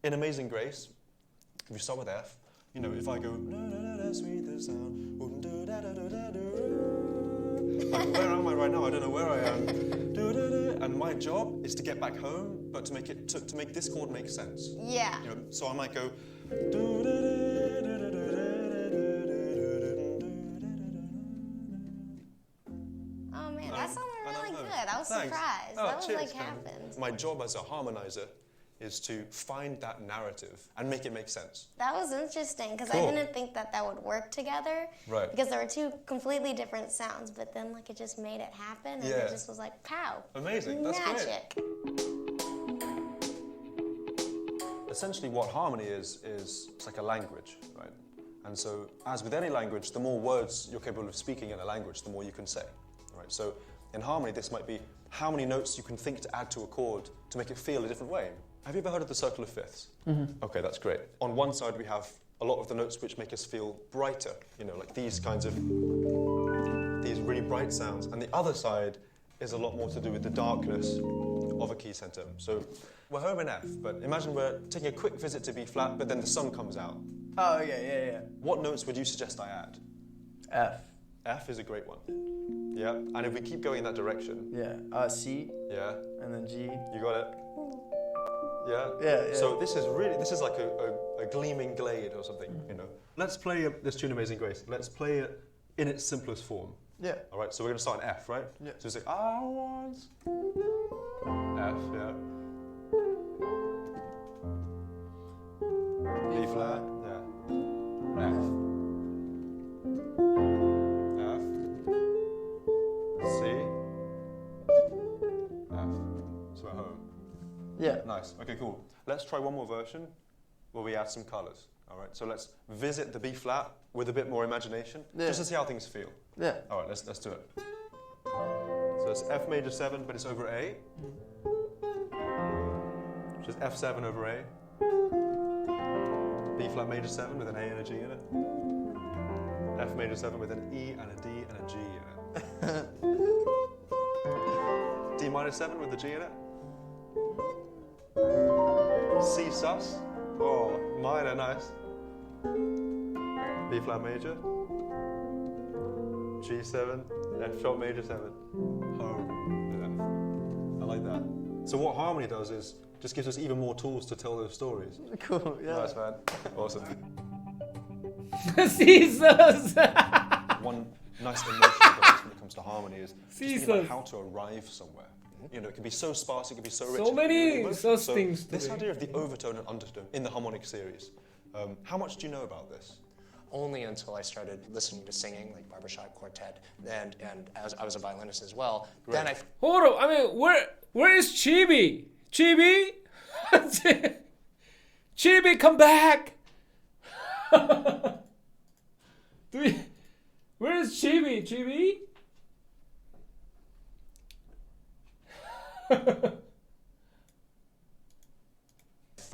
in Amazing Grace, if you start with F, you know, if I go sweet the sound, like, where am I right now? I don't know where I am. And my job is to get back home, but to make it to make this chord make sense. Yeah. You know, so I might go. Oh man, that sounded really good. I was Thanks. surprised. Oh, That was cheers, like Karen. happened. My job as a harmonizer is to find that narrative and make it make sense. That was interesting because Cool. I didn't think that that would work together. Right. Because there were 2 completely different sounds, but then like it just made it happen and Yeah. it just was like pow. Amazing. That's great. Magic. Essentially what harmony is it's like a language, right? And so as with any language, the more words you're capable of speaking in a language, the more you can say, right? So in harmony, this might be how many notes you can think to add to a chord to make it feel a different way. Have you ever heard of the circle of fifths? Mm-hmm. Okay, that's great. On one side, we have a lot of the notes which make us feel brighter, you know, like these kinds of, these really bright sounds. And the other side is a lot more to do with the darkness of a key centum. So we're home in F, but imagine we're taking a quick visit to B flat, but then the sun comes out. Oh, yeah. What notes would you suggest I add? F. F is a great one. Yeah, and if we keep going in that direction. Yeah, C. Yeah. And then G. You got it? Yeah? Yeah. So this is like a gleaming glade or something, you know. Let's play this tune Amazing Grace. Let's play it in its simplest form. Yeah. All right, so we're going to start in F, right? Yeah. So it's like, I want F, yeah. B flat, yeah. F. F. C. F. So at home. Yeah. Nice. Okay, cool. Let's try one more version where we add some colours. All right. So let's visit the B flat with a bit more imagination, just to see how things feel. Yeah. All right. Let's do it. So it's F major 7, but it's over A. Which is F7 over A. B flat major 7 with an A and a G in it. F major 7 with an E and a D and a G in it. D minor 7 with a G in it. C sus. Oh, minor, nice. B flat major. G7, F sharp major 7. Home. Yeah. I like that. So what harmony does is just gives us even more tools to tell those stories. Cool, yeah. Nice, man. Awesome. Jesus! One nice emotional balance when it comes to harmony is just thinking about Jesus. how to arrive somewhere. You know, it can be so sparse, it can be so rich. So it can be really many emotional. such things This today. idea of the overtone and undertone in the harmonic series, how much do you know about this? Only until I started listening to singing, like barbershop quartet, and as I was a violinist as well. Great. Then I Hold up, I mean, where is Chibi? Chibi? Chibi, come back! Where is Chibi? Chibi?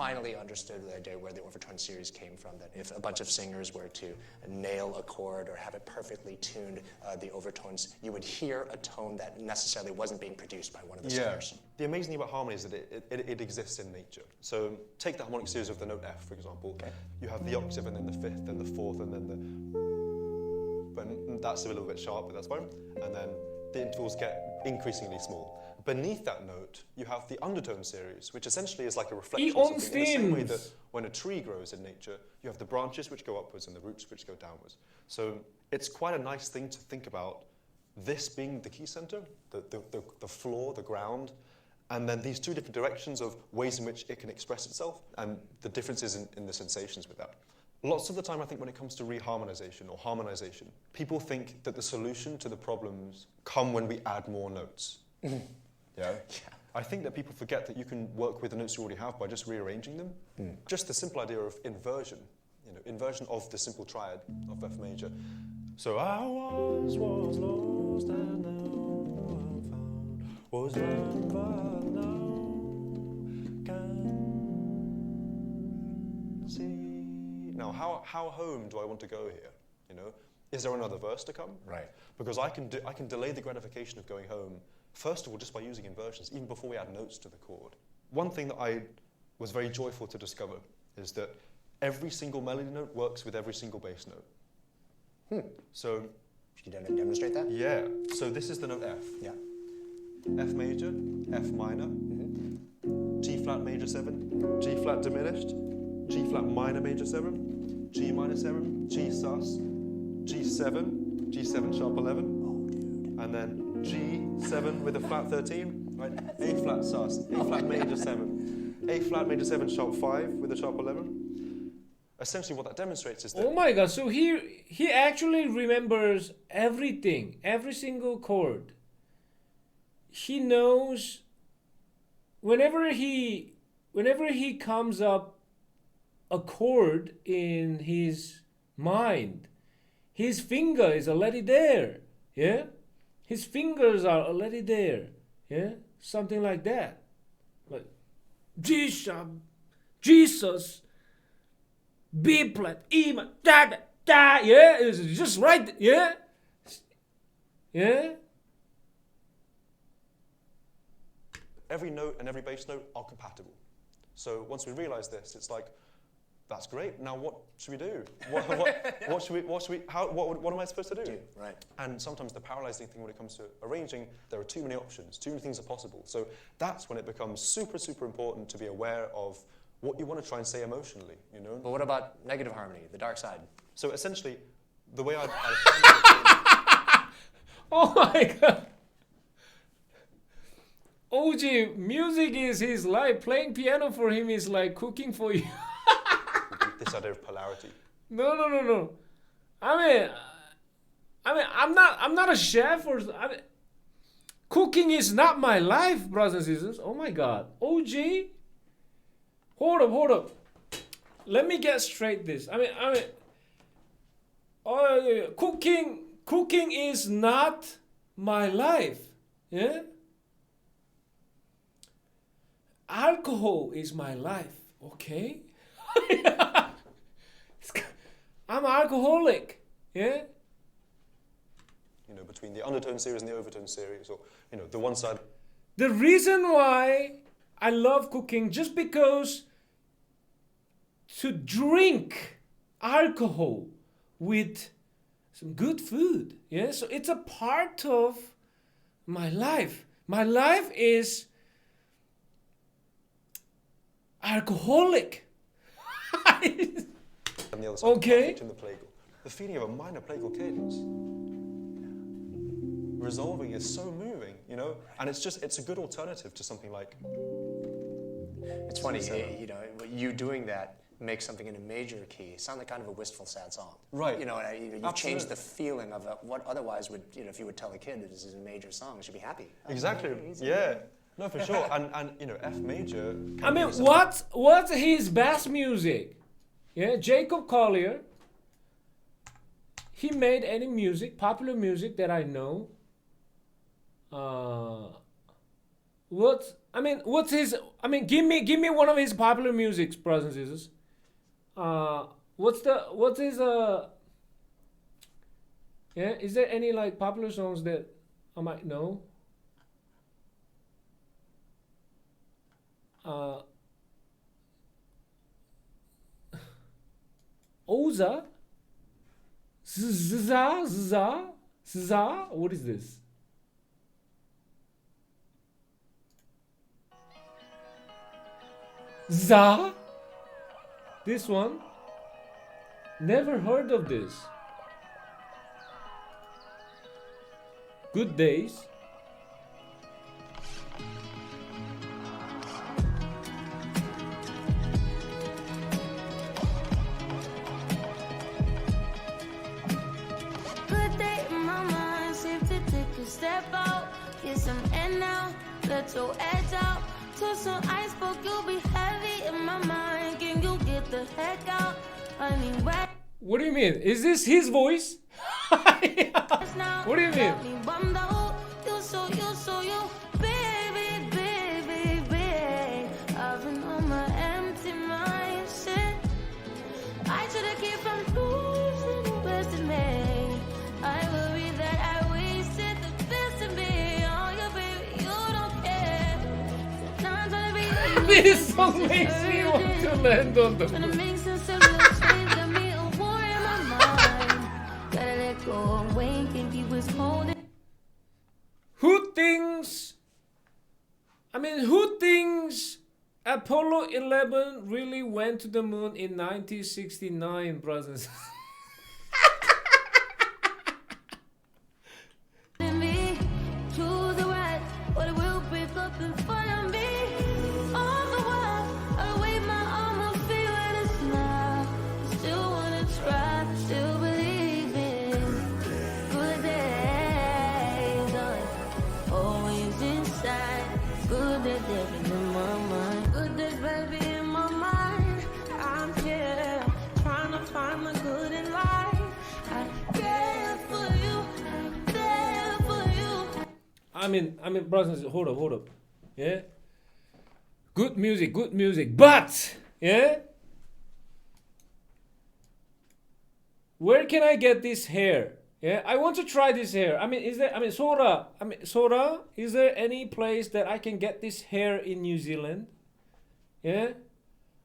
finally understood the idea where the overtone series came from, that if a bunch of singers were to nail a chord or have it perfectly tuned, the overtones, you would hear a tone that necessarily wasn't being produced by one of the singers. The amazing thing about harmony is that it exists in nature. So take the harmonic series of the note F, for example. Okay. You have the octave and then the fifth, then the fourth, and then the... But that's a little bit sharp, but that's fine. And then the intervals get increasingly small. Beneath that note, you have the undertone series, which essentially is like a reflection of something. In the same way that when a tree grows in nature, you have the branches which go upwards and the roots which go downwards. So it's quite a nice thing to think about this being the key center, the floor, the ground, and then these two different directions of ways in which it can express itself and the differences in the sensations with that. Lots of the time, I think when it comes to reharmonization or harmonization, people think that the solution to the problems come when we add more notes. Yeah. I think that people forget that you can work with the notes you already have by just rearranging them. Just the simple idea of inversion, inversion of the simple triad of F major. So I was lost and now I'm found, was blind but now can see. Now, how home do I want to go here? Is there another verse to come? Right. Because I can delay the gratification of going home. First of all, just by using inversions, even before we add notes to the chord. One thing that I was very joyful to discover is that every single melody note works with every single bass note. So, could you demonstrate that? Yeah. So this is the note F. Yeah. F major, F minor, G flat major 7, G flat diminished, G flat minor major 7, G minor 7, G sus, G7, G7 sharp 11, and then G7 with a flat 13, right? A flat sus, A flat major 7, A flat major 7 sharp 5 with a sharp 11. Essentially what that demonstrates is that... Oh my god, so he actually remembers everything, every single chord. He knows whenever he comes up a chord in his mind, his finger is already there, yeah? His fingers are already there, yeah? Something like that. Like, G sharp, Jesus, B flat, E, da, da, da, yeah? It's just right, yeah? Yeah? Every note and every bass note are compatible. So once we realize this, it's like, that's great. Now what should we do? What am I supposed to do? Right. And sometimes the paralyzing thing when it comes to arranging, there are too many options, too many things are possible. So that's when it becomes super, super important to be aware of what you want to try and say emotionally, But what about negative harmony, the dark side? So essentially, the way I Oh my god. OG, music is his life. Playing piano for him is like cooking for you. this idea of polarity. No. I mean, I'm not a chef cooking is not my life, brothers and sisters. Oh my God, OG. Hold up. Let me get straight this. Cooking is not my life. Yeah. Alcohol is my life. Okay. I'm alcoholic, yeah? you know, between the undertone series and the overtone series, or, you know, the one side. The reason why I love cooking, just because to drink alcohol with some good food, yeah, so it's a part of my life. My life is alcoholic. And the other side, Okay. in the plagal. The feeling of a minor plagal cadence resolving is so moving, you know, and it's a good alternative to something like. It's funny, you know, you doing that makes something in a major key sound like kind of a wistful, sad song. Right. You know, you change the feeling of what otherwise would, you know, if you would tell a kid this is a major song, you should be happy. Exactly. Yeah. No, for sure. And you know, F major. I mean, what's his best music? Yeah, Jacob Collier. He made any music, popular music that I know. What's his? I mean, give me one of his popular musics, brothers and sisters. What's his? Yeah, is there any like popular songs that I might know? Oza? Zza? What is this? Za? This one? Never heard of this. Good Days. Good day in my mind, safe to take a step out, get some air now, let your edge out. To some iceberg, you'll be heavy in my mind. Can you get the heck out? I mean, right. What do you mean? Is this his voice? What do you mean? Baby. I've been on my empty mind, shit. I should've kept from losing the best in me. I worry that I wasted the best in me. Oh, yeah, baby, you don't care. Now I'm trying to be This song makes me want to land on the trying to make sense of the change that me a war in my mind. Gotta let go of Wayne, think he was holding. Who thinks Apollo 11 really went to the moon in 1969, brothers? Me, choose the right, but it will break up in front of me. All the while, I wave my arm and feel it a smile. Still wanna try, still believe in good days. Always inside, good days in my mind. Good days, baby, in my mind. I'm here, trying to find the good in life. I care for you, I'm there for you. I mean, brothers, hold up. Yeah? Good music. But, yeah? Where can I get this hair? Yeah, I want to try this hair. Sora, is there any place that I can get this hair in New Zealand? Yeah?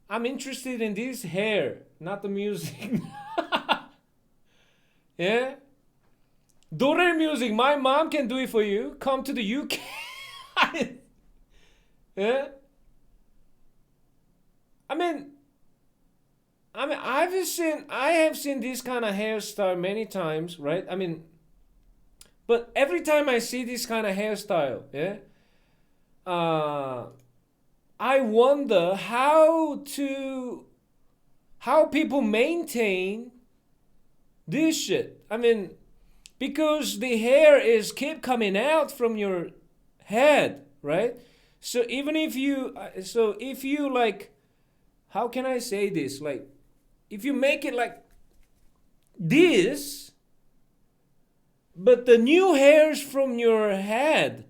I'm interested in this hair, not the music. Yeah? Daughter music, my mom can do it for you. Come to the UK. Yeah? I have seen this kind of hairstyle many times, right? But every time I see this kind of hairstyle, yeah, I wonder how people maintain this shit. Because the hair keep coming out from your head, right? So if you like, how can I say this? Like, if you make it like this, but the new hairs from your head,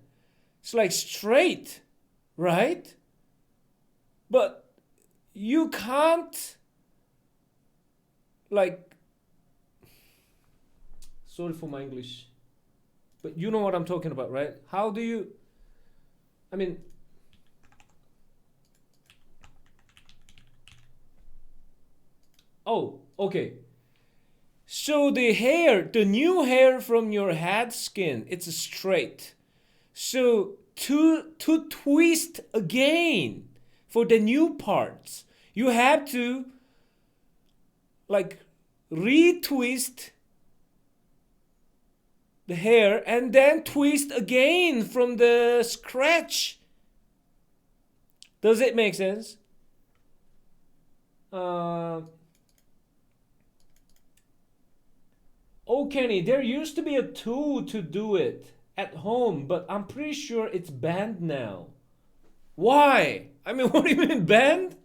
it's like straight, right? But you can't, like, sorry for my English. But you know what I'm talking about, right? How do you, I mean, oh, okay. So the hair, the new hair from your head skin, it's straight. So to twist again for the new parts, you have to like retwist the hair and then twist again from the scratch. Does it make sense? Oh, Kenny, there used to be a tool to do it at home, but I'm pretty sure it's banned now. Why? I mean, what do you mean banned?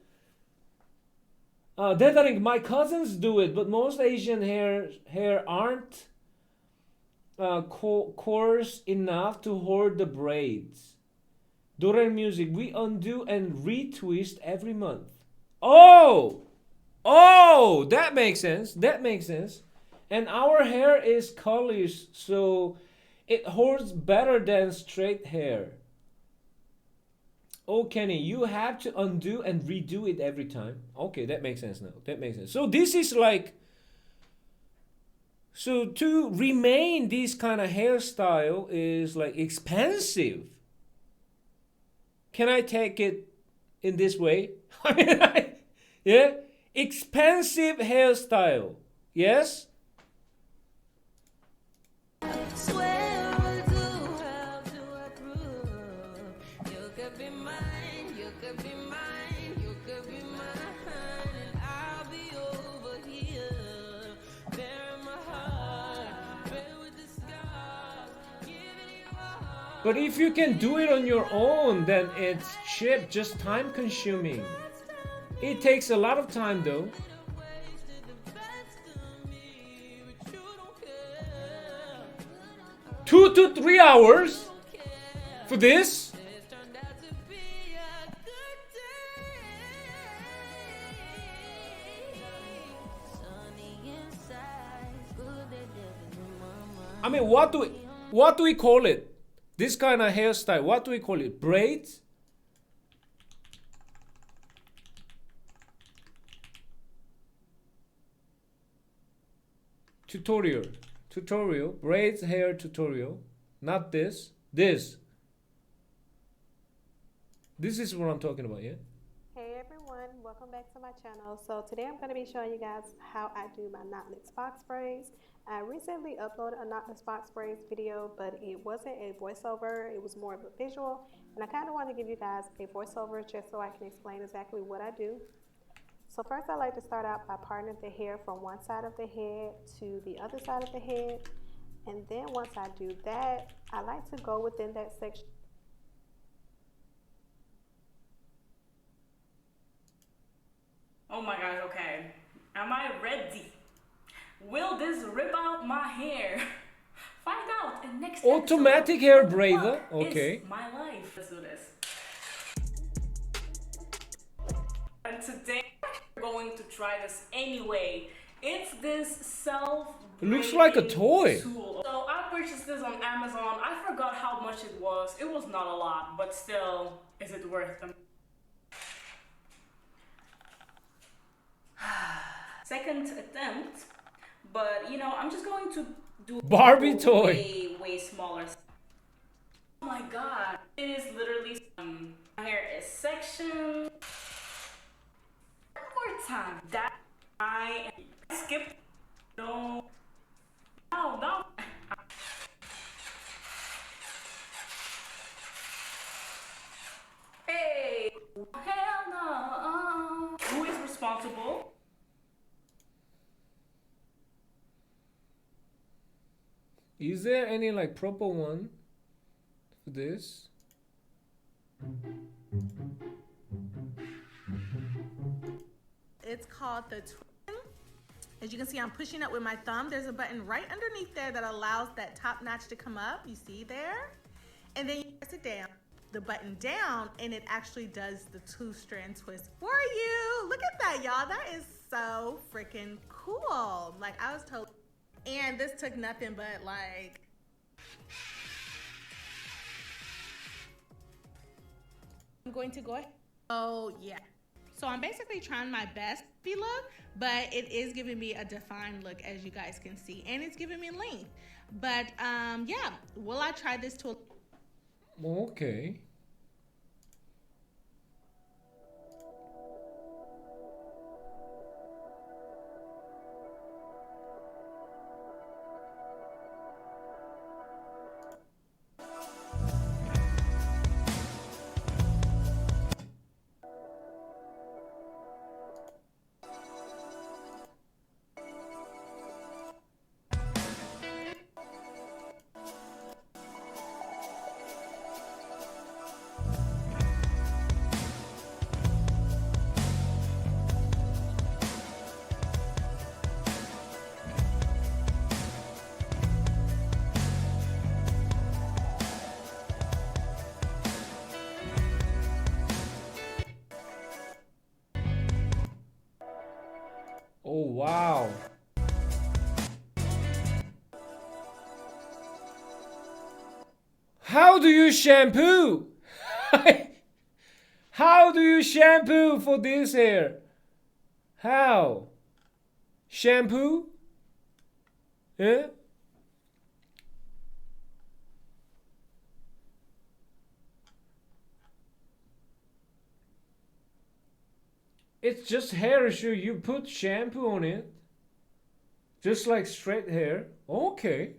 Dedaring, my cousins do it, but most Asian hair aren't coarse enough to hold the braids. Doraemon music, we undo and retwist every month. Oh! Oh! That makes sense. That makes sense. And our hair is curly, so it holds better than straight hair. Oh, Kenny, you have to undo and redo it every time. Okay, that makes sense now. That makes sense. So this is like, so to remain this kind of hairstyle is like expensive. Can I take it in this way? I mean, yeah, expensive hairstyle. Yes. Swear I'll do how to approve. You could be mine, you could be mine, you could be mine, and I'll be over here. Bare in my heart, bare with the scars, giving you a heart. But if you can do it on your own, then it's cheap, just time consuming. It takes a lot of time though. 2 to 3 hours for this? I mean, what do we call it? This kind of hairstyle, what do we call it? Braids? Tutorial, braids hair tutorial, not this, this is what I'm talking about, yeah? Hey everyone, welcome back to my channel. So today I'm going to be showing you guys how I do my knotless box braids. I recently uploaded a knotless box braids video, but it wasn't a voiceover, it was more of a visual, and I kind of want to give you guys a voiceover just so I can explain exactly what I do. So first I like to start out by parting the hair from one side of the head to the other side of the head. And then once I do that, I like to go within that section. Oh my gosh, okay. Am I ready? Will this rip out my hair? Find out in next Automatic episode. hair braider, okay. It's my life. Let's do this. And today we're going to try this anyway. It's this It looks like a toy. tool. So I purchased this on Amazon. I forgot how much it was. It was not a lot, but still, is it worth them? Second attempt, but you know, I'm just going to do Barbie toy. way smaller. Oh my god, it is literally my hair is sectioned. One more time. That I skipped. No. Hey, hell no. Who is responsible? Is there any like proper one for this? It's called the twin. As you can see, I'm pushing up with my thumb. There's a button right underneath there that allows that top notch to come up. You see there? And then you press it down, the button down, and it actually does the 2-strand twist for you. Look at that, y'all. That is so freaking cool. Like, I was totally, and this took nothing but like I'm going to go ahead. Oh, yeah. So I'm basically trying my best look, but it is giving me a defined look, as you guys can see, and it's giving me length. But yeah, will I try this to? Okay. Oh, wow. How do you shampoo? How do you shampoo for this hair? How? Shampoo? Yeah? It's just hair issue. You put shampoo on it. Just like straight hair. Okay.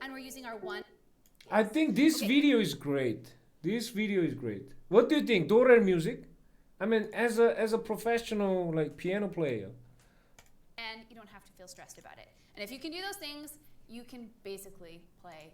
And we're using our one. I think this video is great. This video is great. What do you think? Dore music? I mean, as a professional like piano player. And you don't have to feel stressed about it. And if you can do those things, you can basically play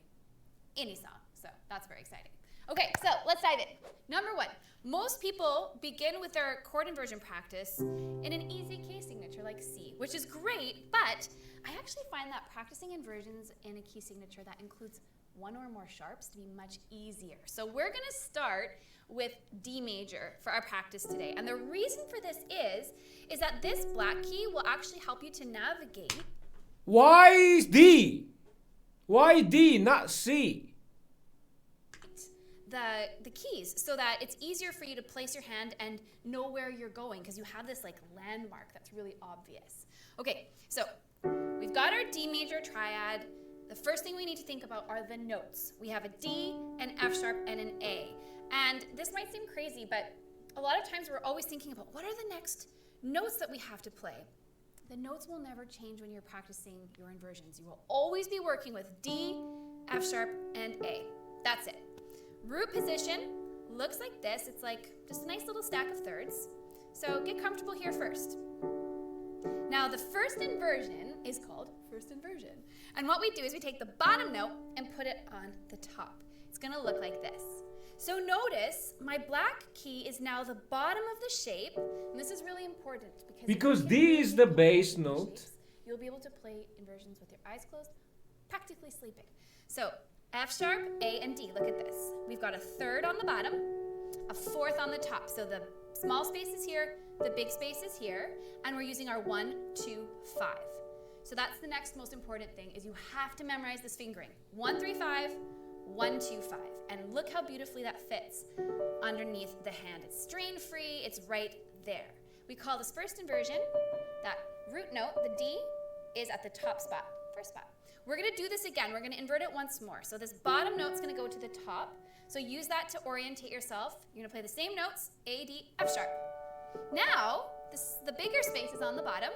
any song. So that's very exciting. Okay, so let's dive in. Number one, most people begin with their chord inversion practice in an easy key signature like C, which is great, but I actually find that practicing inversions in a key signature that includes one or more sharps to be much easier. So we're gonna start with D major for our practice today. And the reason for this is that this black key will actually help you to navigate. Why D? Why D, not C? The keys so that it's easier for you to place your hand and know where you're going because you have this like landmark that's really obvious. Okay, so we've got our D major triad. The first thing we need to think about are the notes. We have a D, an F sharp, and an A. And this might seem crazy, but a lot of times we're always thinking about what are the next notes that we have to play. The notes will never change when you're practicing your inversions. You will always be working with D, F sharp, and A. That's it. Root position looks like this. It's like just a nice little stack of thirds. So get comfortable here first. Now the first inversion is called first inversion. And what we do is we take the bottom note and put it on the top. It's gonna look like this. So notice my black key is now the bottom of the shape. And this is really important because D is the bass note. You'll be able to play inversions with your eyes closed, practically sleeping. So F sharp, A, and D. Look at this. We've got a third on the bottom, a fourth on the top. So the small space is here, the big space is here, and we're using our 1, 2, 5. So that's the next most important thing is you have to memorize this fingering. 1, 3, 5, 1, 2, 5. And look how beautifully that fits underneath the hand. It's strain-free, it's right there. We call this first inversion. That root note, the D, is at the top spot, first spot. We're gonna do this again. We're gonna invert it once more. So this bottom note's gonna go to the top. So use that to orientate yourself. You're gonna play the same notes, A, D, F sharp. Now, the bigger space is on the bottom,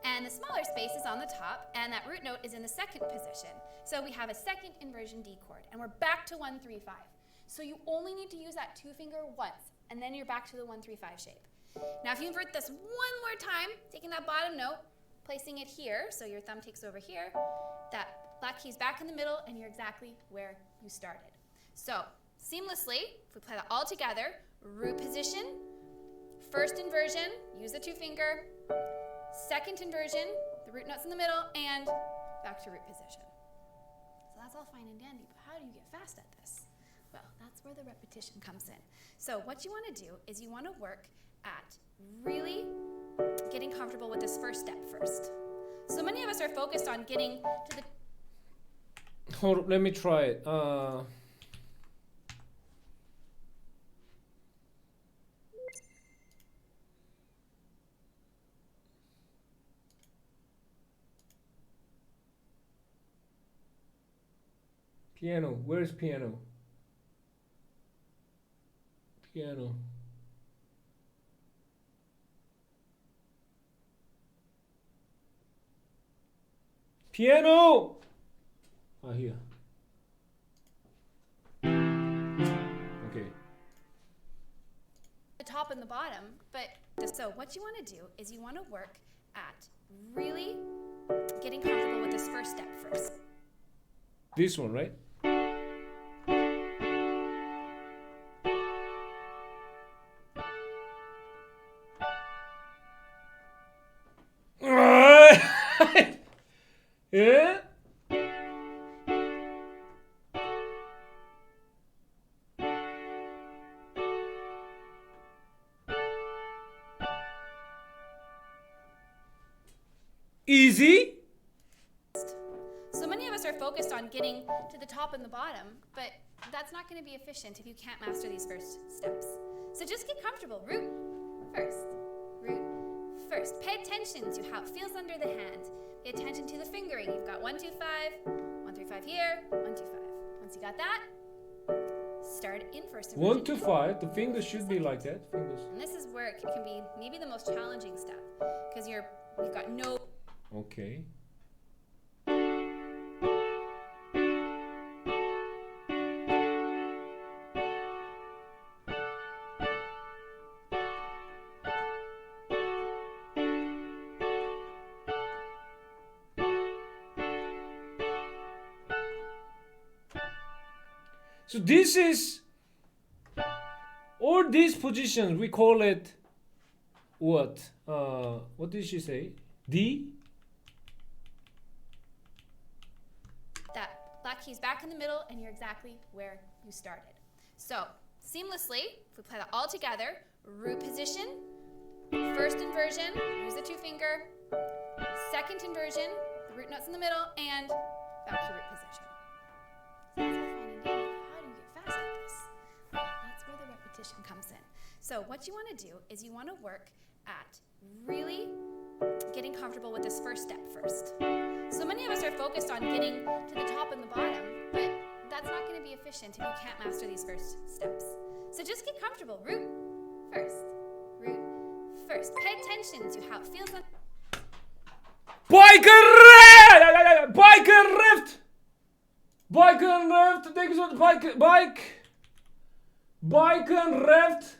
and the smaller space is on the top, and that root note is in the second position. So we have a second inversion D chord, and we're back to 1, 3, 5. So you only need to use that 2 finger once, and then you're back to the 1-3-5 shape. Now if you invert this one more time, taking that bottom note, placing it here, so your thumb takes over here, that black key's back in the middle, and you're exactly where you started. So seamlessly, if we play that all together, root position, first inversion, use the 2 finger, second inversion, the root note's in the middle, and back to root position. So that's all fine and dandy, but how do you get fast at this? Well, that's where the repetition comes in. So what you want to do is you want to work at really getting comfortable with this first step first. So many of us are focused on getting to the... Hold on, let me try it. Piano, where's piano? Piano. Piano! Ah, here. Okay. The top and the bottom, but so what you want to do is you want to work at really getting comfortable with this first step first. This one, right? Yeah? Easy? So many of us are focused on getting to the top and the bottom, but that's not going to be efficient if you can't master these first steps. So just get comfortable. Root first. Root first. Pay attention to how it feels under the hand. Pay attention to the fingering. You've got 1-2-5, 1-3-5 here, 1-2-5. Once you got that, start in first inversion. 1-5. The fingers should be like that. Fingers. And this is where it can be maybe the most challenging step because you've got no. Okay. So this is, all these positions, we call it what? What did she say? D? That black key's back in the middle, and you're exactly where you started. So seamlessly, if we play that all together, root position, first inversion, use the 2 finger, second inversion, the root note's in the middle, and back to root position. So that's all fine and dandy. How do you get fast at this? Well, that's where the repetition comes in. So what you want to do is you want to work at really getting comfortable with this first step first. So many of us are focused on getting to the top and the bottom, but that's not going to be efficient if you can't master these first steps. So just get comfortable. Root first. Root first. Pay attention to how it feels on... Biker rift! Biker rift! Biker rift! Denk eens wat bike. Biker rift!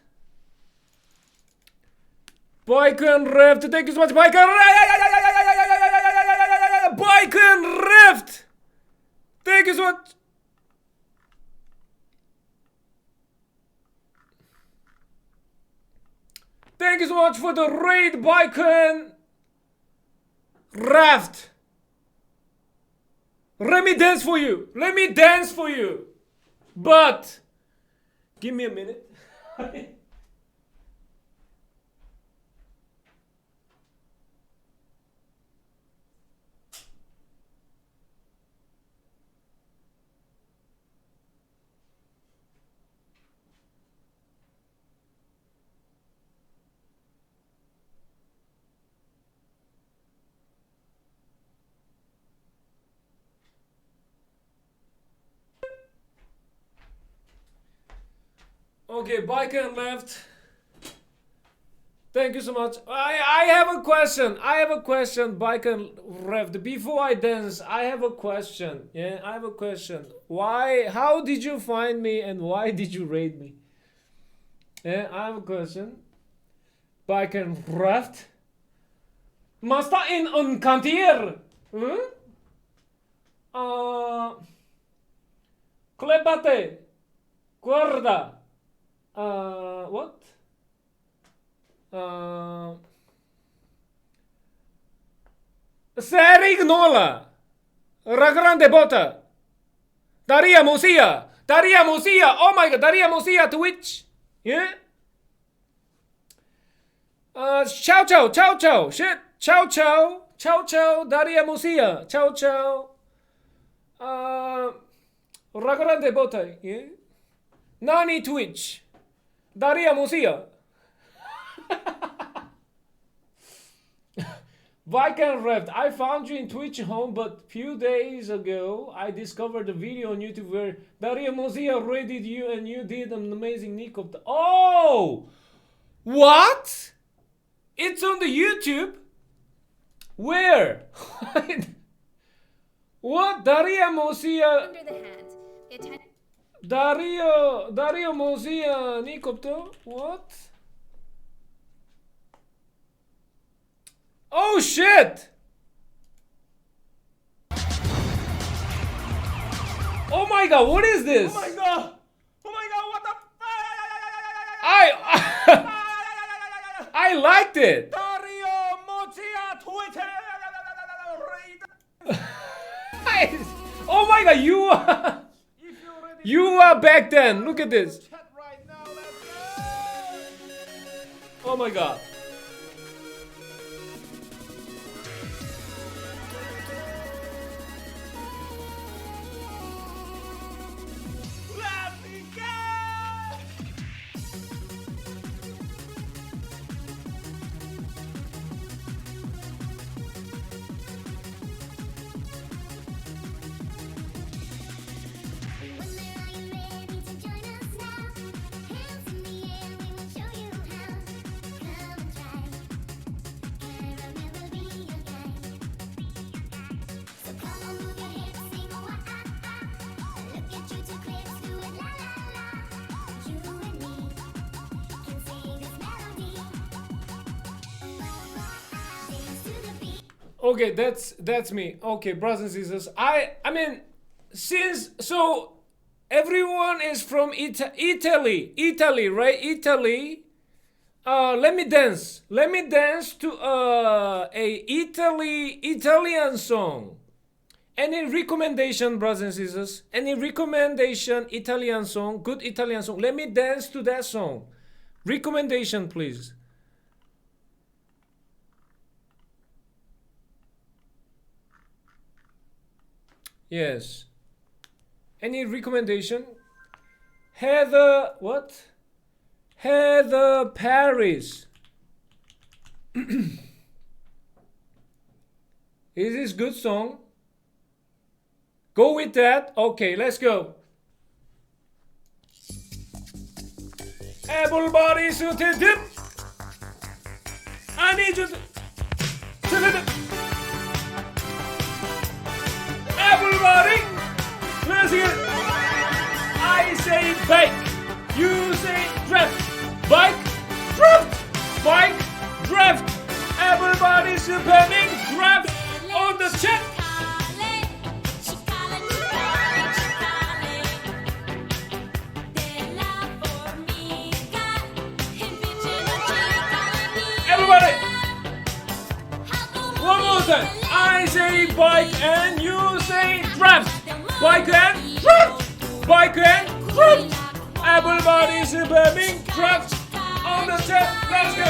Biker rift! Denk eens wat biker rift! Denk eens wat... Thank you so much for the raid, Biken Raft. Let me dance for you. Let me dance for you. But give me a minute. Okay, biker left. Thank you so much. I have a question. I have a question, Bike and Rev. Before I dance, I have a question. Yeah, I have a question. Why? How did you find me and why did you raid me? Yeah, I have a question. Bike and Rev. Masta in un cantier. Clepate. Guarda. What? Serignola. Ragrande bota. Daria Musia. Daria Musia. Oh my god, Daria Musia Twitch. Yeah? Ciao ciao, ciao ciao. Shit. Ciao ciao. Ciao ciao. Daria Musia. Ciao ciao. Ragrande bota. Yeah? Nani Twitch. Daria Musia. Viking Reft, I found you in Twitch home, but few days ago I discovered a video on YouTube where Daria Mozia raided you and you did an amazing nick of the... Oh! What? It's on the YouTube? Where? What? Daria Mozia... Under the hand. Dario Mozia Nikopto? What? Oh shit! Oh my god, what is this? Oh my god! Oh my god, what the I liked it! Dario Mozia Twitter! Oh my god, you are back then. Look at this. Oh my god. Okay, that's me. Okay, brothers and sisters. I mean, since so everyone is from Italy, right? Italy. Let me dance. Let me dance to a Italian song. Any recommendation, brothers and sisters? Any recommendation Italian song? Good Italian song. Let me dance to that song. Recommendation, please. Yes. Any recommendation? Heather, what? Heather Paris. Is this good song? Go with that. Okay, let's go. Everybody shoot it dip. I need you to dip. Everybody, let's get it. I say bike, you say draft. Bike, draft. Bike, draft. Everybody's spamming draft on the chat. Everybody, one more time. I say bike and you say draft. Bike and draft. Bike and draft. Everybody's spamming draft on the chat. Let's go.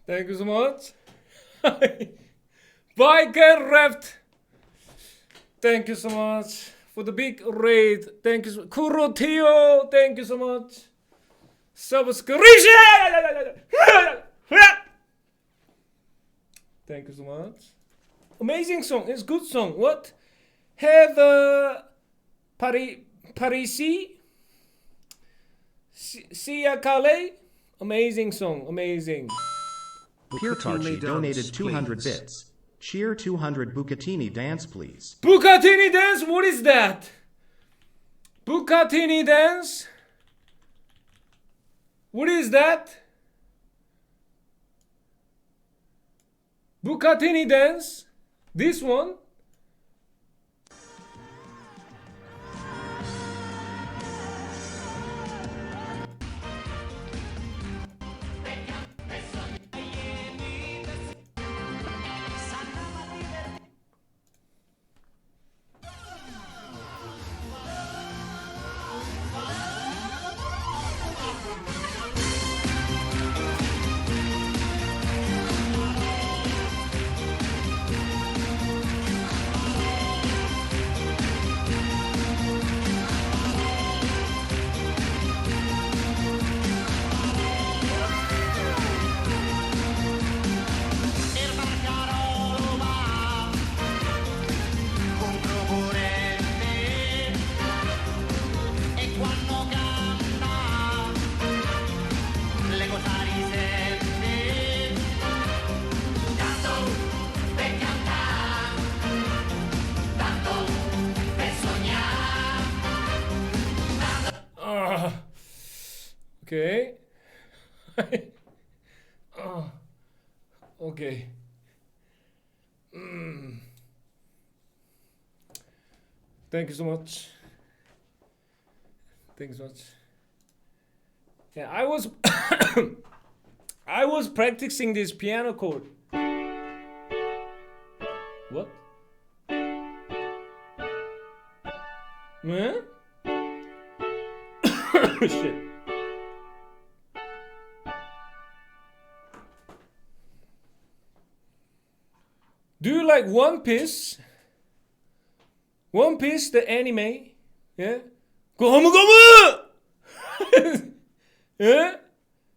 Thank you so much. Biker Raft. Thank you so much for the big raid. Thank you so much. Kurotio. Thank you so much. Subscription. Thank you so much. Amazing song. It's good song. What? Have Parisi. Sia Kale. Amazing song. Amazing. Piertarchi donated 200 bits. Cheer 200 Bucatini dance, please. Bucatini dance? What is that? Bucatini dance? What is that? Bucatini dance? This one? Okay. Okay. Thank you so much. Thanks so much. Yeah, I was I was practicing this piano chord. What? Huh? Shit. Do you like One Piece? One Piece, the anime? Yeah? Gomu Gomu! Yeah?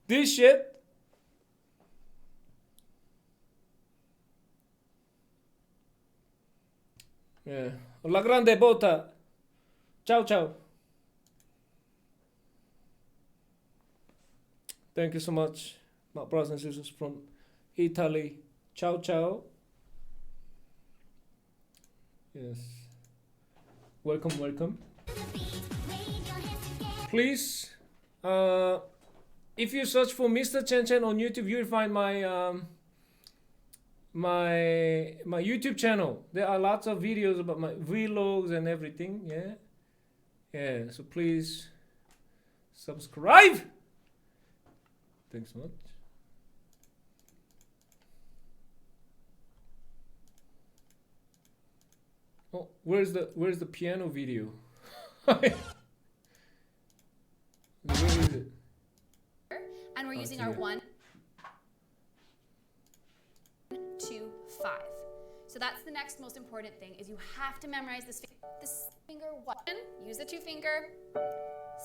This shit? Yeah. La Grande Bota. Ciao, ciao. Thank you so much, my brothers and sisters from Italy. Ciao, ciao. Yes. Welcome, welcome. Please, if you search for Mr. ChanChan on YouTube, you'll find my my YouTube channel. There are lots of videos about my vlogs and everything. Yeah, yeah. So please subscribe. Thanks so much. Oh, where's the piano video? Where is it? And we're using our 1, 2, 5. So that's the next most important thing, is you have to memorize this finger 1. Use the 2 finger.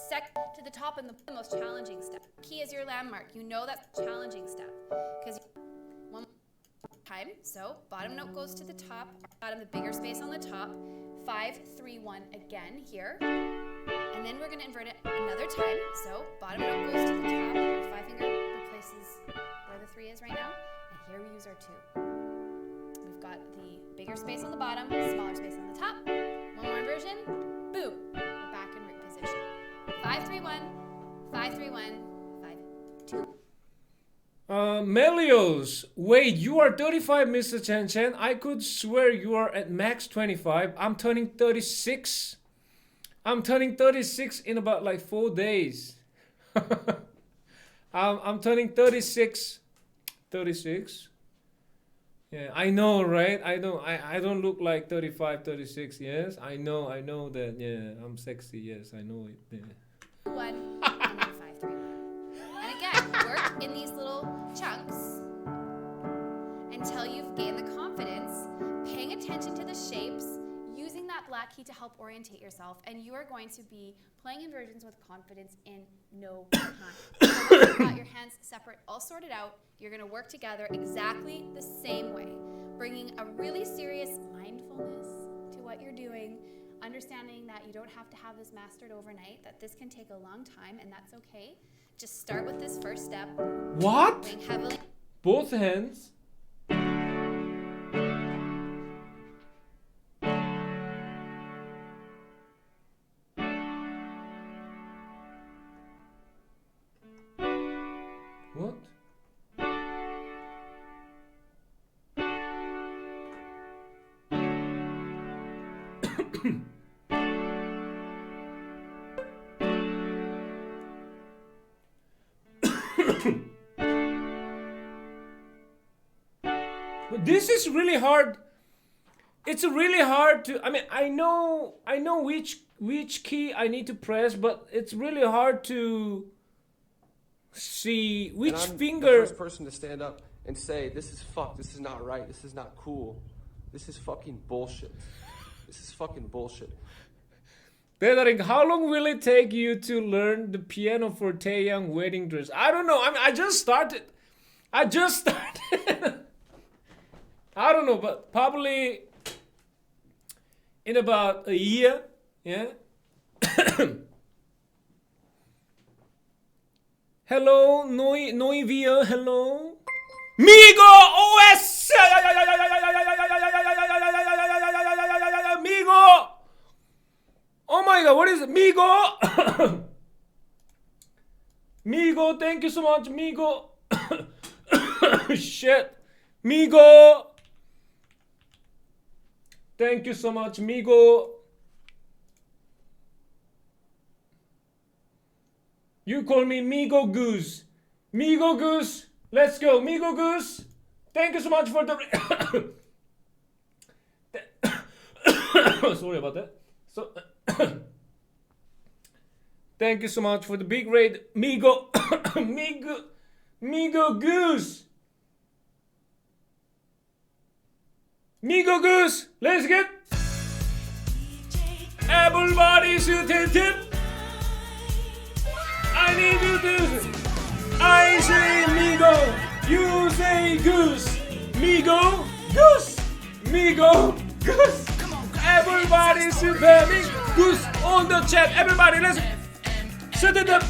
Second to the top and the most challenging step. Key is your landmark. You know that's the challenging step. Because one more time. So bottom note goes to the top. Bottom, the bigger space on the top. 5, 3, 1 again here. And then we're going to invert it another time. So bottom note goes to the top. Our 5 finger replaces where the 3 is right now. And here we use our 2. We've got the bigger space on the bottom, smaller space on the top. One more inversion. Boom. We're back in root position. 5, 3, 1. 5, 3, 1. 5, 2. Melios, wait, you are 35, Mr. ChanChan. I could swear you are at max 25. I'm turning 36. I'm turning 36 in about like 4 days. I'm turning 36. 36. Yeah, I know, right? I don't look like 35, 36. Yes, I know that. Yeah, I'm sexy. Yes, I know it. Yeah. 1 and then 5, 3, 1. And again, work in these little chunks. key to help orientate yourself, and you are going to be playing inversions with confidence in no time. So once you've got your hands separate, all sorted out, you're going to work together exactly the same way, bringing a really serious mindfulness to what you're doing, understanding that you don't have to have this mastered overnight, that this can take a long time, and that's okay. Just start with this first step. What? Weighing heavily. Both hands? What? This is really hard. It's really hard to, I mean, I know which key I need to press, but it's really hard to see which and I'm finger. the first person to stand up and say, this is fucked, this is not right, this is not cool, this is fucking bullshit. This is fucking bullshit. Tethering, how long will it take you to learn the piano for Taeyang wedding dress? I don't know. I mean, I just started. I don't know, but probably in about a year. Yeah. Hello, Noivia. Hello. Migo OS. Migo. Oh my god, what is it? Migo! Migo, thank you so much, Migo. Shit. Migo! Thank you so much, Migo. You call me Migo Goose. Migo Goose, let's go. Migo Goose, thank you so much for the... Sorry about that. So... Thank you so much for the big raid, Migo. Migo Goose. Migo Goose, let's get everybody shooting tip. I need you to. I say Migo, you say Goose. Migo Goose. Migo Goose. Everybody super Goose on the chat. Everybody, let's set it up.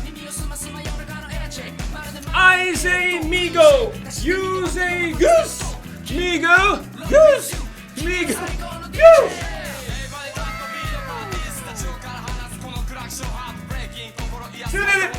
I say Migo, you say Goose. Migo, Goose, Migo, Goose. Set it up.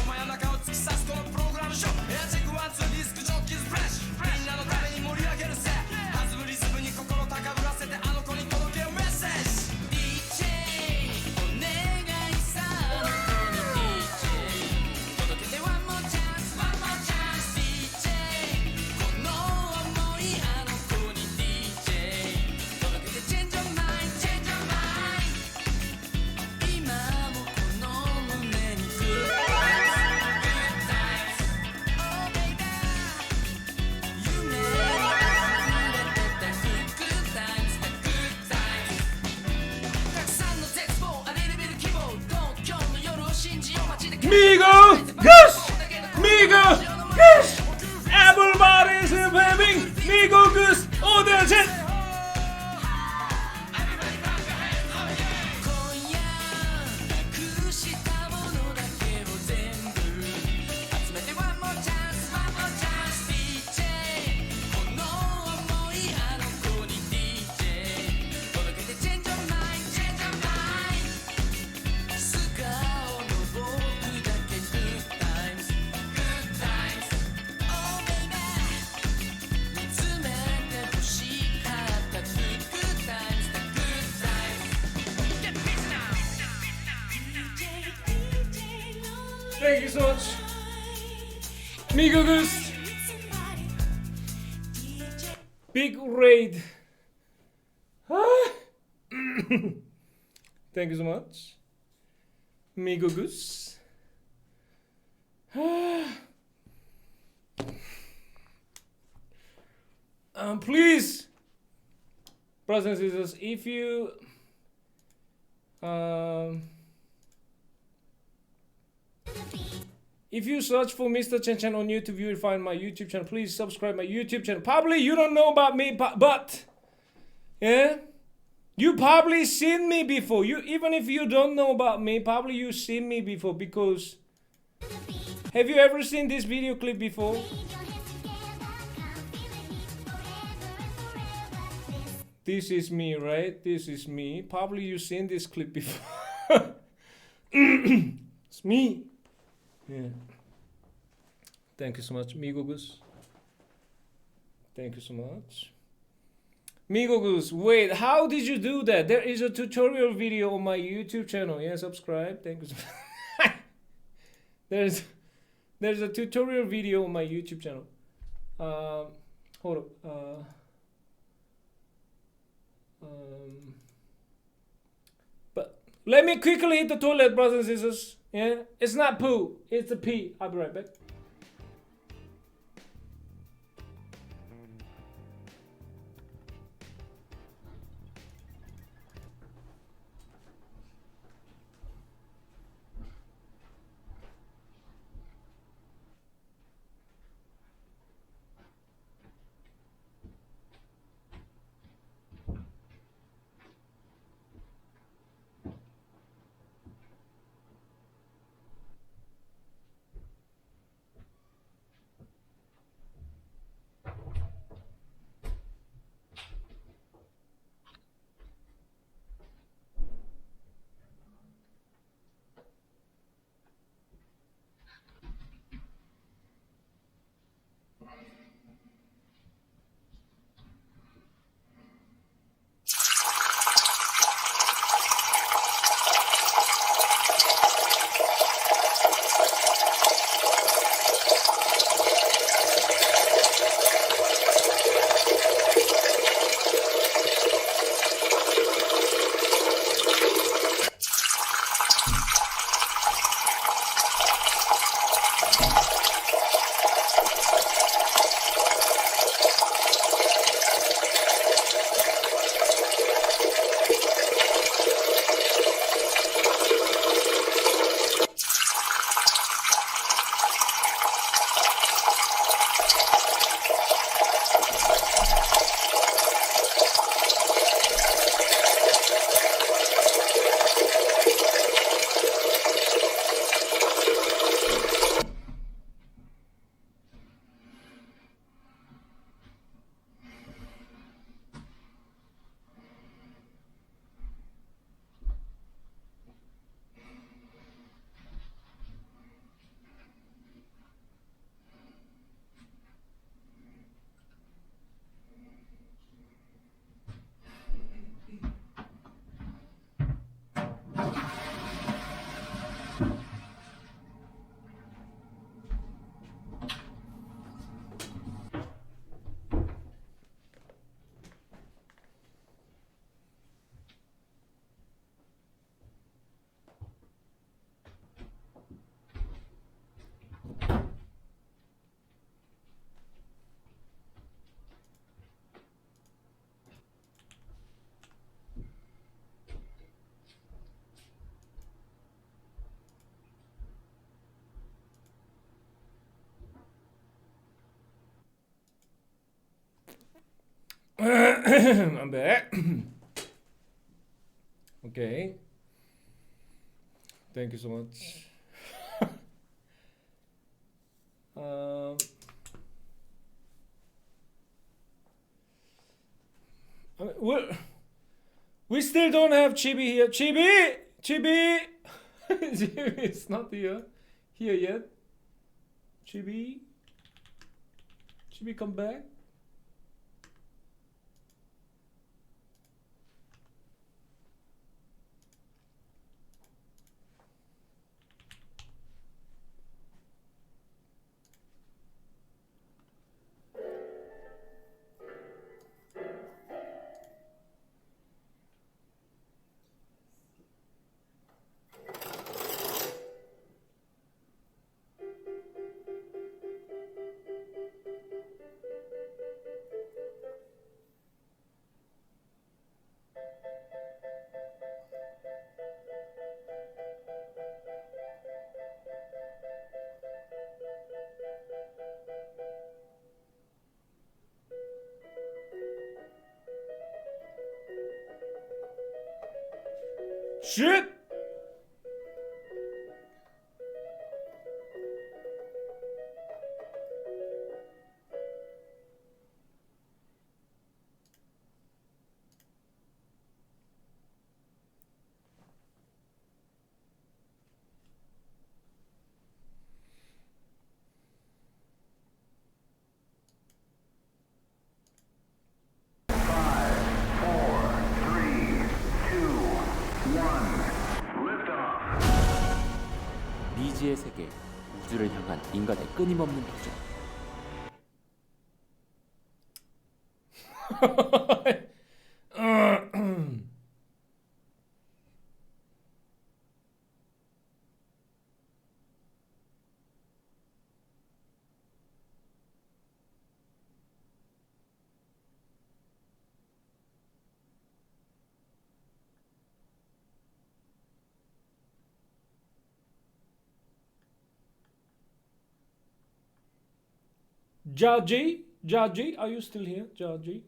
Migo, Goose, Migo, Goose. Everybody's having Migo Goose on the chat. Thank you so much. Migo Goose. Big raid. Thank you so much. Migo Goose. Please, brothers and sisters, if you If you search for Mr. ChanChan on YouTube, you will find my YouTube channel. Please subscribe my YouTube channel. Probably you don't know about me, but yeah, you probably seen me before. You even if you don't know about me, probably you seen me before because have you ever seen this video clip before? This is me, right? This is me. Probably you seen this clip before. It's me. Yeah. Thank you so much, Migogus. Thank you so much. Migogus, wait, how did you do that? There is a tutorial video on my YouTube channel. Yeah, subscribe. Thank you so much. There's a tutorial video on my YouTube channel. Hold up. But let me quickly hit the toilet, brothers and sisters. Yeah, it's not poo, it's a pee. I'll be right back. I'm back. Okay. Thank you so much. We still don't have Chibi here. Chibi! Chibi! Chibi is not here yet. Chibi? Chibi, come back. Shit! 미지의 세계, 우주를 향한 인간의 끊임없는 도전. Jaji, are you still here, Jaji?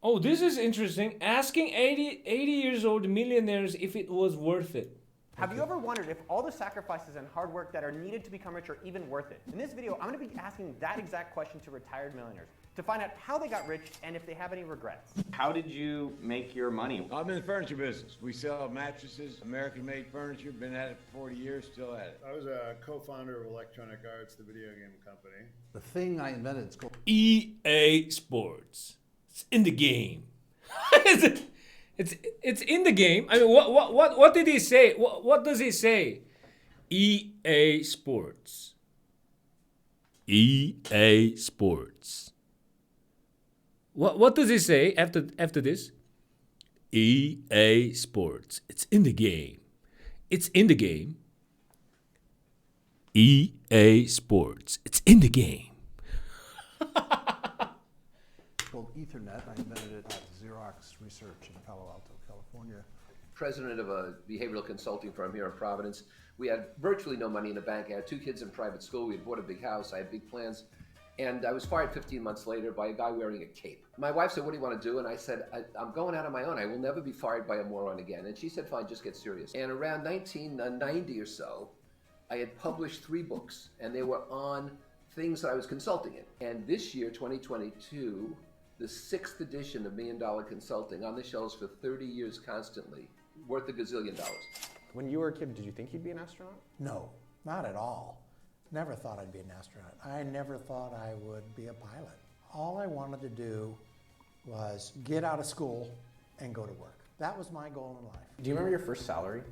Oh, this is interesting. Asking 80 years old millionaires if it was worth it. Have you ever wondered if all the sacrifices and hard work that are needed to become rich are even worth it? In this video, I'm going to be asking that exact question to retired millionaires to find out how they got rich and if they have any regrets. How did you make your money? I'm in the furniture business. We sell mattresses, American-made furniture. Been at it for 40 years, still at it. I was a co-founder of Electronic Arts, the video game company. The thing I invented is called EA Sports. It's in the game. It's in the game. I mean, what did he say? What does he say? EA Sports. EA Sports. What does he say after this? EA Sports. It's in the game. It's in the game. EA Sports. It's in the game. called Ethernet. I invented it at Xerox Research in Palo Alto, California. President of a behavioral consulting firm here in Providence. We had virtually no money in the bank. I had 2 kids in private school. We had bought a big house. I had big plans. And I was fired 15 months later by a guy wearing a cape. My wife said, what do you want to do? And I said, I'm going out on my own. I will never be fired by a moron again. And she said, fine, just get serious. And around 1990 or so, I had published 3 books, and they were on things that I was consulting in. And this year, 2022, the 6th edition of $1 Million Consulting, on the shelves for 30 years constantly, worth $1 gazillion. When you were a kid, did you think you'd be an astronaut? No, not at all. Never thought I'd be an astronaut. I never thought I would be a pilot. All I wanted to do was get out of school and go to work. That was my goal in life. Do you remember your first salary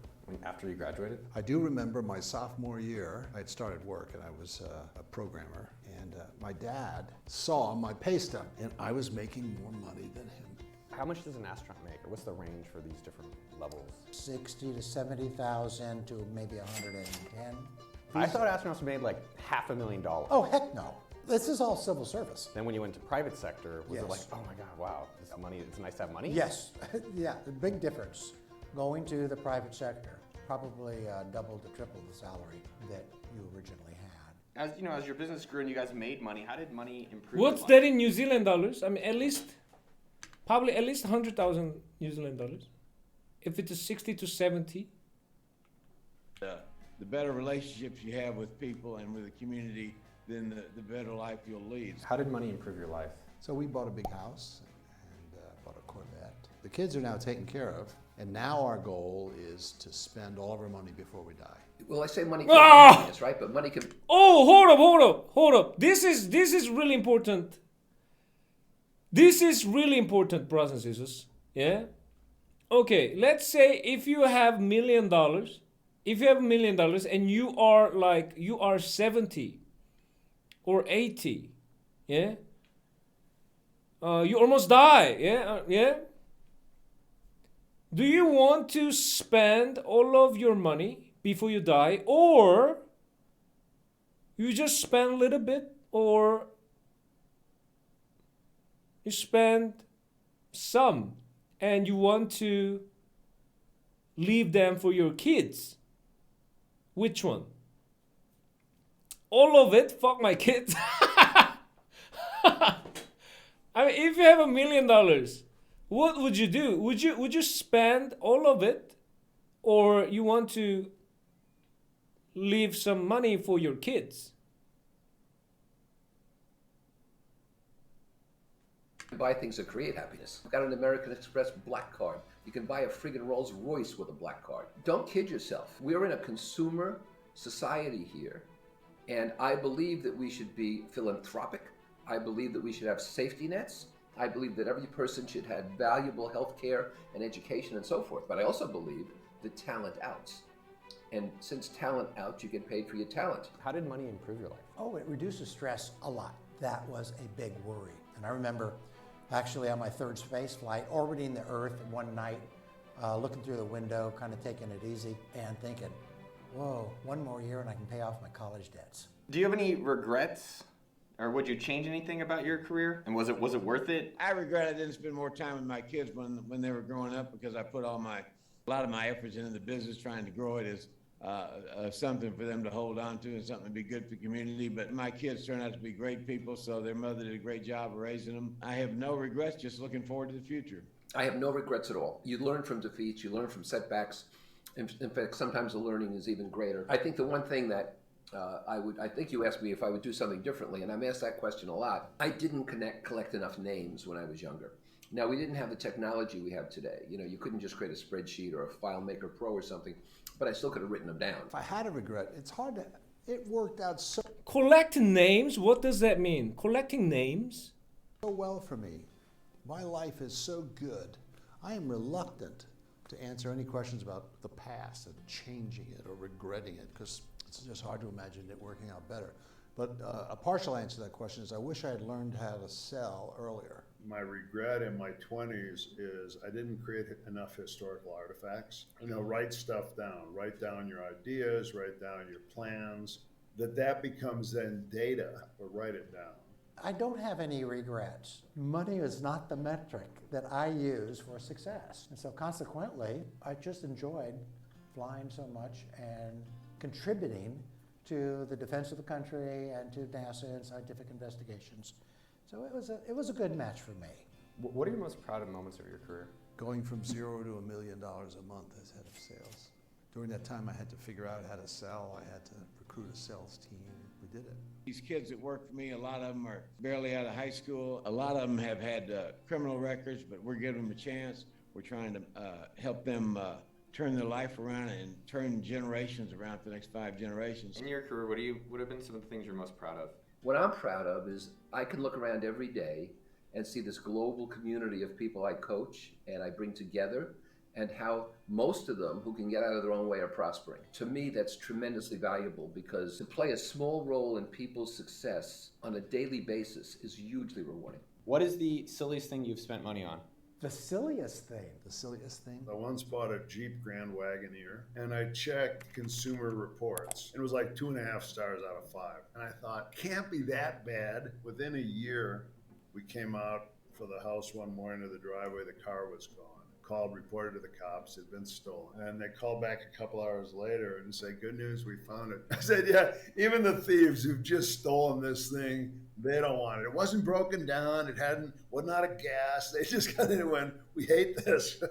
after you graduated? I do remember my sophomore year, I had started work and I was a programmer. And my dad saw my pay stub and I was making more money than him. How much does an astronaut make, or what's the range for these different levels? 60 to 70,000 to maybe 110. I thought astronauts made like $500,000. Oh, heck no. This is all civil service. Then when you went to private sector, was Yes. it like, oh my God, wow, this money, it's nice to have money? Yes, yeah, the big difference. Going to the private sector, probably double to triple the salary that you originally had. As you know, as your business grew and you guys made money, how did money improve? What's that in New Zealand dollars? I mean, probably at least 100,000 New Zealand dollars. If it's a 60 to 70. The better relationships you have with people and with the community, then the better life you'll lead. How did money improve your life? So we bought a big house and bought a Corvette. The kids are now taken care of, and now our goal is to spend all of our money before we die. Well, I say money can buy happiness, right? But money can... Oh, hold up. This is really important. This is really important, brothers and sisters. Yeah? Okay, let's say if you have $1 million, and you are 70 or 80, yeah? You almost die, yeah? Do you want to spend all of your money before you die, or you just spend a little bit, or you spend some and you want to leave them for your kids? Which one? All of it? Fuck my kids. I mean, if you have $1 million, what would you do? Would you spend all of it, or you want to leave some money for your kids? Buy things that create happiness. I've got an American Express black card. You can buy a friggin' Rolls Royce with a black card. Don't kid yourself. We're in a consumer society here, and I believe that we should be philanthropic. I believe that we should have safety nets. I believe that every person should have valuable health care and education and so forth. But I also believe that talent outs. And since talent outs, you get paid for your talent. How did money improve your life? Oh, it reduces stress a lot. That was a big worry. And I remember actually on my third space flight, orbiting the Earth one night, looking through the window, kind of taking it easy and thinking, whoa, one more year and I can pay off my college debts. Do you have any regrets? Or would you change anything about your career? And was it worth it? I regret I didn't spend more time with my kids when they were growing up, because I put a lot of my efforts into the business trying to grow it as something for them to hold on to and something to be good for the community. But my kids turned out to be great people, so their mother did a great job of raising them. I have no regrets, just looking forward to the future. I have no regrets at all. You learn from defeats, you learn from setbacks. In fact, sometimes the learning is even greater. I think the one thing that I think you asked me if I would do something differently, and I'm asked that question a lot. I didn't collect enough names when I was younger. Now, we didn't have the technology we have today. You know, you couldn't just create a spreadsheet or a FileMaker Pro or something, but I still could have written them down. If I had a regret, it's hard to, it worked out so Collect names? What does that mean? Collecting names? well for me. My life is so good. I am reluctant to answer any questions about the past and changing it or regretting it, because it's just hard to imagine it working out better. But a partial answer to that question is I wish I had learned how to sell earlier. My regret in my 20s is I didn't create enough historical artifacts. You know, write stuff down. Write down your ideas, write down your plans. That becomes then data, but write it down. I don't have any regrets. Money is not the metric that I use for success. And so consequently, I just enjoyed flying so much and contributing to the defense of the country and to NASA and scientific investigations. So it was a good match for me. What are your most proud of moments of your career? Going from $0 to $1 million a month as head of sales. During that time, I had to figure out how to sell. I had to recruit a sales team. We did it. These kids that work for me, a lot of them are barely out of high school. A lot of them have had criminal records, but we're giving them a chance. We're trying to help them turn their life around and turn generations around for the next 5 generations. In your career, what have been some of the things you're most proud of? What I'm proud of is I can look around every day and see this global community of people I coach and I bring together, and how most of them who can get out of their own way are prospering. To me, that's tremendously valuable, because to play a small role in people's success on a daily basis is hugely rewarding. What is the silliest thing you've spent money on? The silliest thing. The silliest thing? I once bought a Jeep Grand Wagoneer, and I checked Consumer Reports. It was like 2.5 stars out of 5. And I thought, can't be that bad. Within a year, we came out for the house one morning to the driveway, the car was gone. Called, reported to the cops, it had been stolen. And they called back a couple hours later and said, good news, we found it. I said, yeah, even the thieves who've just stolen this thing, they don't want it. It wasn't broken down, wasn't out of gas. They just got in and went, we hate this.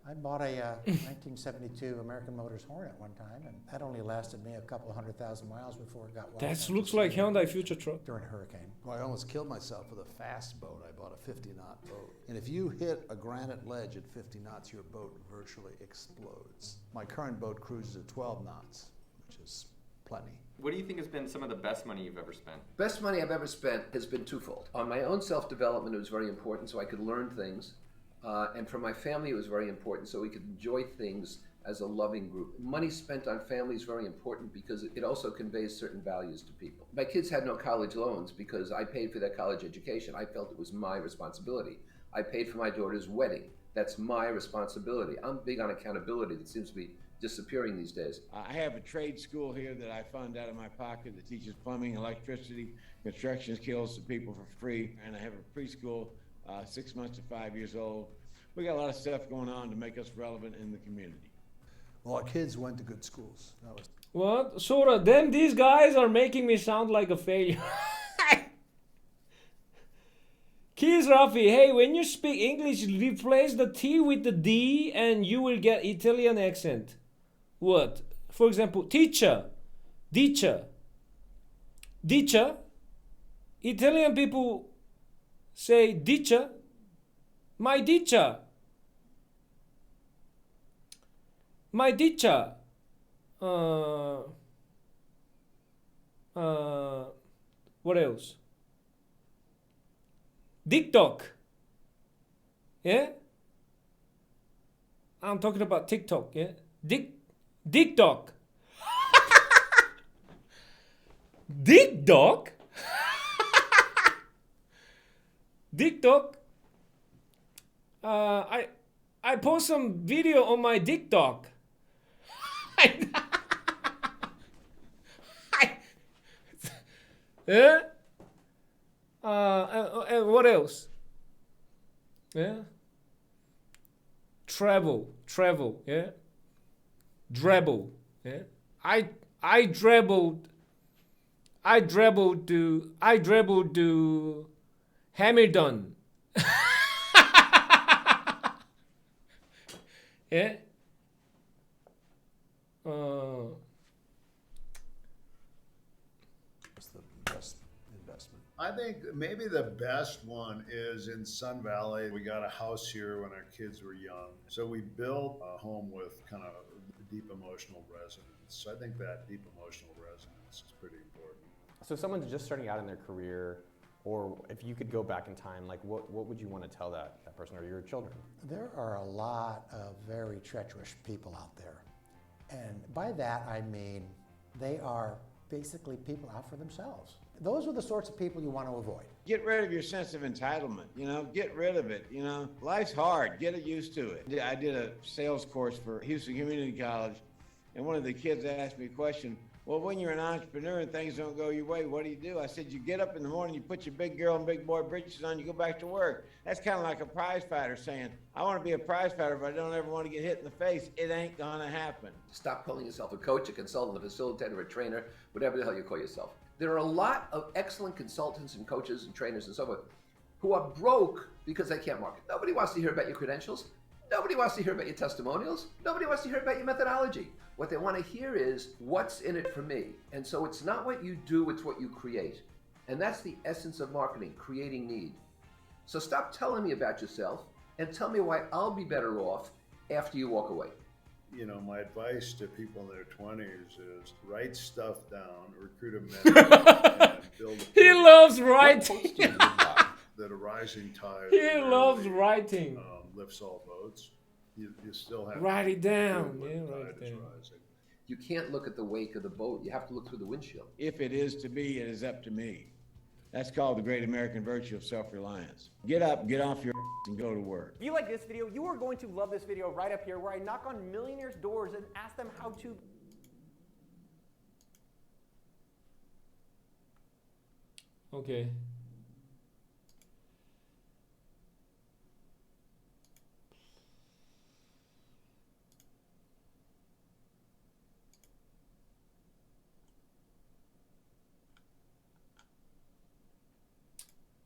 I bought a 1972 American Motors Hornet one time, and that only lasted me a couple 100,000 miles before it got That looks like Hyundai future truck. During a hurricane. Well, I almost killed myself with a fast boat. I bought a 50-knot boat. And if you hit a granite ledge at 50 knots, your boat virtually explodes. My current boat cruises at 12 knots, which is plenty. What do you think has been some of the best money you've ever spent? Best money I've ever spent has been twofold. On my own self-development, it was very important so I could learn things. And for my family, it was very important so we could enjoy things as a loving group. Money spent on family is very important because it also conveys certain values to people. My kids had no college loans because I paid for their college education. I felt it was my responsibility. I paid for my daughter's wedding. That's my responsibility. I'm big on accountability. That seems to be disappearing these days. I have a trade school here that I fund out of my pocket that teaches plumbing, electricity, construction skills to people for free. And I have a preschool, 6 months to 5 years old. We got a lot of stuff going on to make us relevant in the community. Well, our kids went to good schools. That was What? Sora, then these guys are making me sound like a failure. Keys Rafi, hey, when you speak English, replace the T with the D and you will get Italian accent. What? For example, teacher, teacher, teacher. Italian people say teacher, my teacher, my teacher. What else? TikTok. Yeah? I'm talking about TikTok, yeah? TikTok. TikTok? TikTok? I post some video on my TikTok. Yeah? And what else? Yeah? Travel, yeah? Drabble, yeah? I drabbled to Hamilton. Yeah? What's the best investment? I think maybe the best one is in Sun Valley. We got a house here when our kids were young. So we built a home with kind of deep emotional resonance. So I think that deep emotional resonance is pretty important. So someone's just starting out in their career, or if you could go back in time, like what would you want to tell that person or your children? There are a lot of very treacherous people out there. And by that, I mean, they are basically people out for themselves. Those are the sorts of people you want to avoid. Get rid of your sense of entitlement, you know, get rid of it, you know. Life's hard, get it used to it. I did a sales course for Houston Community College, and one of the kids asked me a question, well, when you're an entrepreneur and things don't go your way, what do? I said, you get up in the morning, you put your big girl and big boy britches on, you go back to work. That's kind of like a prize fighter saying, I want to be a prize fighter, but I don't ever want to get hit in the face. It ain't gonna happen. Stop calling yourself a coach, a consultant, a facilitator, a trainer, whatever the hell you call yourself. There are a lot of excellent consultants and coaches and trainers and so forth who are broke because they can't market. Nobody wants to hear about your credentials. Nobody wants to hear about your testimonials. Nobody wants to hear about your methodology. What they want to hear is, what's in it for me? And so it's not what you do, it's what you create. And that's the essence of marketing, creating need. So stop telling me about yourself and tell me why I'll be better off after you walk away. You know, my advice to people in their 20s is write stuff down, recruit a mentor, and build a He loves writing. that a rising tide He loves writing. Lifts all boats. You still have Write to it down. feel when Yeah, the write tide it is down. rising. You can't look at the wake of the boat. You have to look through the windshield. If it is to be, it is up to me. That's called the great American virtue of self-reliance. Get up, get off your and go to work. If you like this video, you are going to love this video right up here where I knock on millionaires' doors and ask them how to Okay.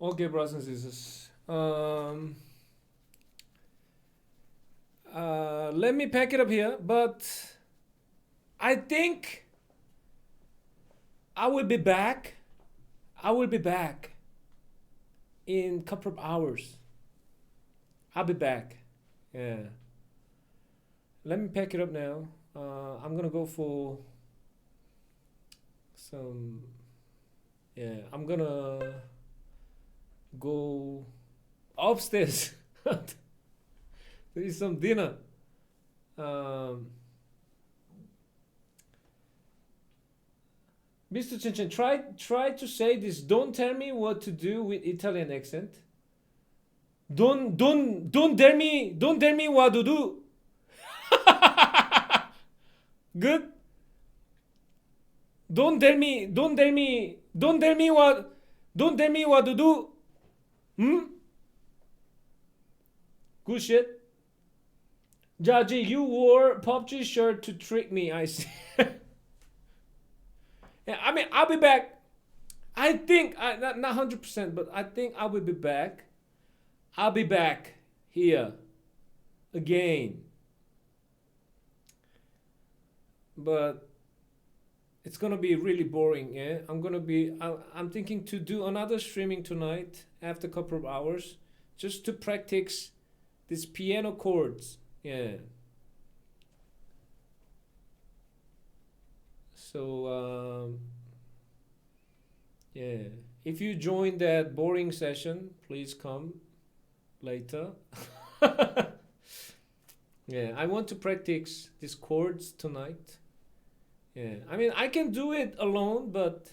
Okay, brothers and sisters. Let me pack it up here, but I think I will be back. I will be back in a couple of hours. I'll be back. Yeah. Let me pack it up now. I'm gonna go for some. Yeah, I'm gonna go upstairs to eat some dinner. Mr. ChanChan, try to say this. Don't tell me what to do with Italian accent. Don't tell me what to do. Good. Don't tell me what to do. Good shit. Jaji, you wore PUBG shirt to trick me, I see. Yeah, I mean, I'll be back. I think, not 100%, but I think I will be back I'll be back here again. But it's gonna be really boring, yeah. I'm thinking to do another streaming tonight after a couple of hours, just to practice these piano chords, yeah. So yeah, if you join that boring session, please come later. Yeah, I want to practice these chords tonight. Yeah, I mean, I can do it alone, but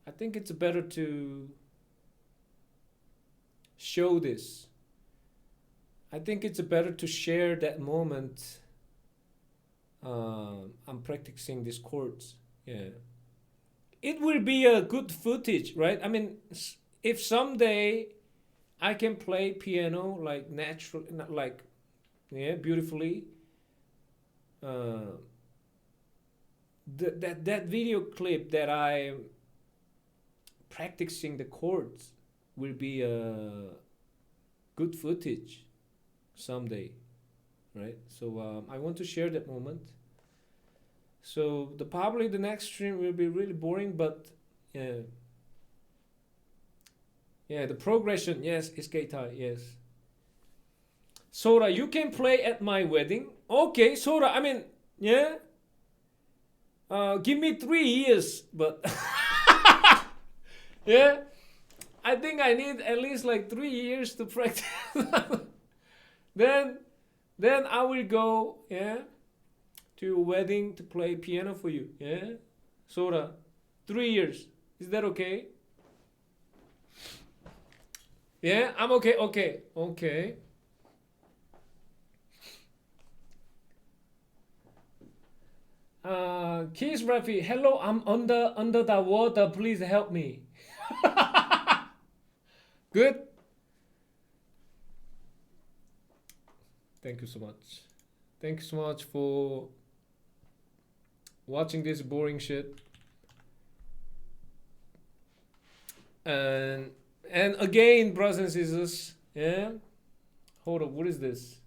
I think it's better to show this. I think it's better to share that moment. I'm practicing these chords. Yeah, it will be a good footage, right? I mean, if someday I can play piano like natural, not like, yeah, beautifully. That video clip that I'm practicing the chords will be a good footage someday, right? So I want to share that moment. So probably the next stream will be really boring, but yeah, the progression, yes, is guitar, yes. Sora, you can play at my wedding. Okay, Sora, I mean, yeah. Give me 3 years, but yeah, I think I need at least like 3 years to practice. then I will go, yeah, to your wedding to play piano for you, yeah. Sora, 3 years, is that okay? Yeah, I'm okay. Okay. Keith Rafi, hello, I'm under the water, please help me. Good. Thank you so much. Thank you so much for watching this boring shit. And again, brothers and sisters, yeah. Hold up, what is this?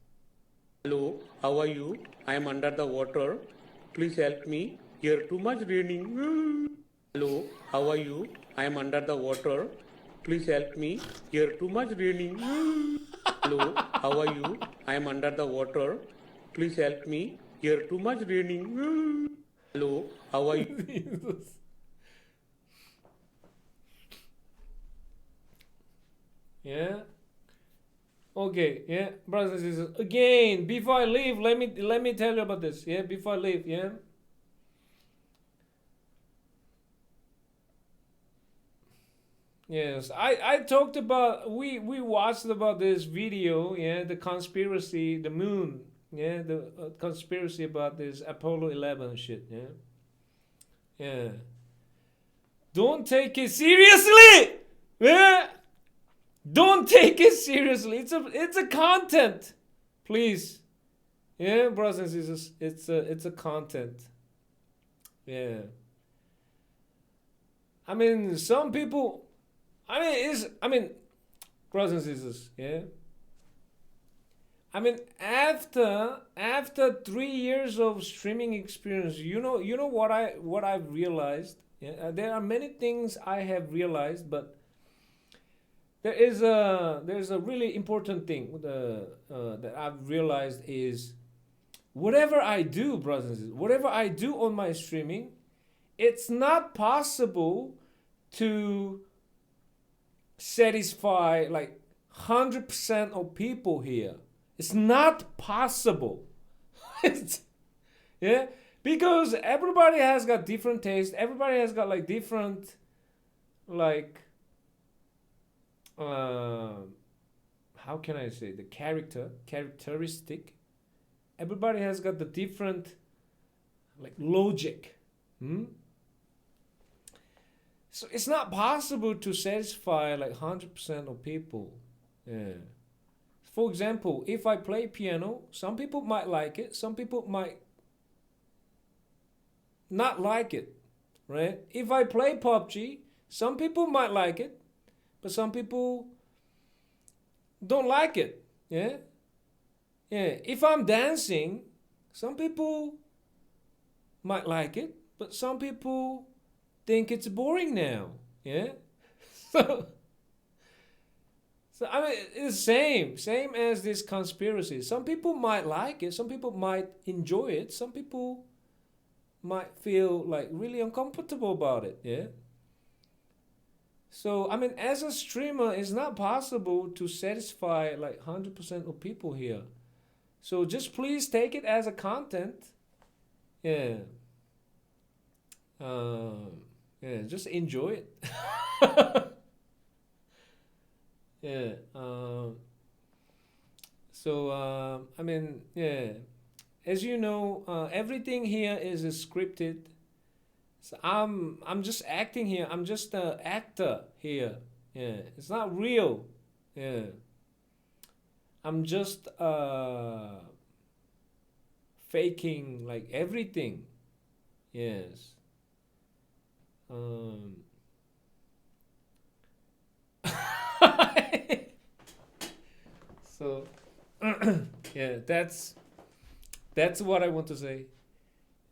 Hello, how are you? I am under the water. Please help me. Here too much raining. Hello, how are you? I am under the water. Please help me. Here too much raining. Hello, how are you? I am under the water. Please help me. Here too much raining. Hello, how are you? Yeah. Okay, yeah, brothers and sisters. Again, before I leave, let me tell you about this. Yeah, before I leave, yeah. Yes, I talked about, we watched about this video, yeah, the conspiracy, the moon, yeah, the conspiracy about this Apollo 11 shit, yeah. Yeah. Don't take it seriously. Yeah. Don't take it seriously. It's a content. Please. Yeah, brothers and sisters, it's a content. Yeah. I mean, some people, brothers and sisters, yeah. I mean, after 3 years of streaming experience, you know what I've realized. Yeah, there are many things I have realized, but there's a really important thing that I've realized is, whatever I do, brothers and sisters, whatever I do on my streaming, it's not possible to satisfy like 100% of people here. It's not possible. Yeah, because everybody has got different taste. Everybody has got like different, like, how can I say, the characteristic. Everybody has got the different, like, logic. So it's not possible to satisfy like 100% of people. Yeah. For example, if I play piano, some people might like it, some people might not like it, right? If I play PUBG, some people might like it, but some people don't like it. Yeah. Yeah. If I'm dancing, some people might like it, but some people think it's boring now. Yeah. So, so I mean, it's same as this conspiracy. Some people might like it, some people might enjoy it, some people might feel like really uncomfortable about it. Yeah. So I mean, as a streamer, it's not possible to satisfy like 100% of people here. So just please take it as a content. Yeah. Yeah, just enjoy it. Yeah. I mean, yeah. As you know, everything here is scripted. So I'm just acting here. I'm just an actor here. Yeah. It's not real. Yeah. I'm just faking like everything. Yes. So yeah, that's what I want to say.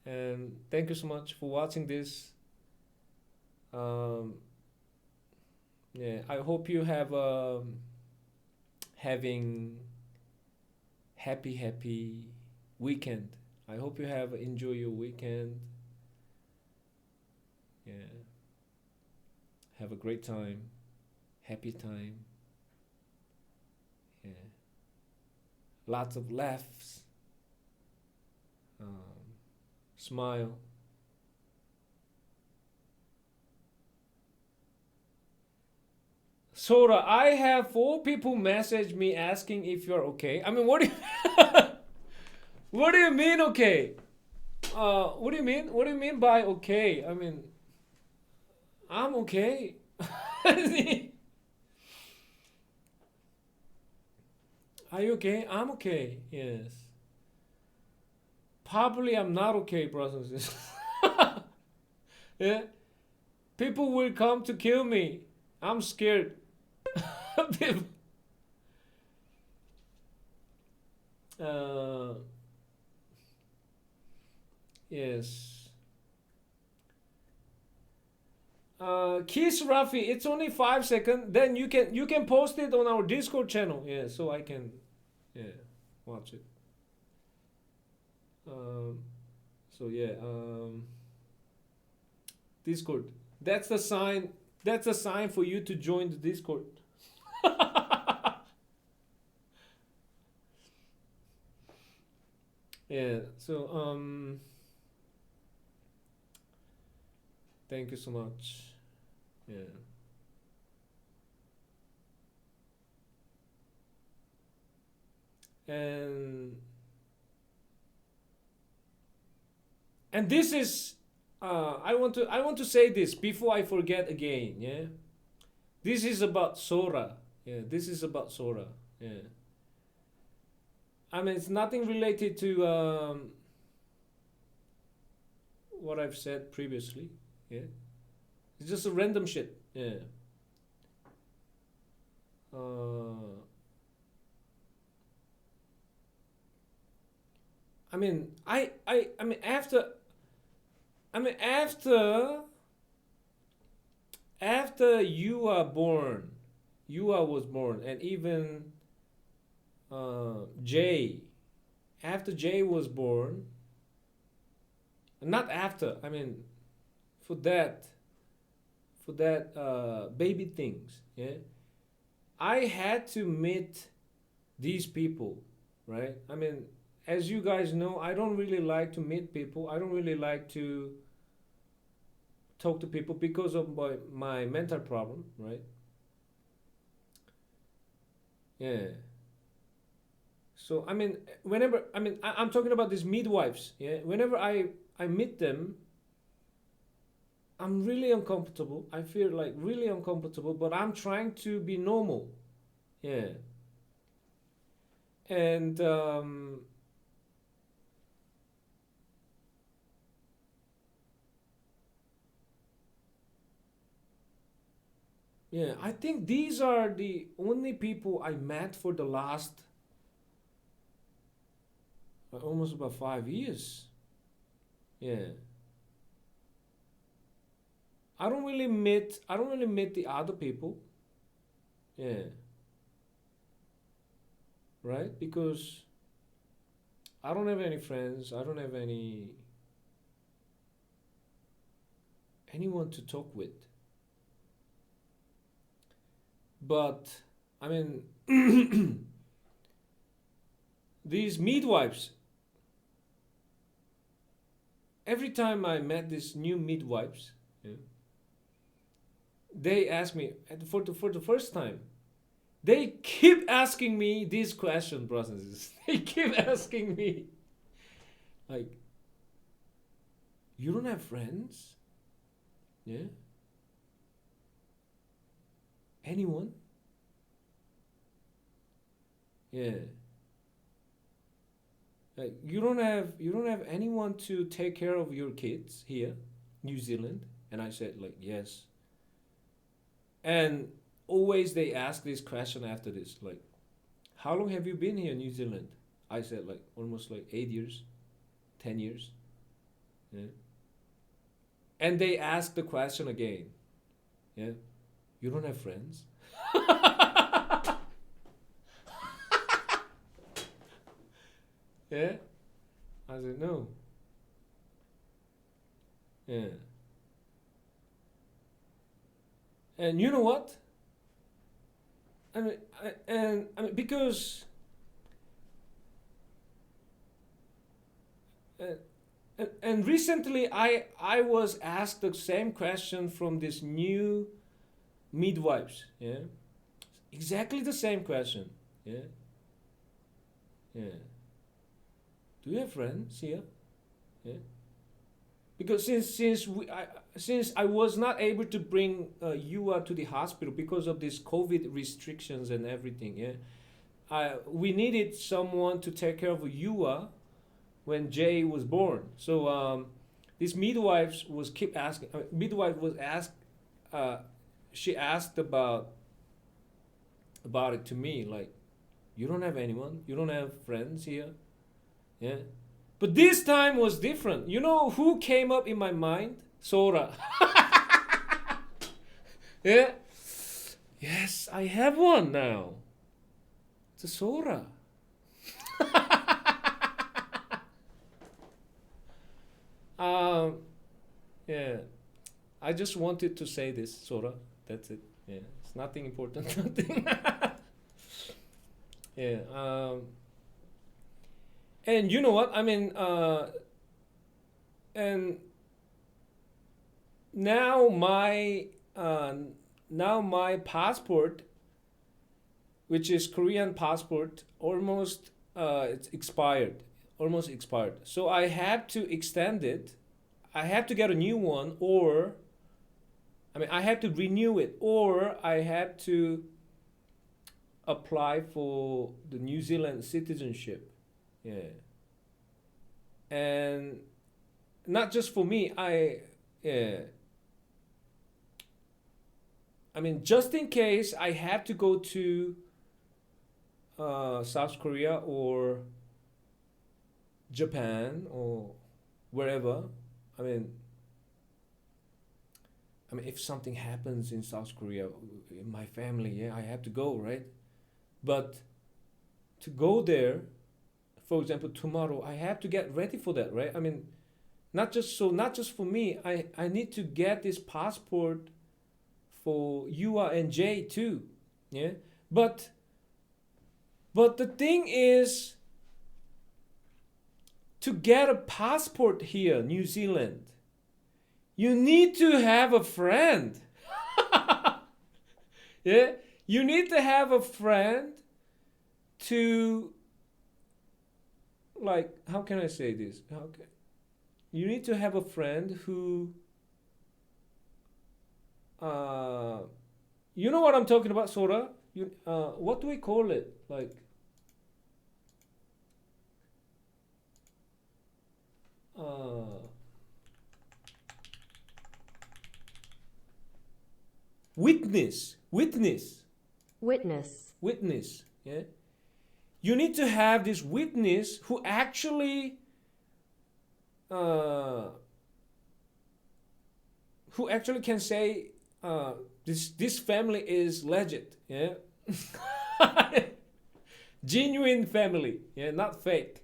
And thank you so much for watching this. Yeah, I hope you have having happy weekend. I hope you have enjoy your weekend. Yeah. Have a great time. Happy time. Yeah. Lots of laughs. Smile. Sora, I have 4 people message me asking if you're okay. I mean, what do you what do you mean okay? What do you mean? What do you mean by okay? I mean, I'm okay. Are you okay? I'm okay. Yes. Probably I'm not okay, brothers and sisters. Yeah. People will come to kill me. I'm scared. People- yes. Kiss Rafi, it's only 5 seconds. Then you can post it on our Discord channel. Yeah, so I can watch it. So yeah, Discord. That's the sign. That's a sign for you to join the Discord. Yeah. So thank you so much. Yeah. And this is I want to say this before I forget again. Yeah. This is about Sora. Yeah. This is about Sora. Yeah. I mean, it's nothing related to what I've said previously. Yeah. It's just a random shit. Yeah. I mean, I mean after you are born, was born, and even Jay, after Jay was born, not after, I mean, for that baby things, yeah, I had to meet these people, right? I mean, as you guys know, I don't really like to meet people. I don't really like to talk to people because of my mental problem, right? Yeah. So I mean, whenever I'm talking about these midwives, yeah. Whenever I meet them, I'm really uncomfortable. I feel like really uncomfortable, but I'm trying to be normal, yeah. And Yeah, I think these are the only people I met for the last almost about 5 years. Yeah. I don't really meet the other people. Yeah. Right? Because I don't have any friends. I don't have anyone to talk with. But I mean these midwives, every time I met these new midwives, yeah, they ask me for the first time, they keep asking me this question, brothers and sisters. They keep asking me, like, you don't have friends? Yeah? Anyone? Yeah. Like, you don't have anyone to take care of your kids here, New Zealand? And I said, like, yes. And always they ask this question after this, like, how long have you been here in New Zealand? I said, like, almost like 8 years, 10 years. Yeah. And they ask the question again. Yeah. You don't have friends? Yeah. I said, no. Yeah. And you know what? I mean, because and recently I was asked the same question from this new midwives. Yeah, exactly the same question. Yeah, yeah. Do you have friends here? Yeah. Because since I was not able to bring Yua to the hospital because of these COVID restrictions and everything, yeah, we needed someone to take care of Yua when Jay was born. So this midwife was keep asking. Midwife was asked. She asked about it to me, like, you don't have anyone, you don't have friends here, yeah. But this time was different. You know who came up in my mind? Sora. Yeah. Yes, I have one now. It's a Sora. Yeah. I just wanted to say this, Sora. That's it. Yeah. It's nothing important. Nothing. Yeah. And you know what? I mean, and now my passport, which is Korean passport, almost it's expired, almost expired. So I had to extend it. I had to get a new one, or I mean, I had to renew it, or I had to apply for the New Zealand citizenship. Yeah. And not just for me, yeah. I mean, just in case I have to go to South Korea or Japan or wherever. I mean, if something happens in South Korea, in my family, yeah, I have to go, right? But to go there, for example, tomorrow, I have to get ready for that, right? I mean, not just for me, I need to get this passport for Yua and Jay too, yeah. But the thing is, to get a passport here, New Zealand, you need to have a friend. Yeah, you need to have a friend to, like, how can I say this? You need to have a friend who, you know what I'm talking about, Sora? What do we call it? Like, witness. Witness. Yeah. You need to have this witness who actually can say this family is legit. Yeah. Genuine family. Yeah, not fake.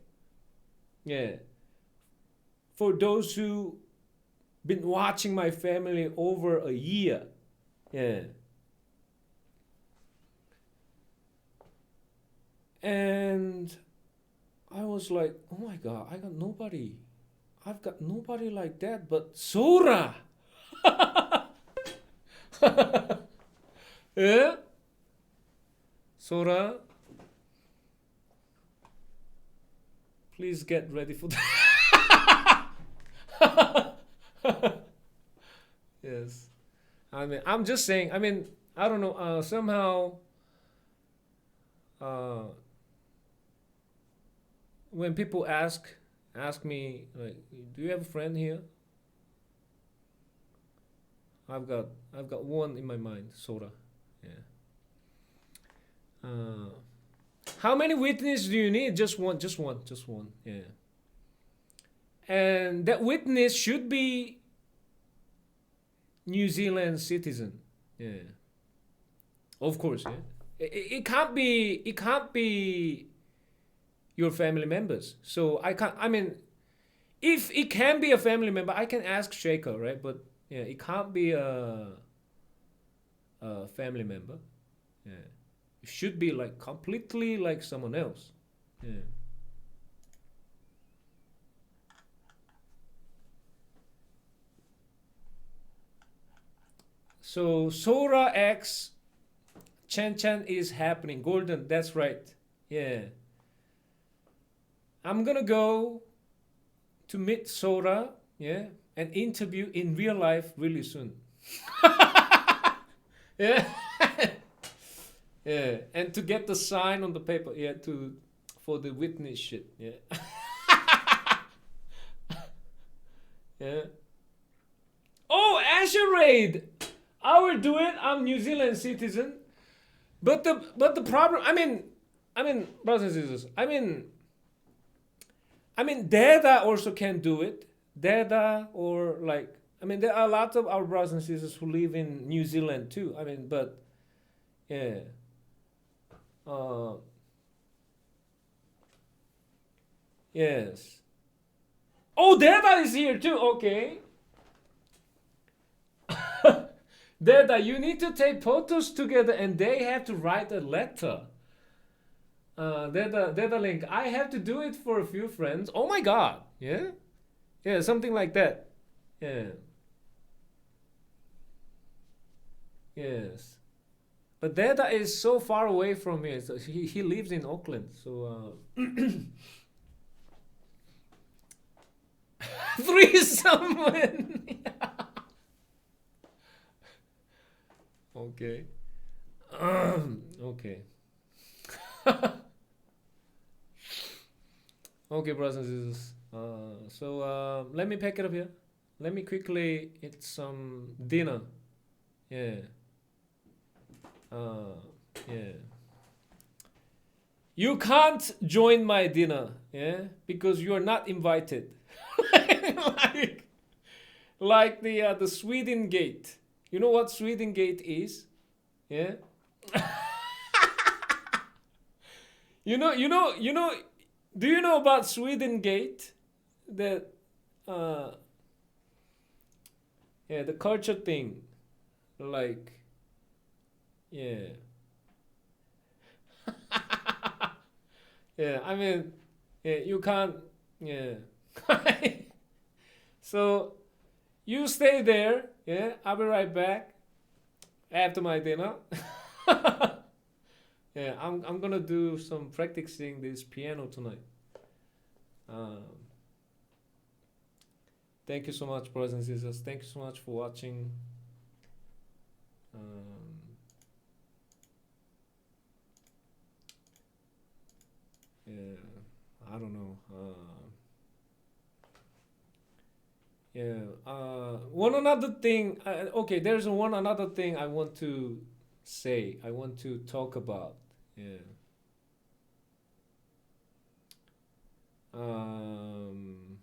Yeah. For those who been watching my family over a year. Yeah. And I was like, oh my God, I've got nobody like that but Sora. Yeah? Sora, please get ready for that. Yes. I mean, I'm just saying, I mean, I don't know, somehow when people ask me like, do you have a friend here? I've got one in my mind, Sora. Yeah. How many witnesses do you need? Just one. Yeah. And that witness should be New Zealand citizen. Yeah. Of course, yeah. It can't be your family members. So I mean, if it can be a family member, I can ask Shaker, right? But yeah, it can't be a family member. Yeah. It should be like completely like someone else. Yeah. So Sora X ChanChan is happening. Golden, that's right. Yeah. I'm gonna go to meet Sora, yeah, and interview in real life really soon. Yeah. Yeah. And to get the sign on the paper, yeah, for the witness shit. Yeah. Yeah. Oh, Asher Raid! I will do it. I'm New Zealand citizen. But the problem, I mean, brothers and sisters, I mean, Dada also can do it. Dada or like, I mean, there are a lot of our brothers and sisters who live in New Zealand too. I mean, but yeah. Yes. Oh, Dada is here too. Okay. Dada, you need to take photos together and they have to write a letter. Dada Link, I have to do it for a few friends. Oh my God. Yeah? Yeah, something like that. Yeah. Yes. But Dada is so far away from here. So he lives in Auckland. So threesome. Okay. Okay. Okay, brothers and sisters. So let me pack it up here. Let me quickly eat some dinner. Yeah. Yeah. You can't join my dinner, yeah, because you are not invited. like the Sweden Gate. You know what Sweden Gate is? Yeah. You know. Do you know about Sweden Gate? That yeah, the culture thing. Like yeah. Yeah, I mean, yeah, you can't yeah. So you stay there, yeah, I'll be right back after my dinner. Yeah, I'm gonna do some practicing this piano tonight. Thank you so much, brothers and sisters. Thank you so much for watching. Yeah, I don't know. Yeah. One another thing. Okay, there's one another thing I want to say. I want to talk about. Yeah. Um.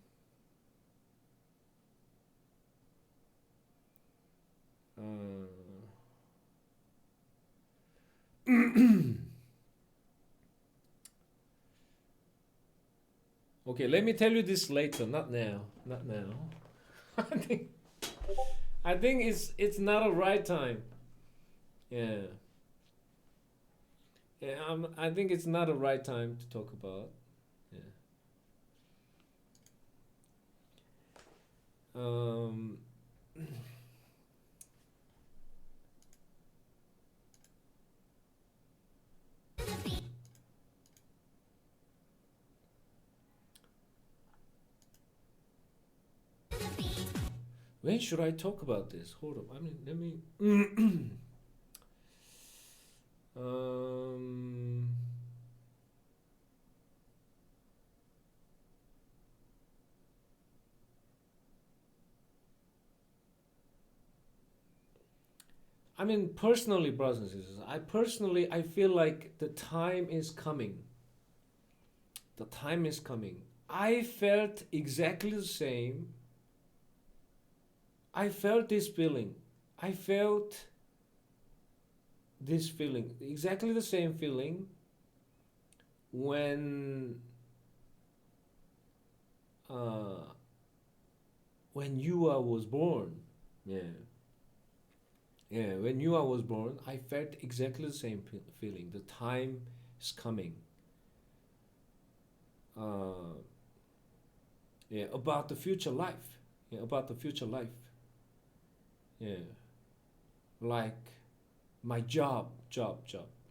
Okay, let me tell you this later. Not now. Not now. I think. I think it's not a right time. Yeah. Yeah. I think it's not a right time to talk about. Yeah. Um. When should I talk about this? Hold up. I mean, let me. um. I mean, personally, brothers and sisters, I feel like the time is coming. The time is coming. I felt exactly the same. I felt this feeling. I felt this feeling, exactly the same feeling when uh, when Yua was born. Yeah. Yeah, when Yua was born, I felt exactly the same feeling. The time is coming. Yeah, about the future life. Yeah, about the future life. Yeah, like my job.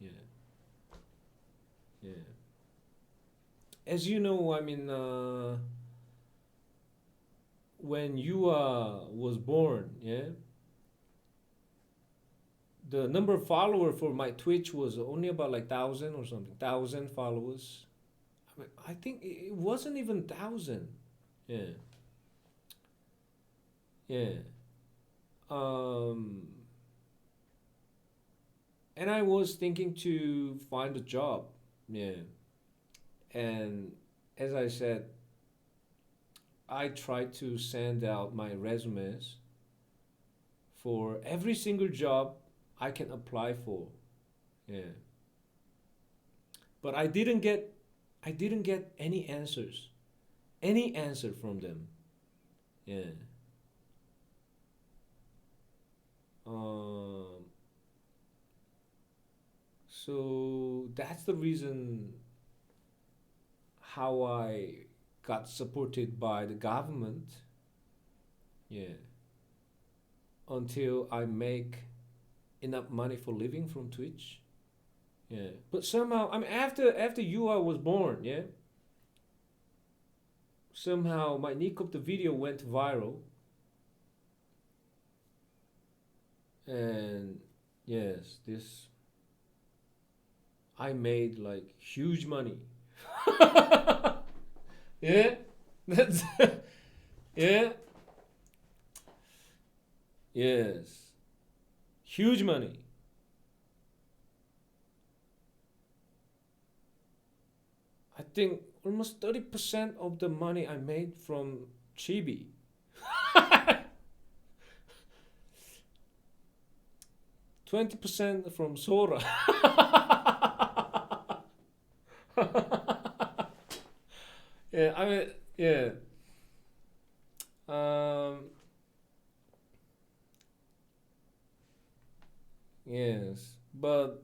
Yeah, yeah. As you know, I mean, when Yua was born, yeah, the number of followers for my Twitch was only about like 1,000 or something. 1,000 followers. I mean, I think it wasn't even 1,000. Yeah. Yeah. Um, and I was thinking to find a job. Yeah. And as I said, I tried to send out my resumes for every single job I can apply for. Yeah. But I didn't get any answers. Any answer from them. Yeah. Um, so that's the reason how I got supported by the government. Yeah. Until I make enough money for living from Twitch. Yeah. But somehow, I mean, after Yua was born, yeah. Somehow my nick of the video went viral. And yes, this I made like huge money. Yeah, that's yeah, yes, huge money. I think almost 30% of the money I made from Chibi. 20% from Sora. Yeah, I mean, yeah. Um, yes, but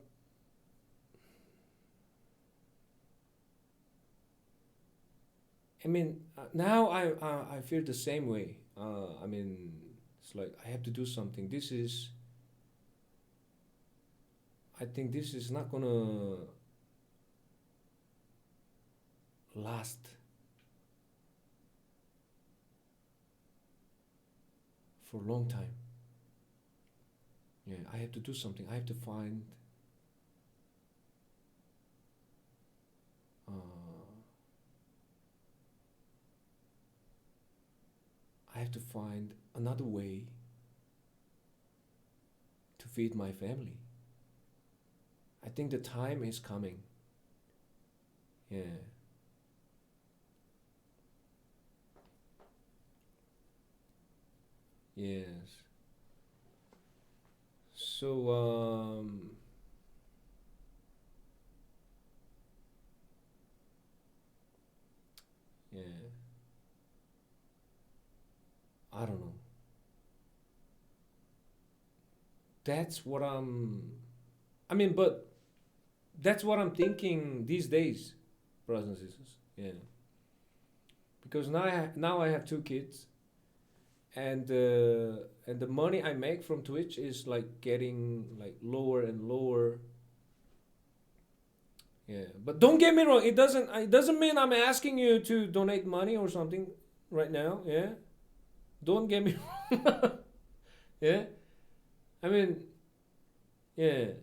I mean, now I feel the same way. I mean, it's like I have to do something. I think this is not gonna last for a long time. Yeah, I have to do something. I have to find I have to find another way to feed my family. I think the time is coming. Yeah. Yes. So, yeah. I don't know. That's what but that's what I'm thinking these days, brothers and sisters. Yeah. Because now I have 2 kids, and the money I make from Twitch is like getting like lower and lower. Yeah, but don't get me wrong. It doesn't mean I'm asking you to donate money or something right now. Yeah, don't get me wrong. Yeah, I mean, yeah.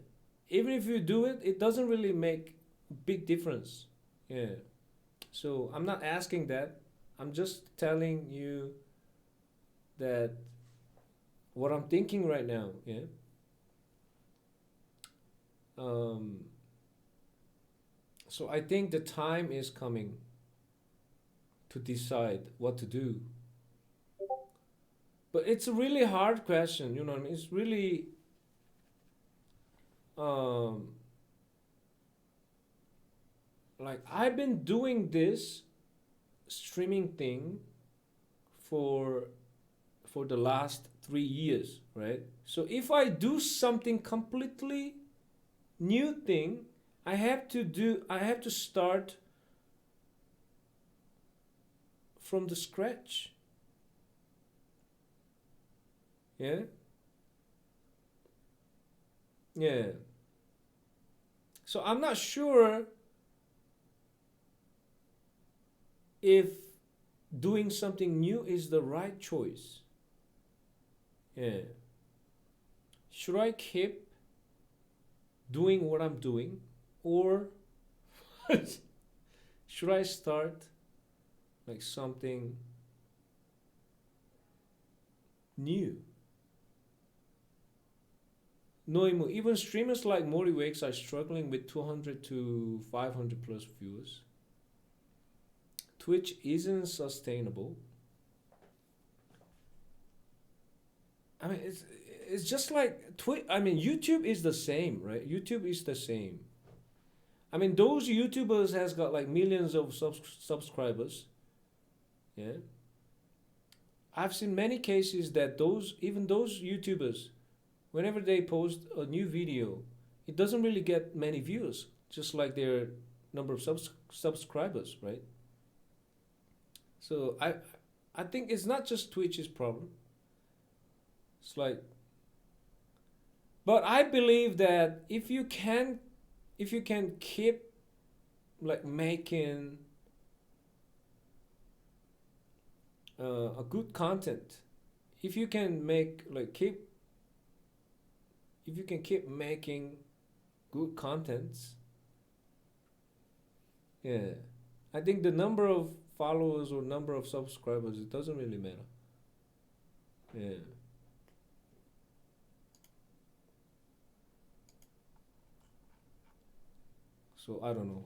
Even if you do it, it doesn't really make a big difference. Yeah. So I'm not asking that. I'm just telling you that what I'm thinking right now. Yeah. So I think the time is coming to decide what to do. But it's a really hard question, you know what I mean? It's really like I've been doing this streaming thing for the last 3 years, right? So if I do something completely new thing, I have to start from the scratch. Yeah? Yeah. So I'm not sure if doing something new is the right choice. Yeah. Should I keep doing what I'm doing, or should I start like something new? No, even streamers like Moriwakes are struggling with 200 to 500 plus viewers. Twitch isn't sustainable. I mean, it's just like YouTube is the same, right? YouTube is the same. I mean, those YouTubers has got like millions of subscribers. Yeah. I've seen many cases that those YouTubers, whenever they post a new video, it doesn't really get many views, just like their number of subscribers, right? So I think it's not just Twitch's problem. It's like, but I believe that if you can keep like making a good content, if you can keep making good contents, yeah, I think the number of followers or number of subscribers, it doesn't really matter. Yeah. So I don't know.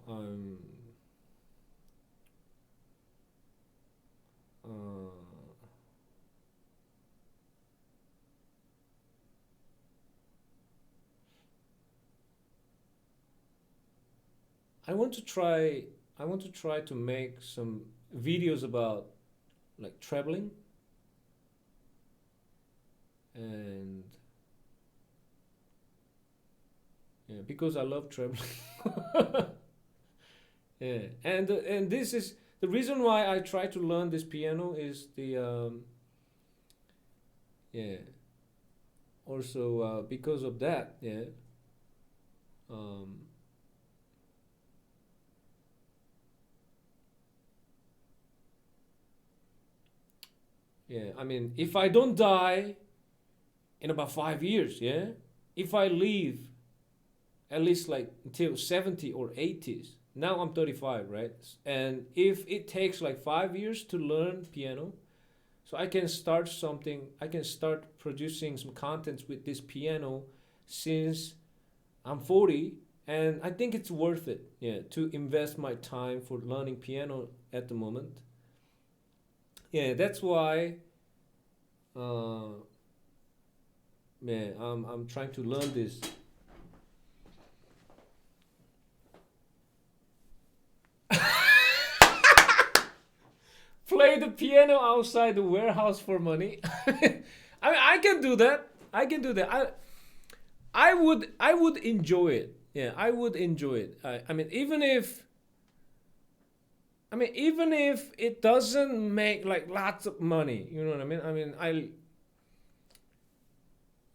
I want to try to make some videos about like traveling, and yeah, because I love traveling. Yeah, and this is the reason why I try to learn this piano is the yeah. Also because of that, yeah. Yeah, I mean, if I don't die in about 5 years, yeah, if I live at least like until 70 or 80s, now I'm 35, right? And if it takes like 5 years to learn piano, So I can start something. I can start producing some contents with this piano since I'm 40, and I think it's worth it. Yeah, to invest my time for learning piano at the moment. Yeah, that's why. Man, I'm trying to learn this. Play the piano outside the warehouse for money. I mean, I can do that. I can do that. I would enjoy it. Yeah, I would enjoy it. I mean, even if it doesn't make like lots of money, you know what I mean? I mean,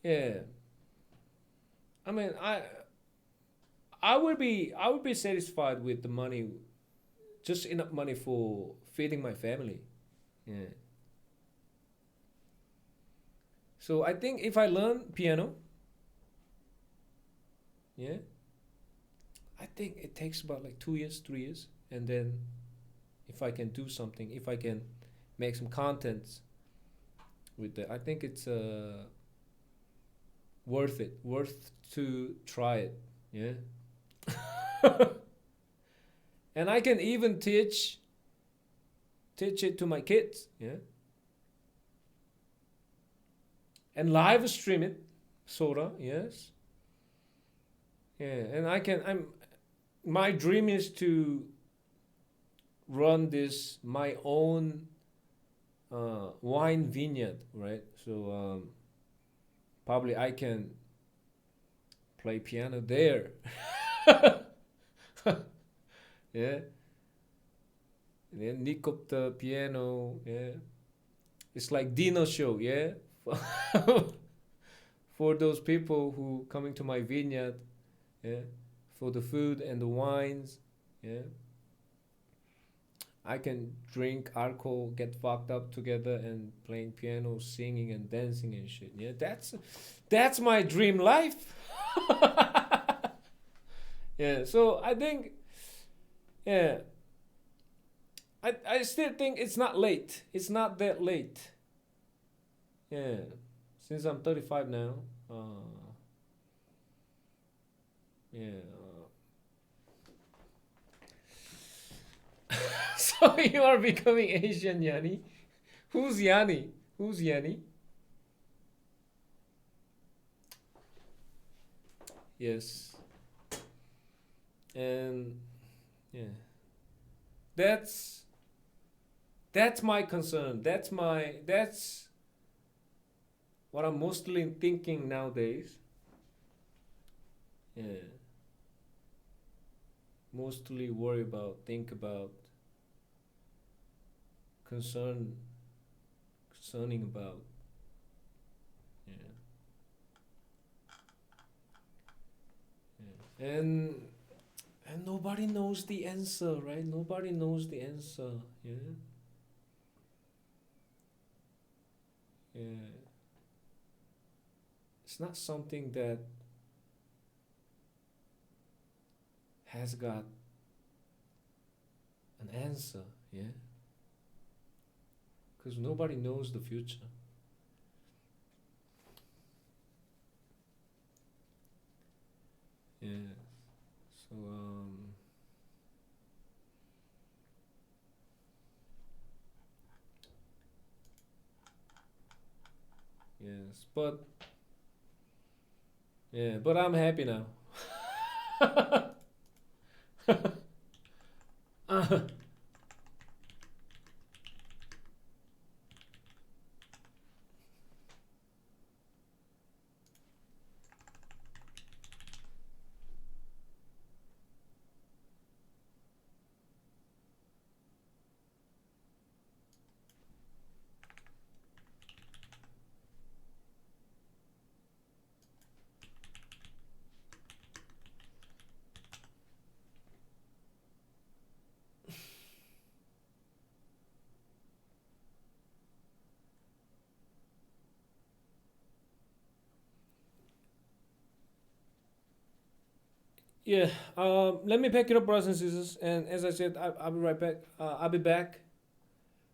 yeah. I mean, I would be satisfied with the money, just enough money for feeding my family. Yeah. So I think if I learn piano, yeah, I think it takes about like 2 years, 3 years, and then if I can do something, if I can make some contents with that, I think it's worth it, worth to try it. Yeah. And I can even teach it to my kids. Yeah. And live stream it, sorta, yes. Yeah, and my dream is to run this my own wine vineyard, right? So probably I can play piano there. Yeah. And then nick up the piano, yeah. It's like Dino show, yeah. For those people who coming to my vineyard, yeah, for the food and the wines, yeah. I can drink alcohol, get fucked up together, and playing piano, singing and dancing and shit. Yeah, that's my dream life. Yeah, so I think, yeah, I still think it's not late. It's not that late. Yeah, since I'm 35 now. Yeah. So you are becoming Asian, Yanni. Who's Yanni? Who's Yanni? Yes. And yeah. That's my concern. That's what I'm mostly thinking nowadays. Yeah. Mostly worry about, think about, concerning about. Yeah. Yeah. And nobody knows the answer, right? Nobody knows the answer. Yeah. Yeah. It's not something that has got an answer, yeah? Because nobody knows the future. Yeah. So, yes, but yeah, but I'm happy now. Yeah, let me pack it up, brothers and sisters. And as I said, I'll be right back. I'll be back,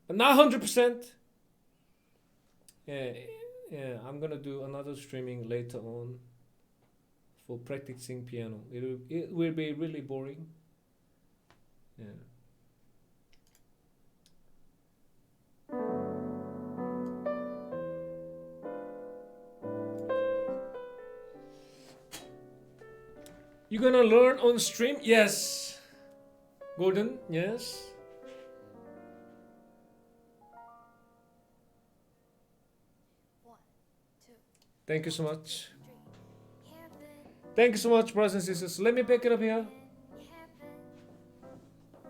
but not 100%. yeah, I'm gonna do another streaming later on for practicing piano. It will be really boring. Yeah. You gonna learn on stream? Yes. Golden, yes. Thank you so much. Thank you so much, brothers and sisters. Let me pick it up here.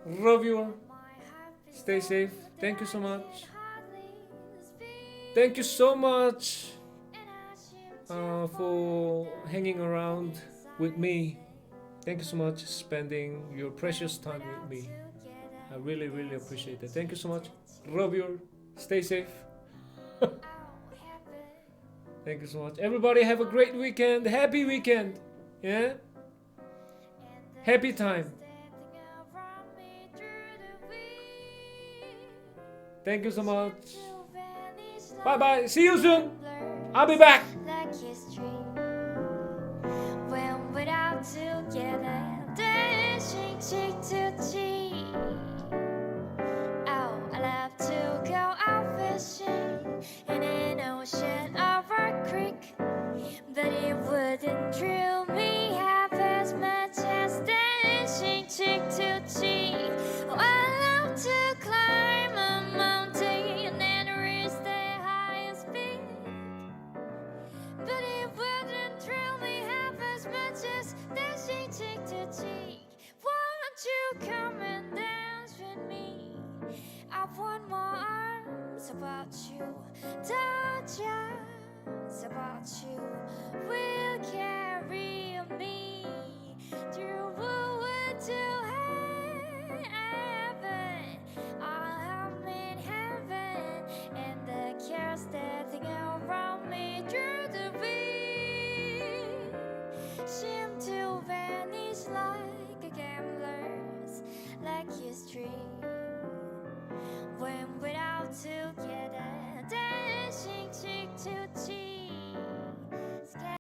Love you. Stay safe. Thank you so much. Thank you so much for hanging around with me. Thank you so much spending your precious time with me. I really, really appreciate it. Thank you so much. Love you. Stay safe. Thank you so much. Everybody have a great weekend. Happy weekend. Yeah? Happy time. Thank you so much. Bye-bye. See you soon. I'll be back. Like history, when we're out together, dancing cheek to cheek. Oh, I love to go out fishing in an ocean or a creek, but it wouldn't thrill me half as much as dancing cheek to cheek. Oh, I love to climb a mountain and reach the highest peak, but it wouldn't thrill me half as much as dancing cheek to cheek. Won't you come and dance with me? I want more arms about you, touch us about you, will carry me through